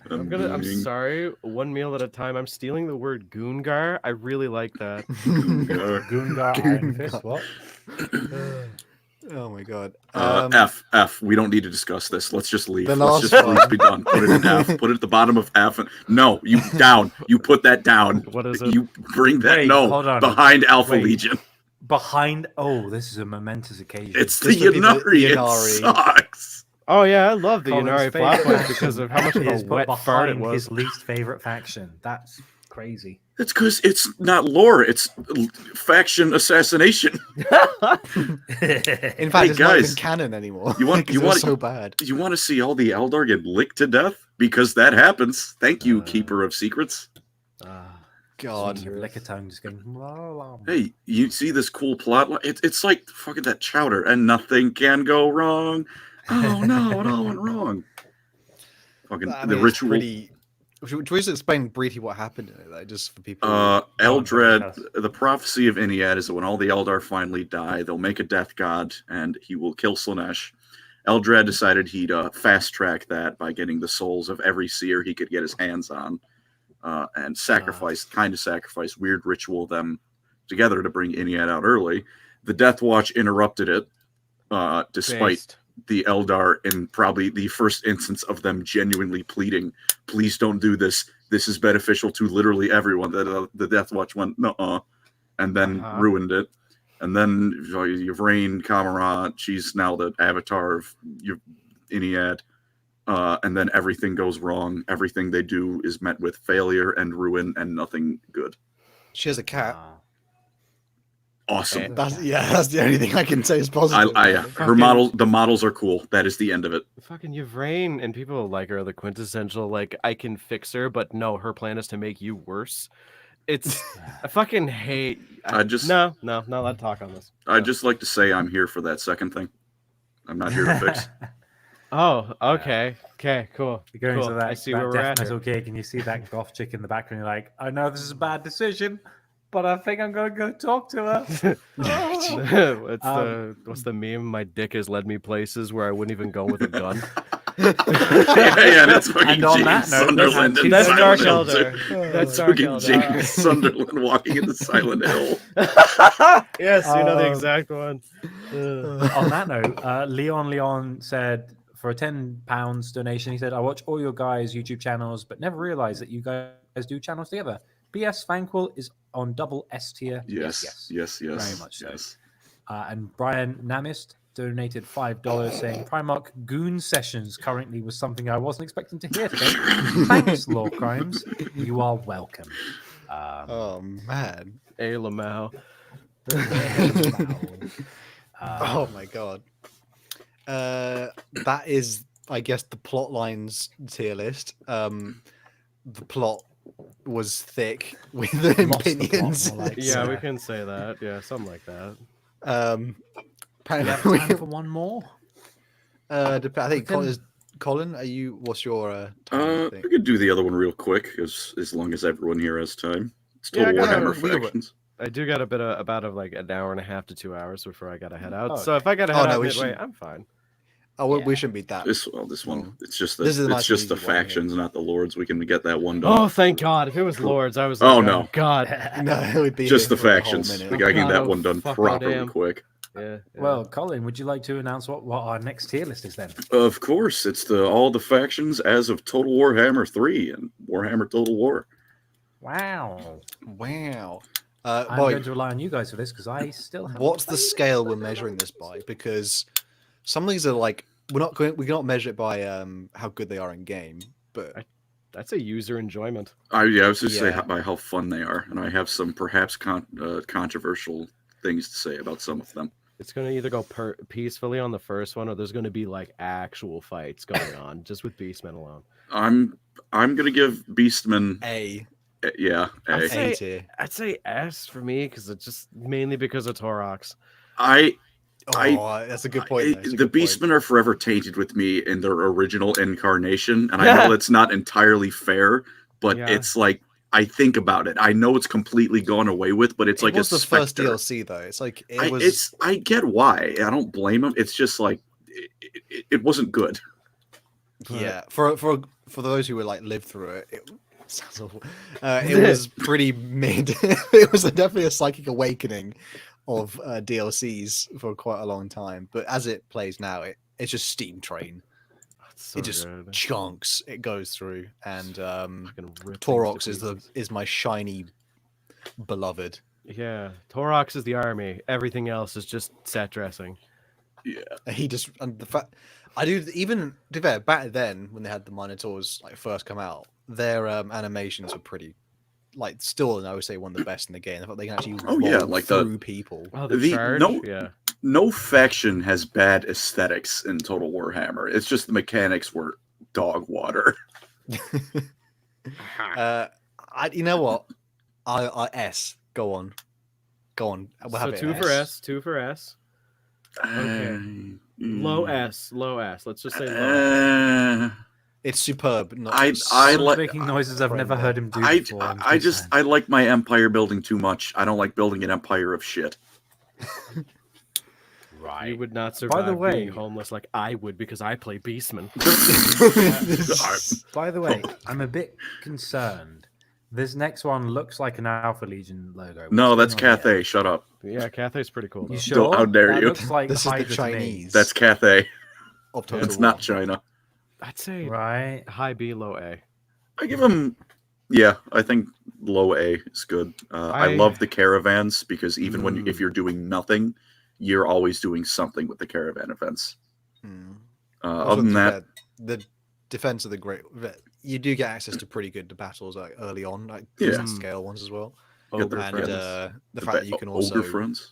I'm sorry, one meal at a time. I'm stealing the word Goongar. I really like that. Goongar Iron Fist. What? Oh my god. F. We don't need to discuss this. Let's just leave. The Let's last just one. please be done. Put it in F. Put it at the bottom of F. No, you down. You put that down. What is it? You bring that. Wait, no, hold on. behind Alpha Wait. Legion. Behind. Oh, this is a momentous occasion. It's the This would be the Yanari. It Yanari. sucks. Oh yeah, I love the Colin's Yanari favorite plot point faction because of how much of is a put wet fart it behind was. his least favorite faction. That's crazy. It's because it's not lore. It's faction assassination. In fact, Hey, it's not even guys, canon anymore. you want- 'cause you it was want- so bad. You want to see all the Eldar get licked to death? Because that happens. Thank you, Keeper of Secrets. God. Your liquor tongue just going. La, la, la. Hey, you see this cool plot line? It's like fucking that chowder, and nothing can go wrong. Oh no, it all went wrong. Fucking I the mean, it's ritual. pretty... Should we just explain briefly what happened in it, though, just for people? Eldred, the prophecy of Iniad is that when all the Eldar finally die, they'll make a death god, and he will kill Slaanesh. Eldred decided he'd fast track that by getting the souls of every seer he could get his hands on, and sacrifice weird ritual them together to bring Iniad out early. The Death Watch interrupted it, despite Based. the Eldar in probably the first instance of them genuinely pleading, please don't do this. This is beneficial to literally everyone. The Death Watch went, nuh-uh, and then ruined it. And then Yvraine Kamara, she's now the avatar of Iniad. And then everything goes wrong. Everything they do is met with failure and ruin and nothing good. She has a cat. Awesome. That's the only thing I can say is positive. The models are cool. That is the end of it. Fucking Yvraine and people like her are the quintessential like I can fix her, but no, her plan is to make you worse. It's I fucking hate. No, not allowed to talk on this. I'd just like to say I'm here for that second thing. I'm not here to fix. Oh, okay, cool. You go cool. into that, I see that where we're death at. metal gig and you see that goth chick in the background. You're like, I know this is a bad decision, but I think I'm gonna go talk to her. What's the meme? My dick has led me places where I wouldn't even go with a gun. yeah, that's fucking And on James that note, Sunderland. and That's Dark Silent Hill, Elder. too. That's Dark fucking Elder. James Sunderland walking into Silent Hill. Yes, you know the exact one. On that note, Leon said for a £10 donation, he said, I watch all your guys' YouTube channels, but never realized that you guys do channels together. PS Vanquil is on double S tier. Yes. Very much so. Yes. And Brian Namist donated $5 saying Primarch Goon Sessions currently was something I wasn't expecting to hear today. Thanks, Lorecrimes. You are welcome. Oh man. A Lamau. Oh my god. That is I guess, the plot lines tier list. The plot was thick with Lost the plot, opinions. more like, Yeah, we can say that. Yeah, something like that. Do we have time for one more? I think can- Colin, are you? What's your time? I could do the other one real quick, as long as everyone here has time. It's Yeah, Total I got Warhammer it. Factions. I do got a bit of about like an hour and a half to 2 hours before I gotta head out. Oh, So if I gotta Oh, head no, out we midway, shouldn't. I'm fine. Oh, we Yeah. shouldn't be that. This one, Well, it's just this is a it's nice just the easy one, yeah. factions, not the lords. We can get that one done. Oh, thank God! If it was Lords, I was Oh, like, no. God. No, it would be Just here the for a whole factions. minute. We gotta get God, that oh, one done fuck, oh, properly damn. quick. Yeah. Well, Colin, would you like to announce what our next tier list is then? Of course, it's all the factions as of Total Warhammer 3 and Warhammer Total War. Wow. Wow. I'm Boy, going to rely on you guys for this because I still have. what's the scale we're measuring this by? Because some of these are like we cannot measure it by how good they are in game, but That's a user enjoyment. I was just Yeah. saying by how fun they are, and I have some perhaps controversial things to say about some of them. It's gonna either go peacefully on the first one, or there's gonna be like actual fights going on just with Beastmen alone. I'm gonna give Beastmen, A yeah, I'd A. say- A tier. I'd say S for me because it's just mainly because of Torox. Oh, that's a good point. That's a The good point. Beastmen are forever tainted with me in their original incarnation, and I know that's not entirely fair, but Yeah. it's like I think about it. I know it's completely gone away with, but it's It like was a the first specter. DLC though. It's like it was. I get why. I don't blame them. It's just like it wasn't good. Yeah, for those who would like live through it, it sounds awful. It was pretty mid. It was definitely a psychic awakening of DLCs for quite a long time. But as it plays now, it's just Steam Train. It's so It just good. chunks it goes through, and Fucking rip things to Torox pieces. is my shiny beloved. Yeah, Torox is the army. Everything else is just set dressing. Yeah. He just and the fact I do even to be fair, back then when they had the Minotaurs like first come out, their animations were pretty like still I would say one of the best in the game. I thought they can actually roll like through people. Oh, The- charge? no- Yeah. No faction has bad aesthetics in Total Warhammer. It's just the mechanics were dog water. You know what? I S. Go on. We'll So have it two in for S, two for S. Okay. Low Mm. S, low S. Let's just say low. It's superb. Not I Someone's like- making noises I've never heard him do I before. I'm I just concerned. I like my empire building too much. I don't like building an empire of shit. right. You would not survive the way- being homeless like I would because I play Beastman. By the way, I'm a bit concerned. This next one looks like an Alpha Legion logo. No, What's that's going on here? Cathay. Shut up. Yeah, Cathay's pretty cool. You Though. sure? How dare That you. Looks like This is the Hydra to me. Chinese. That's Cathay. of Total It's War. not China. I'd say Right. high B, low A. I give them. Yeah, I think low A is good. I love the caravans because even when if you're doing nothing, you're always doing something with the caravan events. Mm. Other Also, than to that, be fair, the defense of the great, you do get access to pretty good battles like early on, like Yeah. scale ones as well, Get their and friends. the fact that you can also Ogre friends.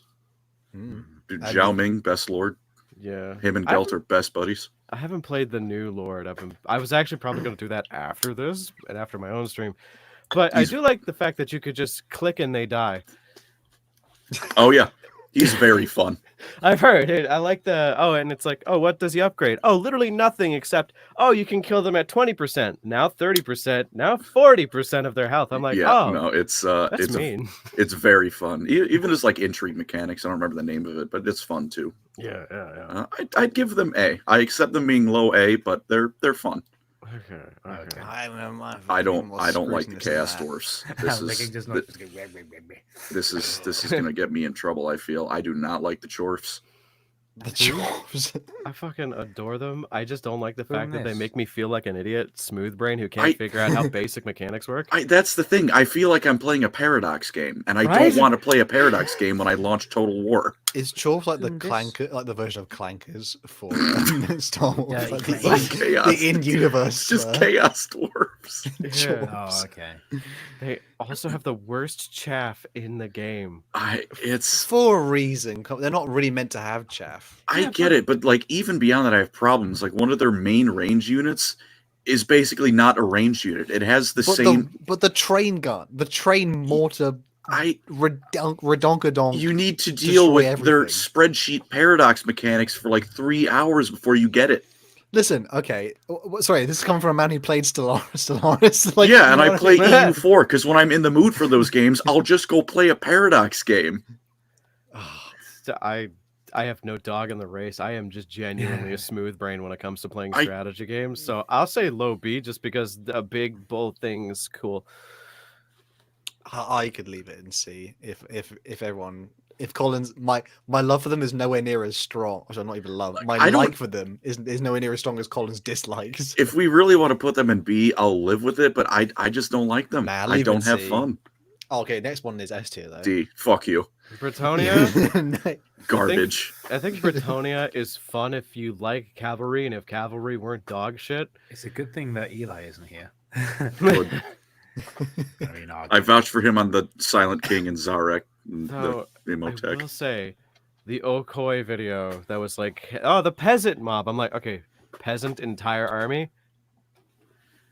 Mm. Dude, And Zhao you- Ming, best lord. Yeah. Him and I Gelt are best buddies. I haven't played the new Lord. I was actually probably going to do that after this and after my own stream. But I He's- do like the fact that you could just click and they die. Oh yeah, he's very fun. I've heard it. I like and it's like, oh, what does he upgrade? Oh, literally nothing except, oh, you can kill them at 20%, now 30%, now 40% of their health. I'm like, yeah, oh, no, it's that's it's mean. it's very fun. Even as like intrigue mechanics, I don't remember the name of it, but it's fun too. Yeah. I'd give them A. I accept them being low A, but they're fun. Okay. I don't like the Chaos Dwarfs. Licking just not- This is gonna get me in trouble. I feel I do not like the Chorfs. The dwarves. I fucking adore them. I just don't like the fact that they this. make me feel like an idiot, smooth brain who can't figure out how basic mechanics work. That's the thing. I feel like I'm playing a Paradox game, and I Right? don't want to play a Paradox game when I launch Total War. Is Chorf like the Doing this. clanker, like the version of clankers for Star Wars? Yeah, Like he- the Like chaos. in-universe. It's just Chaos Dwarf. Yeah. Oh, okay. They also have the worst chaff in the game. It's For a reason. They're not really meant to have chaff. I get it, but like even beyond that, I have problems. Like one of their main range units is basically not a ranged unit. It has the same. But the train gun, the train mortar, redonkadonk. You need to deal with destroy their everything. spreadsheet paradox mechanics for like 3 hours before you get it. Listen, okay. Sorry, this is coming from a man who played Stellaris. Like, Yeah, you and know I what play mean? EU4 because when I'm in the mood for those games, I'll just go play a paradox game. So I have no dog in the race. I am just genuinely a smooth brain when it comes to playing strategy games. So I'll say low B just because a big bold thing's cool. I could leave it and see if Collins my love for them is nowhere near as strong. Or not even love. My I don't- like for them is nowhere near as strong as Collins' dislikes. If we really want to put them in B, I'll live with it, but I just don't like them. Nah, I leave it don't have C. fun. Okay, next one is S tier though. D, fuck you. Bretonia, Garbage. I think Bretonia is fun if you like cavalry and if cavalry weren't dog shit. It's a good thing that Eli isn't here. Good. I mean, I vouched for him on the Silent King and Zarek, and So, the I Emotech. will say, the Okoi video that was like, oh, the peasant mob. I'm like, okay, peasant entire army.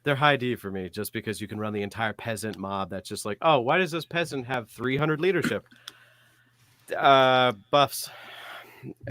They're high D for me, just because you can run the entire peasant mob. That's just like, oh, why does this peasant have 300 leadership? Buffs.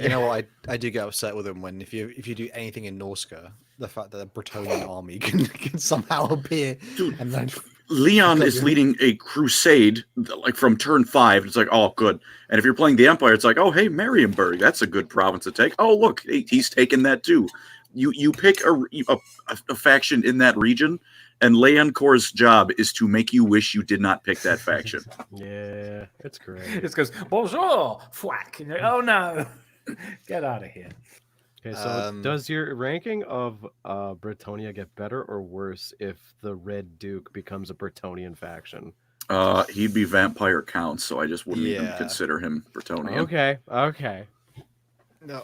You know what? I do get upset with them when if you do anything in Norska, the fact that the Bretonian army can somehow appear Dude, and then Leon is leading a crusade like from turn 5. It's like, oh, good. And if you're playing the Empire, it's like, oh, hey, Marienburg, that's a good province to take. Oh, look, he's taken that too. You pick a faction in that region, and Leoncor's job is to make you wish you did not pick that faction. Yeah, it's great. It just goes, bonjour, whack. And you're like, oh no, get out of here. Okay, so does your ranking of Bretonia get better or worse if the Red Duke becomes a Bretonian faction? He'd be Vampire Count, so I just wouldn't even Yeah. consider him Bretonian. Okay. no,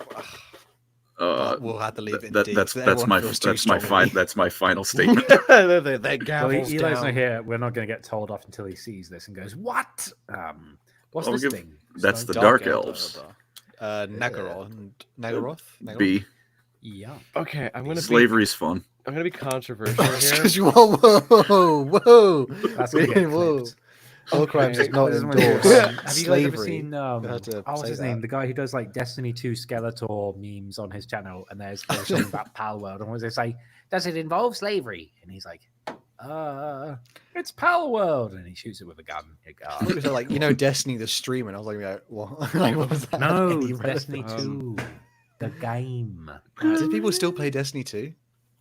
We'll have to leave it. In that, D, that's 'cause that's everyone my feels too that's my strongly. that's my final statement. That Well, gavel's Eli's down. not here. We're not going to get told off until he sees this and goes, what? What's I'll this give- thing? That's So- the Dark Elves. Nagaroth. B. Yeah. Okay, I'm gonna Slavery's fun. be controversial here. Excuse you. Whoa. That's going to get Whoa. clipped. Lorecrimes does not This is when endorse you're, have you guys ever slavery. seen had to what's say his that. name? The guy who does like Destiny 2 Skeletor memes on his channel, and there's something about Pal World, and what they say, does it involve slavery? And he's like, it's Pal World, and he shoots it with a gun. So like Destiny the stream, and I was like, what? Like, what was that? No, Any it's Destiny relevance? 2, the game. Do people still play Destiny 2?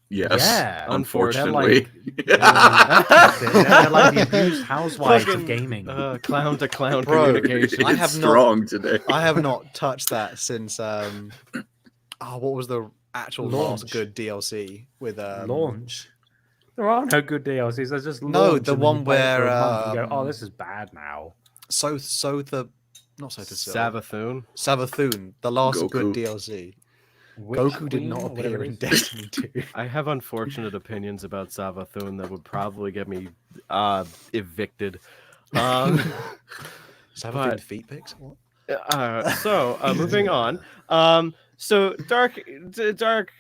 Yes. Yeah, Unfortunately. They're like the abused housewives of gaming. Clown to clown Bro, communication. I It's have not- strong today. I have not touched that since what was the actual last Launch. good DLC with Launch. There are no good DLCs. There's just No, launch the and then you one play it for a where, month and you go, oh, um, this is bad now. Savathun. Savathun, the last good Goku. DLC. Witch Goku did Queen not or whatever appear it in is. Destiny 2. I have unfortunate opinions about Savathun that would probably get me evicted. Savathun But- feet pics? What? Moving on. So dark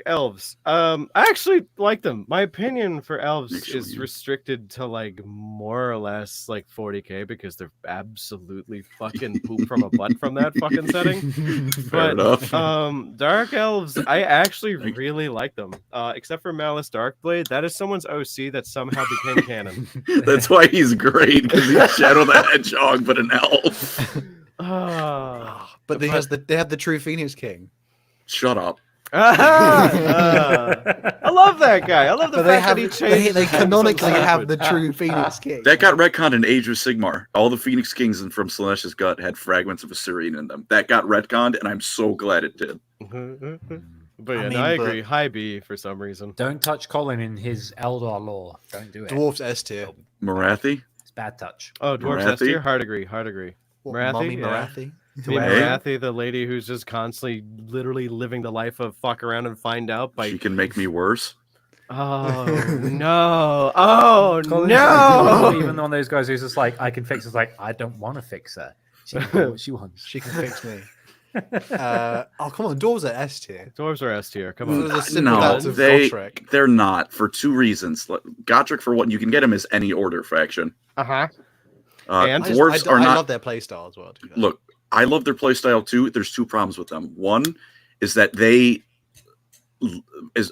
elves. I actually like them. My opinion for elves Actually, is you- restricted to like more or less like 40k because they're absolutely fucking poop from a butt from that fucking setting. Fair enough. Dark elves, I actually really like them. Except for Malice Darkblade, that is someone's OC that somehow became canon. That's why he's great, because he's Shadow the Hedgehog, but an elf. But they have the true Phoenix King. Shut up. I love that guy. I love the But they fact have that he changed. they canonically have his the true Phoenix King. That got retconned in Age of Sigmar. All the Phoenix Kings from Slaanesh's gut had fragments of Assyrian in them. That got retconned, and I'm so glad it did. But yeah, I no, mean, I but- agree. High B for some reason. Don't touch Colin in his Eldar lore. Don't do it. Dwarfs S tier. Marathi? It's bad touch. Oh, Dwarfs S Marathi? tier. Hard agree. Hard agree. What, Marathi? Mummy Yeah. Marathi? To me, Hey. Marathi, the lady who's just constantly, literally living the life of fuck around and find out by. She can make me worse. Oh no! Oh Colin's no! even one of those guys who's just like, I can fix. It's like, I don't want to fix her. She can do what she wants. She can fix me. Oh come on, dwarves are S tier. Dwarves are S tier. Come For on. the simple No, fact of they Gotrek. they're not for two reasons. Gotrek, for one, you can get him as any order faction. Uh-huh. And? Dwarves are I not. love their playstyle as well. To be fair. Look, I love their playstyle too. There's two problems with them. One is that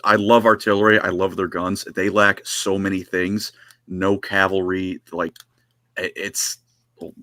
I love artillery. I love their guns. They lack so many things. No cavalry. Like, it's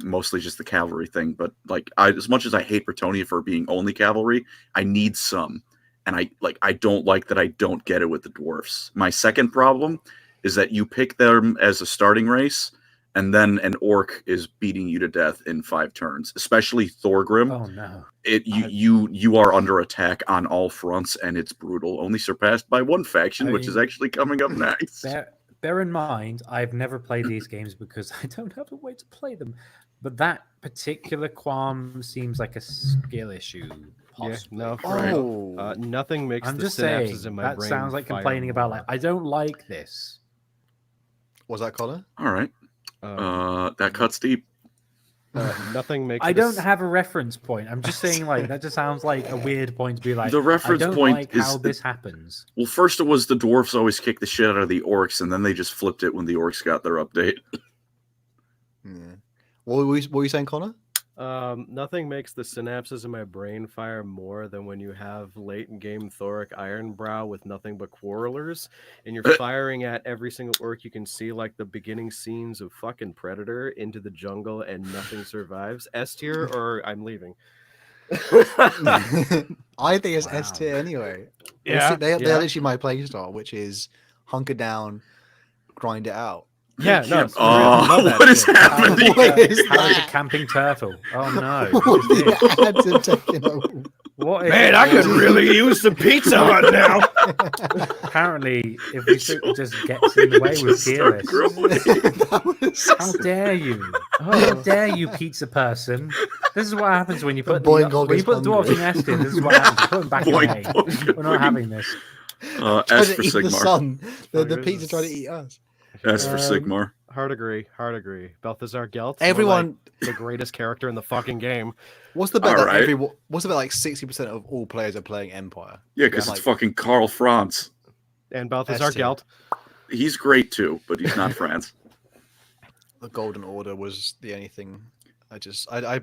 mostly just the cavalry thing. But like, as much as I hate Bretonnia for being only cavalry, I need some. And I don't like that I don't get it with the dwarfs. My second problem is that you pick them as a starting race, and then an orc is beating you to death in 5 turns, especially Thorgrim. Oh no! You are under attack on all fronts, and it's brutal. Only surpassed by one faction, which is actually coming up next. Bear in mind, I've never played these games because I don't have a way to play them. But that particular qualm seems like a skill issue. Possibly. Yeah, no, right. Nothing makes I'm the just synapses saying in my that brain sounds like fire complaining about more. like I don't like this. Was that Connor? All right. That cuts deep. Nothing makes. I don't have a reference point. I'm just saying like that just sounds like a weird point to be like. The reference I don't point like is how this happens. Well, first it was the dwarfs always kick the shit out of the orcs, and then they just flipped it when the orcs got their update. Yeah. What were you saying, Connor? Nothing makes the synapses in my brain fire more than when you have late in game Thoric Ironbrow with nothing but quarrelers, and you're firing at every single orc you can see, like the beginning scenes of fucking Predator into the jungle, and nothing survives. S tier, or I'm leaving. I think it's Wow. S tier anyway. Yeah, They're yeah. literally my playstyle, which is hunker down, grind it out. Yeah, no, it's Oh, I love that what is shit. happening? What is How is a that? camping turtle? Oh no! What What is the this? ads are taking over? What is Man, I could what- really use some Pizza Hut now. Apparently, if we just gets in the way with Just tier start lists. growing. That was How dare you? How dare you, pizza person? This is what happens when you put boy the, God when you gets put dwarves hungry. in Estin. This is what happens. You put them back in Boy A. God We're not having this. trying S to for eat the Sigmar. sun. The Fuck, pizza this trying to is- eat us. S for Sigmar. Hard agree. Balthazar Gelt. Everyone- the greatest character in the fucking game. What's the bet All that right. what's the bet like 60% of all players are playing Empire? Yeah, because Yeah, it's like- fucking Karl Franz. And Balthazar S tier. Gelt. He's great too, but he's not Franz. The Golden Order was the only thing. I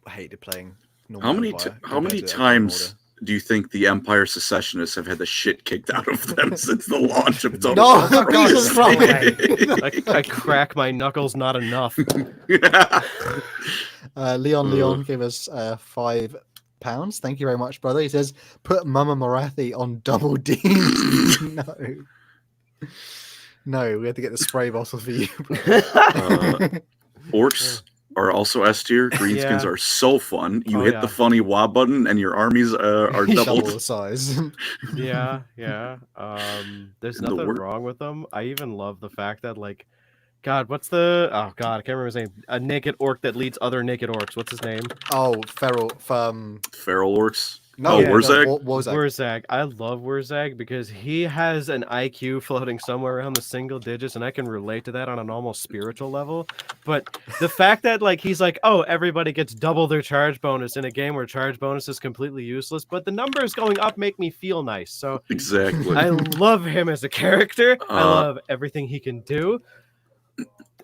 hated playing. How many Empire how many compared to Golden times do you think the Empire secessionists have had the shit kicked out of them since the launch of Order. Total No, War? Jesus Christ! I crack my knuckles not enough. Leon gave us £5. Thank you very much, brother. He says, "Put Mama Marathi on double D." No, we have to get the spray bottle for you. Orcs are also S tier. Greenskins Yeah. are so fun. You Oh, hit yeah. the funny WA button, and your armies are Double doubled. the size. Yeah. There's And the nothing wor- wrong with them. I even love the fact that, like, God, I can't remember his name. A naked orc that leads other naked orcs. What's his name? Oh, feral. Feral orcs. No, Oh, no, Wurzag? what was that? Wurzag. I love Wurzag because he has an IQ floating somewhere around the single digits, and I can relate to that on an almost spiritual level. But the fact that he's like, oh, everybody gets double their charge bonus in a game where charge bonus is completely useless, but the numbers going up make me feel nice. So Exactly. I love him as a character. I Uh, love everything he can do.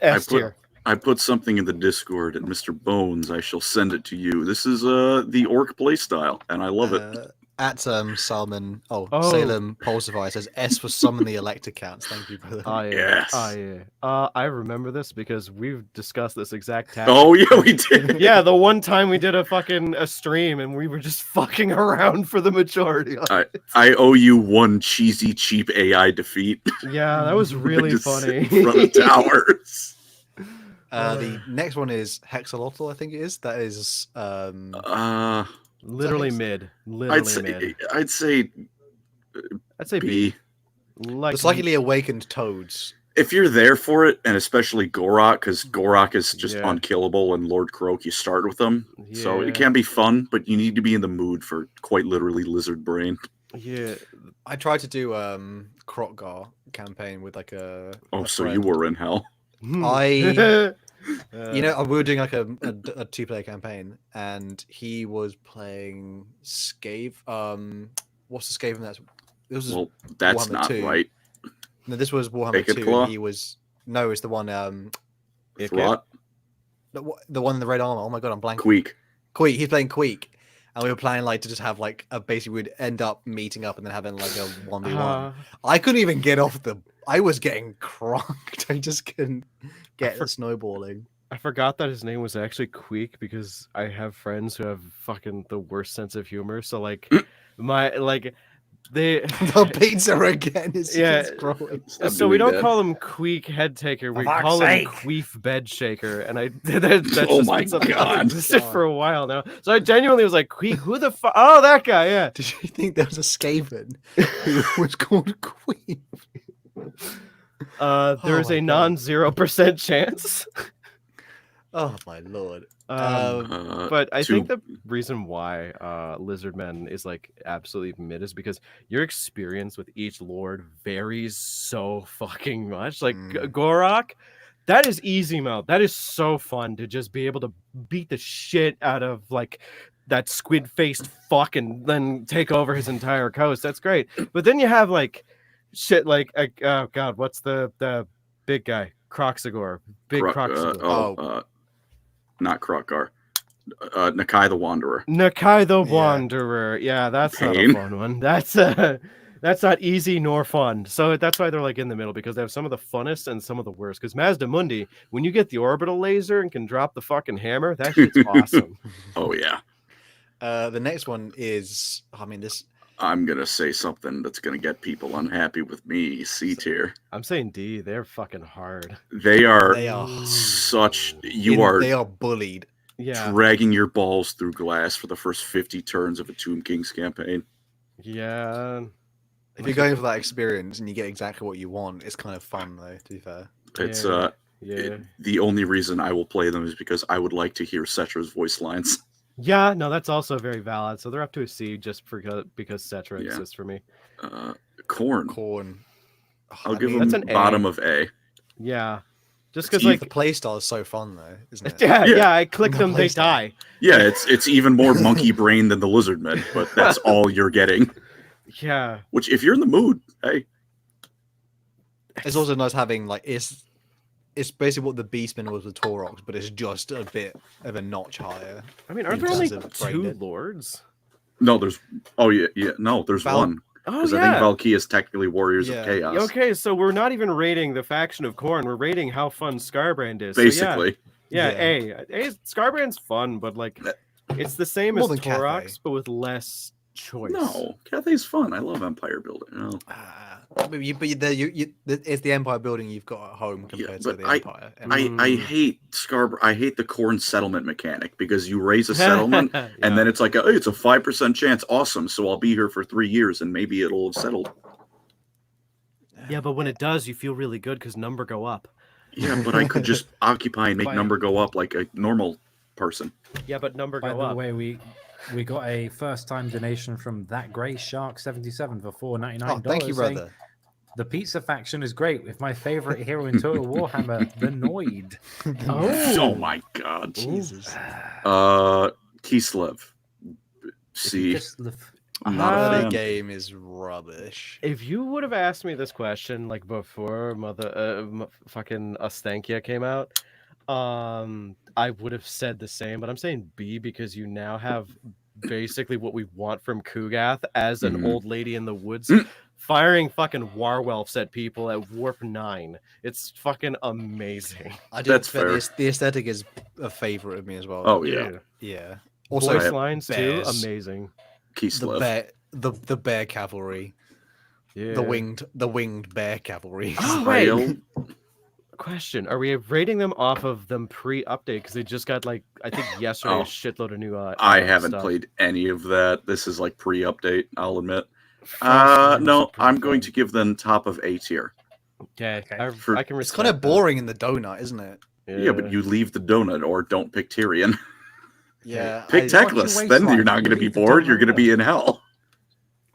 S tier. I put something in the Discord, and Mr. Bones, I shall send it to you. This is the orc playstyle, and I love it. At Salmon, Oh. Salem Pulsify says S for summon the Elector Cats. Thank you, brother. Oh, yeah. Yes. Oh, yeah. I remember this because we've discussed this exact tactic. Oh yeah, we did. Yeah, the one time we did a stream and we were just fucking around for the majority. of it. I owe you one cheesy, cheap AI defeat. Yeah, that was really Just funny. sit in front of towers. The next one is Hexalotl, I think it is. That is Literally Nice. mid. Literally mid. I'd say I'd say B. B. Like the slightly awakened toads. If you're there for it, and especially Gorok, because Gorok is just Yeah. unkillable, and Lord Croak, you start with them. So Yeah. it can be fun, but you need to be in the mood for quite literally lizard brain. Yeah. I tried to do Krotgar campaign with like a. Oh, a so you friend. were in hell. I- You know, we were doing like a 2-player campaign, and he was playing Scave. What's the Skaven? This was Well, that's Warhammer not 2. right. No, this was Warhammer Naked 2. Claw? And he was it's the one Throt, the one in the red armor. Oh my god, I'm blanking. Queek. Queek. He's playing Queek, and we were planning like to just have like a basically we'd end up meeting up and then having like a 1v1. I couldn't even get off the. I was getting cronked. I just couldn't get the snowballing. I forgot that his name was actually Queek because I have friends who have fucking the worst sense of humor. So like they The pizza again is Yeah. just growing. Stop so we doing don't that. call him Queek Head Taker. We fuck's call him sake. Queef Bed Shaker. And that's Oh just my been something God. I've existed for a while now. So I genuinely was like, Queek, who the fuck? Oh, that guy, yeah. Did you think there was a Skaven who was called Queen? There's my a God. non-0% chance. Oh my lord. But I two- think the reason why Lizardmen is like absolutely mid is because your experience with each lord varies so fucking much. Like Gorok, that is easy mode. That is so fun to just be able to beat the shit out of like that squid-faced fuck and then take over his entire coast. That's great. But then you have like shit like oh god, what's the big guy? Croxagor. Big Croxagor. Not Krokgar. Nakai the Wanderer. Nakai the Yeah. Wanderer. Yeah, that's not a Pain. fun one. That's not easy nor fun. So that's why they're like in the middle, because they have some of the funnest and some of the worst. Because Mazda Mundi, when you get the orbital laser and can drop the fucking hammer, that shit's awesome. Oh yeah. The next one is, I mean, this. I'm gonna say something that's gonna get people unhappy with me. C tier. I'm saying D, they're fucking hard. They are They are such. They are bullied. Yeah. Dragging your balls through glass for the first 50 turns of a Tomb Kings campaign. Yeah. If you're going for that experience and you get exactly what you want, it's kind of fun though. To be fair. It's Yeah. the only reason I will play them is because I would like to hear Cetra's voice lines. Yeah, no, that's also very valid. So they're up to a C just because Cetra Yeah. exists for me. Corn. Corn. I'll give that's them an A. bottom of A. Yeah. Just It's because easy. The playstyle is so fun though, isn't it? yeah, Yeah. I click The them, they playstyle. die. Yeah, it's even more monkey brain than the Lizardmen, but that's all you're getting. Yeah. Which, if you're in the mood, hey, It's also nice having like it's basically what the Beastman was with Taurox, but it's just a bit of a notch higher. I mean, aren't there in only terms of 2 brain dead. lords? no, there's no, there's Val- one. Oh, Because yeah. I think Valky is technically Warriors Yeah. of Chaos. Okay, so we're not even rating the faction of Khorne. We're rating how fun Scarbrand is. So Basically. yeah, Yeah. A. Scarbrand's fun, but like it's the same More as than Cathay. Taurox, but with less choice. No, Cathay's fun. I love empire building. No. It's the empire building you've got at home compared to but the empire. I hate I hate the corn settlement mechanic because you raise a settlement and then it's like, hey, it's a 5% chance. Awesome. So I'll be here for 3 years and maybe it'll have settled. yeah, but when it does, you feel really good because number go up. Yeah, but I could just occupy and make By- number go up like a normal person. Yeah, but number By go the up. way, we got a first-time donation from that Grey Shark 77 for $4.99. Oh, thank you, saying, brother. The pizza faction is great with my favorite hero in Total Warhammer, the Noid. Oh my god. Jesus. Kislev. See, Just I'm not a The fan. game is rubbish. If you would have asked me this question like before fucking Ostankia came out, I would have said the same, but I'm saying B because you now have basically what we want from Kugath as an Mhm. old lady in the woods firing fucking warwelfs at people at warp 9. It's fucking amazing. That's fair. The aesthetic is a favorite of me as well. Oh yeah, Yeah. Also, Also, voice lines too, bears. amazing. Kislev. the bear cavalry. Yeah. The winged bear cavalry. Oh, wait. Question: are we rating them off of them pre-update because they just got like I think yesterday a shitload of new? I haven't stuff. played any of that. This is like pre-update. I'll admit. Frostlands No, are pretty I'm going fun. to give them top of A tier. Okay, Okay. I For- can. It's Respect kind of that. boring in the donut, isn't it? Yeah, but you leave the donut or don't pick Tyrion. Yeah. Pick Watch your Teclis. Then waistline. you're not going to be Leave the bored. donut You're going to be in hell.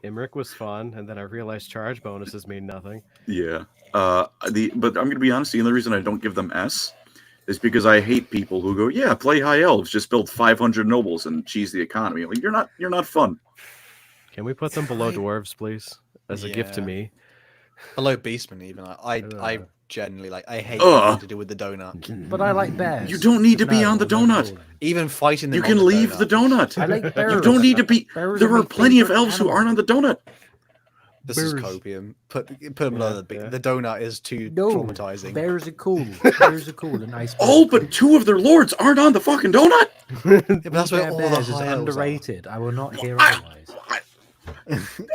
Imric was fun, and then I realized charge bonuses mean nothing. Yeah. But I'm gonna be honest. The only reason I don't give them S is because I hate people who go, "Yeah, play high elves, just build 500 nobles and cheese the economy." Like you're not fun. Can we put them below dwarves, please, as a gift to Yeah. me? Below Beastman, even. I generally like. I hate Ugh. anything to do with the donut. But I like bears. You don't need to be No, on the no donut. cooling. Even fighting them. You on can the leave the donut. I like bears. You don't need to be. Bears There are are my plenty of favorite elves who aren't on animal. the donut. This is Bears. copium. Put them below the yeah. the donut is too No, traumatizing. bears are cool. Bears are cool. And nice. Oh, but 2 of their lords aren't on the fucking donut. Yeah, but that's where Bear all the Bears is high elves are. underrated. I will not hear otherwise.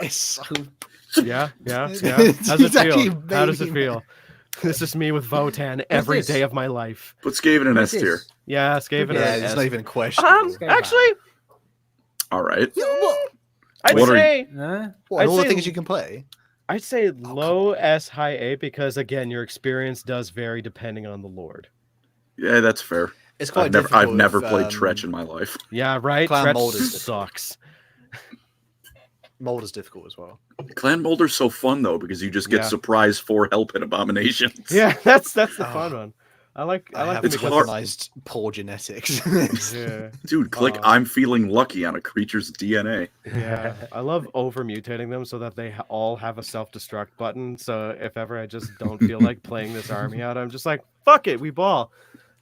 It's so. Yeah. It's How's it actually feel? How does it making me feel? This is me with Votan every this? day of my life. Put Skaven in S This tier. is- Yeah, Skaven. Yeah, and it's S. not even a question. Actually, All right. I'd What are say What, all the I'd things say- you can play. I'd say low S, high A, because again, your experience does vary depending on the lord. Yeah, that's fair. It's quite I've difficult. never if, played Tretch in my life. Yeah, right. Clan Tretch Mold is sucks. Mold is difficult as well. Clan Molder's so fun though because you just get Yeah. surprise 4 help and abominations. Yeah, that's the Oh. fun one. I like I them have it's because hard. weaponized poor genetics. yeah, Dude, click Uh, I'm feeling lucky on a creature's DNA. yeah. I love over mutating them so that they all have a self-destruct button. So if ever I just don't feel like playing this army out, I'm just like, fuck it, we ball,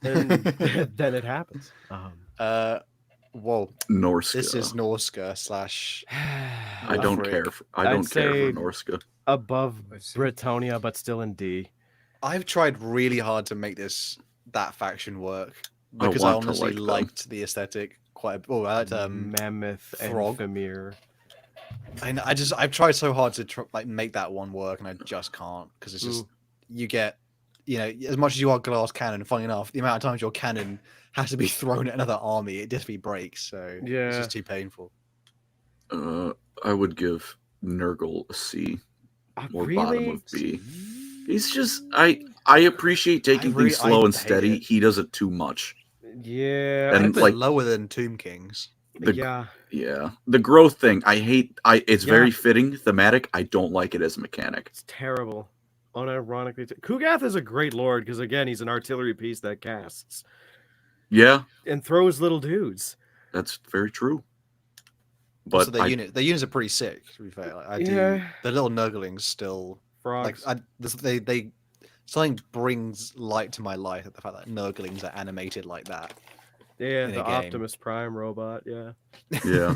and then it happens. Whoa, Norska. this is Norska slash. I don't Frick. care. I I'd don't care say- for Norska. Above Britonia, but still in D. I've tried really hard to make that faction work I because I want to honestly like them. liked the aesthetic quite. Oh, I liked Mammoth Throg. and Famir. and I've tried so hard to make that one work, and I just can't because it's just you get, as much as you are glass cannon. Funny enough, the amount of times your cannon has to be thrown at another army, it just breaks. So it's Yeah. just too painful. I would give Nurgle a C or bottom Really? of B. He's just I appreciate taking things slow and hate steady. it. He does it too much. Yeah. And I'm a bit like- lower than Tomb Kings. The- yeah. Yeah, the growth thing. It's very Yeah. fitting, thematic. I don't like it as a mechanic. It's terrible. Unironically, Kugath is a great lord because again, he's an artillery piece that casts Yeah, and throws little dudes. that's very true. But But their units are pretty sick. To be fair, like, Yeah. the little Nurglings still Frogs. they something brings light to my life at the fact that Nurglings are animated like that. yeah, in a the game. Optimus Prime robot. Yeah. yeah,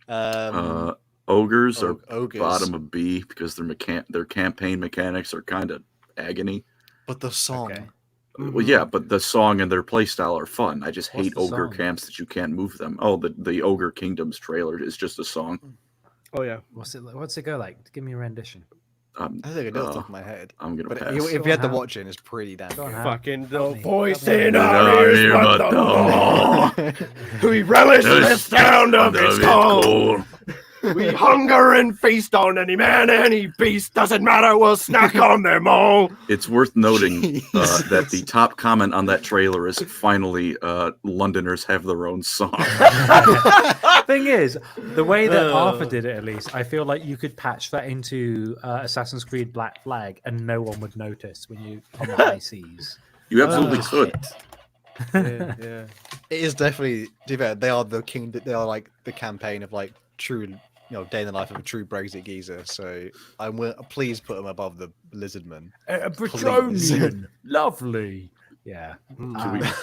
Um, ogres are ogres, bottom of B because their campaign mechanics are kind of agony. but the song. Okay. Well, yeah, but the song and their playstyle are fun. I just What's hate the ogre song? camps that you can't move them. Oh, the Ogre Kingdoms trailer is just a song. Oh yeah. What's it go like? Give me a rendition. I think I know off the top of my head. I'm gonna But pass. if Go you had to on, watch it, it's pretty damn Go on, good. Hal. Fucking Help the me. voice Help me. in our ears, but the we relish the sound of its call. We hunger and feast on any man, any beast. Doesn't matter, we'll snack on them all. It's worth noting that the Jesus. top comment on that trailer is finally Londoners have their own song. Thing is, the way that Uh. Arthur did it, at least, I feel like you could patch that into Assassin's Creed Black Flag, and no one would notice when you on the high seas. You absolutely Just could. Yeah, yeah. It is definitely. To be fair, they are the king. They are like the campaign of like true, day in the life of a true Brexit geezer. So please put them above the Lizardman. Bretonian, lovely. Yeah. Mm. Can we put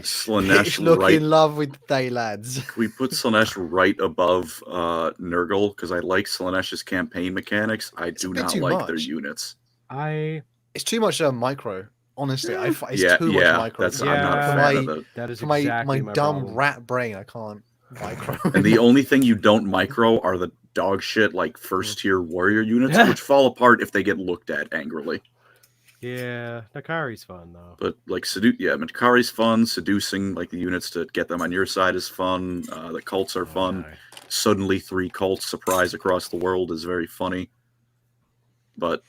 Slanish. Slanesh Look right? in love with day lads. Can we put Slanesh right above Nurgle? Because I like Slanesh's campaign mechanics. I do a bit not too like their much. units. It's too much micro. Honestly, it's yeah, too yeah, much micro. that's I'm not a Yeah. fan of it. That is For my exactly my dumb problem. rat brain, I can't micro. And the only thing you don't micro are the dog shit like first tier warrior units, which fall apart if they get looked at angrily. Yeah, Nakari's fun though. But like Makari's fun. Seducing like the units to get them on your side is fun. The cults are fun. Suddenly 3 cults surprise across the world is very funny. But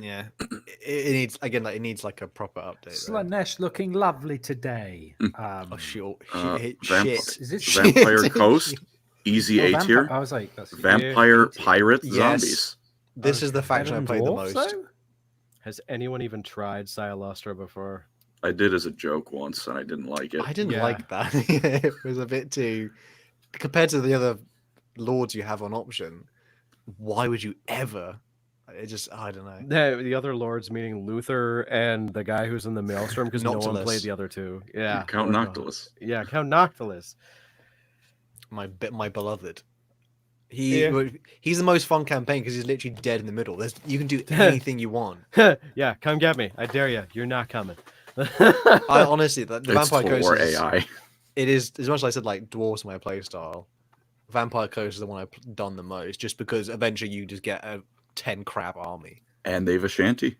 Yeah, it needs again. Like it needs like a proper update. Right? Slanesh looking lovely today. Oh shit! Uh, Shit! vamp- Shit! Is it Vampire Shit. Coast. Easy A tier. I was like, that's Vampire, A tier. pirate, Yes. zombies. This is the faction I Better played than the dwarves, most. though? Has anyone even tried Sialustra before? I did as a joke once, and I didn't like it. I didn't Yeah. like that. It was a bit too compared to the other lords you have on option. Why would you ever? It just I don't know. The other lords, meaning Luther and the guy who's in the Maelstrom, because no one Noctilus. played the other two. Yeah, Count Lord Noctilus. Yeah, Count Noctilus. My beloved. Yeah. He's the most fun campaign because he's literally dead in the middle. You can do anything you want. Yeah, come get me. I dare you. You're not coming. I honestly, the It's Vampire Coast for is, AI. it is as much as I said like dwarves my playstyle. Vampire Coast is the one I've done the most, just because eventually you just get a 10 crab army. And they've a shanty.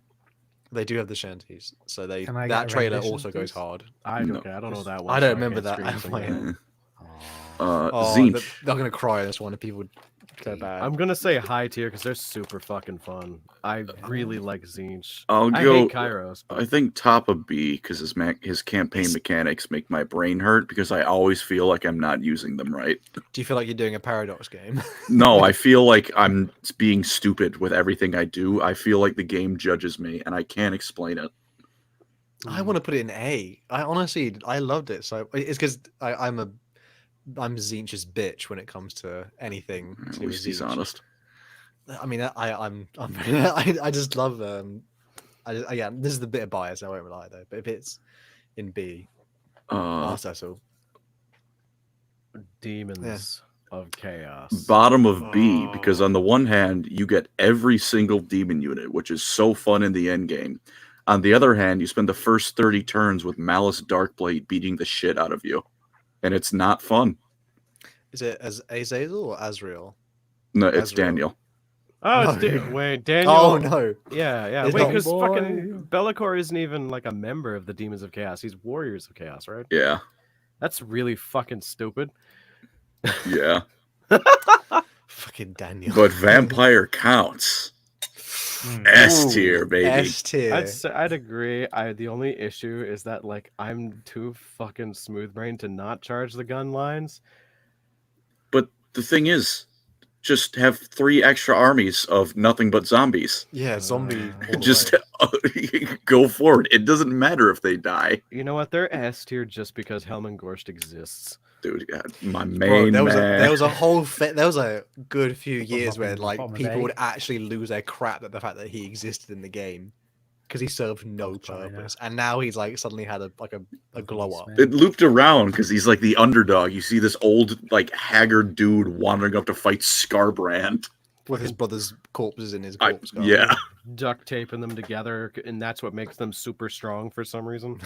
They do have the shanties, so Can I get that a trailer rendition, also goes please? hard. I No. don't know that one. I don't so remember can't that. scream from Oh, my head. Zinch. they're gonna cry on this one if people go bad. I'm gonna say high tier because they're super fucking fun. I really like Zinch. I'll I go. hate Kairos. I think top of B because his campaign mechanics make my brain hurt because I always feel like I'm not using them right. Do you feel like you're doing a paradox game? No, I feel like I'm being stupid with everything I do. I feel like the game judges me, and I can't explain it. I want to put it in A. I honestly, I loved it. So it's because I'm Zinch's bitch when it comes to anything. At To least he's Zinch. honest. I mean, I just love yeah, this is the bit of bias. I won't lie though. But if it's in B, I'll settle. Demons of Chaos. Bottom of B, because Oh. on the one hand, you get every single demon unit, which is so fun in the end game. On the other hand, you spend the first 30 turns with Malice Darkblade beating the shit out of you. And it's not fun. Is it as Azazel or Azrael? No, it's Azrael. Daniel. Oh, it's No. wait, Daniel. Oh no! Yeah. It's Wait, not- because fucking Be'lakor isn't even like a member of the Demons of Chaos. He's Warriors of Chaos, right? Yeah. That's really fucking stupid. Yeah. Fucking Daniel. But Vampire counts. S tier, baby. S tier. I'd agree. The only issue is that like I'm too fucking smooth brained to not charge the gun lines. But the thing is, just have 3 extra armies of nothing but zombies. Yeah, zombie. all the Just way. go forward. It doesn't matter if they die. You know what? They're S tier just because Helmengorst exists. Dude, my Bro, main there was man. there was a whole there was a good few years up where in the like bottom of people A. would actually lose their crap at the fact that he existed in the game because he served no China. purpose, and now he's like suddenly had a glow up. It looped around because he's like the underdog. You see this old, like, haggard dude wandering up to fight Scarbrand. With his brother's corpses in his corpse. guard. Yeah. Duct taping them together, and that's what makes them super strong for some reason.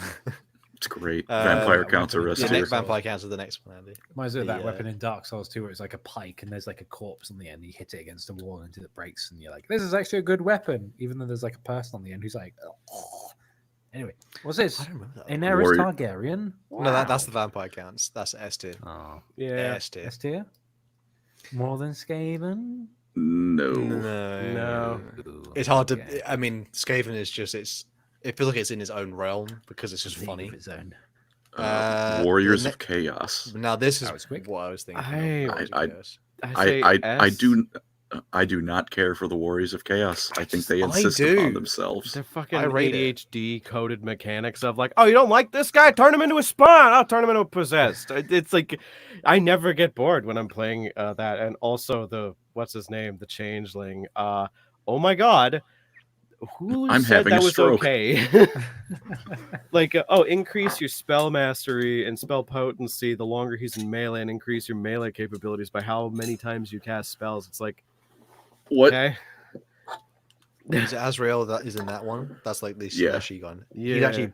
It's great. Uh, Vampire that counts are weapon- S Yeah, tier. next vampire counts as the next one, Andy. Reminds me of that The, weapon in Dark Souls 2 where it's like a pike and there's like a corpse on the end. You hit it against a wall until it breaks, and you're like, this is actually a good weapon, even though there's like a person on the end who's like, oh. Anyway, what's this? I don't remember that. Daenerys Warrior- Targaryen? No, that's the vampire counts. That's S tier. Oh, Yeah. S tier. S tier? More than Skaven? No. No. Ooh, It's hard okay. to. I mean, Skaven is just it feels like it's in its own realm because it's just League funny. of its own. Warriors the of Chaos. Now this is That was quick. what I was thinking. I do not care for the Warriors of Chaos. I think they I insist do. upon themselves. They're fucking I rate it. ADHD coded mechanics of like, oh, you don't like this guy? Turn him into a spawn. I'll turn him into a possessed. It's like, I never get bored when I'm playing that. And also the what's his name, the changeling. Oh my god, who I'm said having that a was stroke. okay? Like, increase your spell mastery and spell potency the longer he's in melee, and increase your melee capabilities by how many times you cast spells. It's like, What? okay, Is it Azrael that is in that one? That's like the Yeah. slashy gun. yeah. He'd actually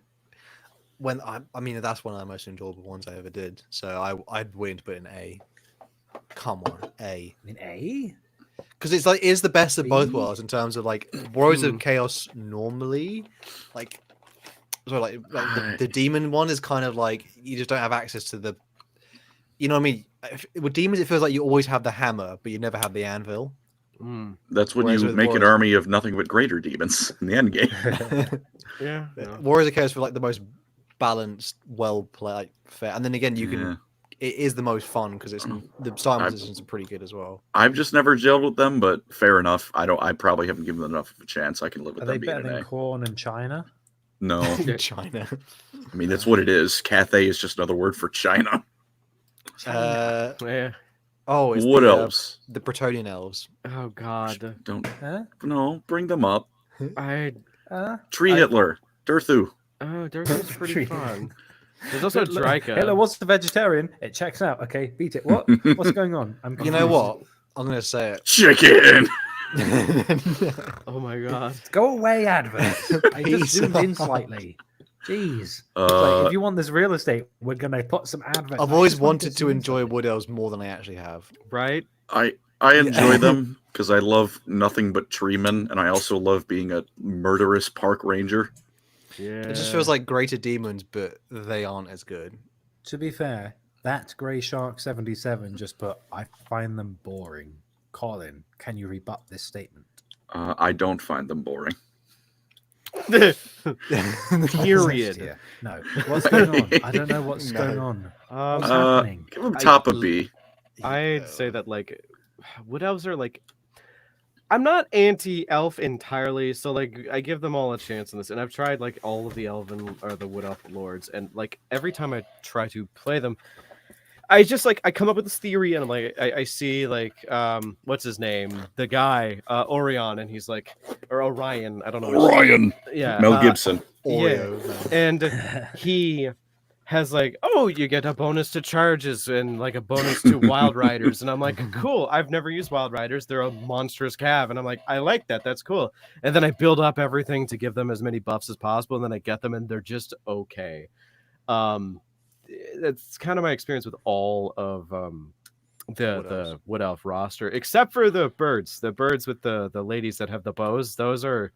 when I mean that's one of the most enjoyable ones I ever did. So I'd willing to put in A. Come on, A. In A? Because it's like is the best of both B? worlds in terms of like Warriors Hmm. of Chaos normally, like the demon one is kind of like you just don't have access to the, you know what I mean? With demons, it feels like you always have the hammer, but you never have the anvil. Mm, That's when Whereas you with make an Warriors- army of nothing but greater demons in the end game. yeah. Warriors of Chaos feel like the most balanced, well played, fair. And then again, you can Yeah. it is the most fun because it's the starting I've- positions are pretty good as well. I've just never gelled with them, but fair enough. I probably haven't given them enough of a chance. I can live with Are they them being better an than A. corn and China? No, China. I mean that's what it is. Cathay is just another word for China. Yeah. Oh, it's What the else? the Bretonian elves. Oh God. Don't Huh? no, bring them up. I. Tree Hitler, Durthu. Oh, Durthu's pretty Tree. fun. There's also Look, Dryka. Hitler was the vegetarian. It checks out. Okay, beat it. What? What's going on? I'm You know confused. what? I'm gonna say Chicken. it. Oh my God. Go away, adverts. I Peace just zoomed in out. slightly. Jeez. It's like, if you want this real estate, we're gonna put some adverts. I've I always just wanted wanted to zoom in enjoy slightly. wood elves more than I actually have. Right? I enjoy them because I love nothing but treemen, and I also love being a murderous park ranger. Yeah. It just feels like greater demons, but they aren't as good. To be fair, that Grey Shark 77 just put, I find them boring. Colin, can you rebut this statement? I don't find them boring. Period. Yeah. No. What's going on? I don't know what's No. going on. What's Uh, happening? Give them I- top a B. I'd say that like wood elves are like I'm not anti-elf entirely, so like I give them all a chance in this, and I've tried like all of the elven or the wood elf lords, and like every time I try to play them, I just like I come up with this theory, and I'm like I see like what's his name, the guy Orion, and he's like or Orion, I don't know. Ryan. Yeah, Mel Gibson. Oreo. man. and he has like, oh, you get a bonus to charges and like a bonus to wild riders, and I'm like, cool. I've never used wild riders. They're a monstrous cav, and I'm like, I like that. That's cool. And then I build up everything to give them as many buffs as possible, and then I get them, and they're just okay. That's kind of my experience with all of the wood elf roster, except for the birds. The birds with the ladies that have the bows. Those are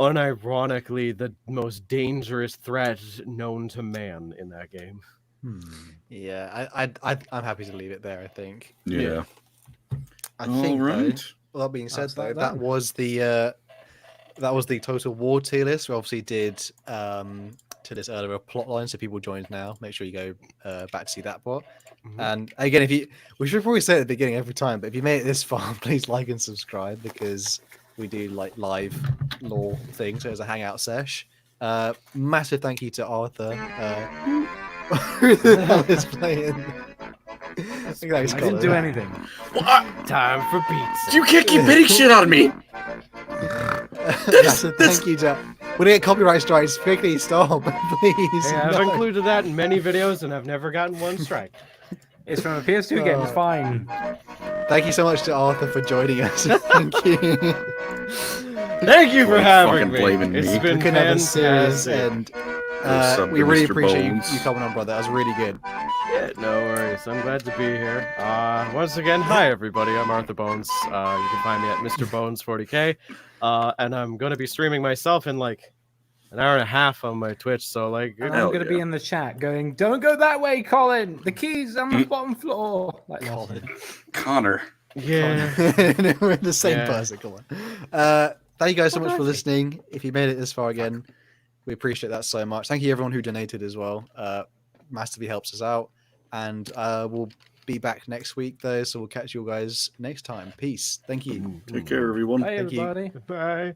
unironically the most dangerous threat known to man in that game. Yeah, I'm happy to leave it there. I think. Yeah. I think. All Though, right. well, that being said, That's though, that that done. was the total war tier list. We obviously did to this earlier plot line, so people joined now. Make sure you go back to see that part. And again, we should probably say it at the beginning every time, but if you made it this far, please like and subscribe because we do like live lore things. So there's a hangout sesh. Massive thank you to Arthur. Who the hell is playing? I think that was I didn't do Colin. anything. Time for pizza. You can't keep hitting shit on me. Massive thank you to. We're gonna get copyright strikes. Quickly stop, please. Hey, I've No. included that in many videos, and I've never gotten one strike. It's from a PS2 game. It's fine. Thank you so much to Arthur for joining us. Thank you. Thank you for Like having fucking me. blaming It's me. been We couldn't have a serious fantastic. and sub we to really Mr. appreciate you Bones. coming on, brother. That was really good. Yeah, no worries. I'm glad to be here. Once again, hi everybody. I'm Arthur Bones. You can find me at Mr. Bones 40k, and I'm going to be streaming myself in like an hour and a half on my Twitch. So like, And Hell I'm going to be yeah. in the chat going, "Don't go that way, Colin. The key's on the bottom floor." Like last Colin. time. Connor. yeah. We're the same Yeah. person. Come on. Thank you guys so much for Alrighty. listening. If you made it this far again, we appreciate that so much. Thank you everyone who donated as well. Massively helps us out. And we'll be back next week though, so we'll catch you guys next time. Peace. Thank you. Take care, everyone. Bye, Thank you. everybody. Bye.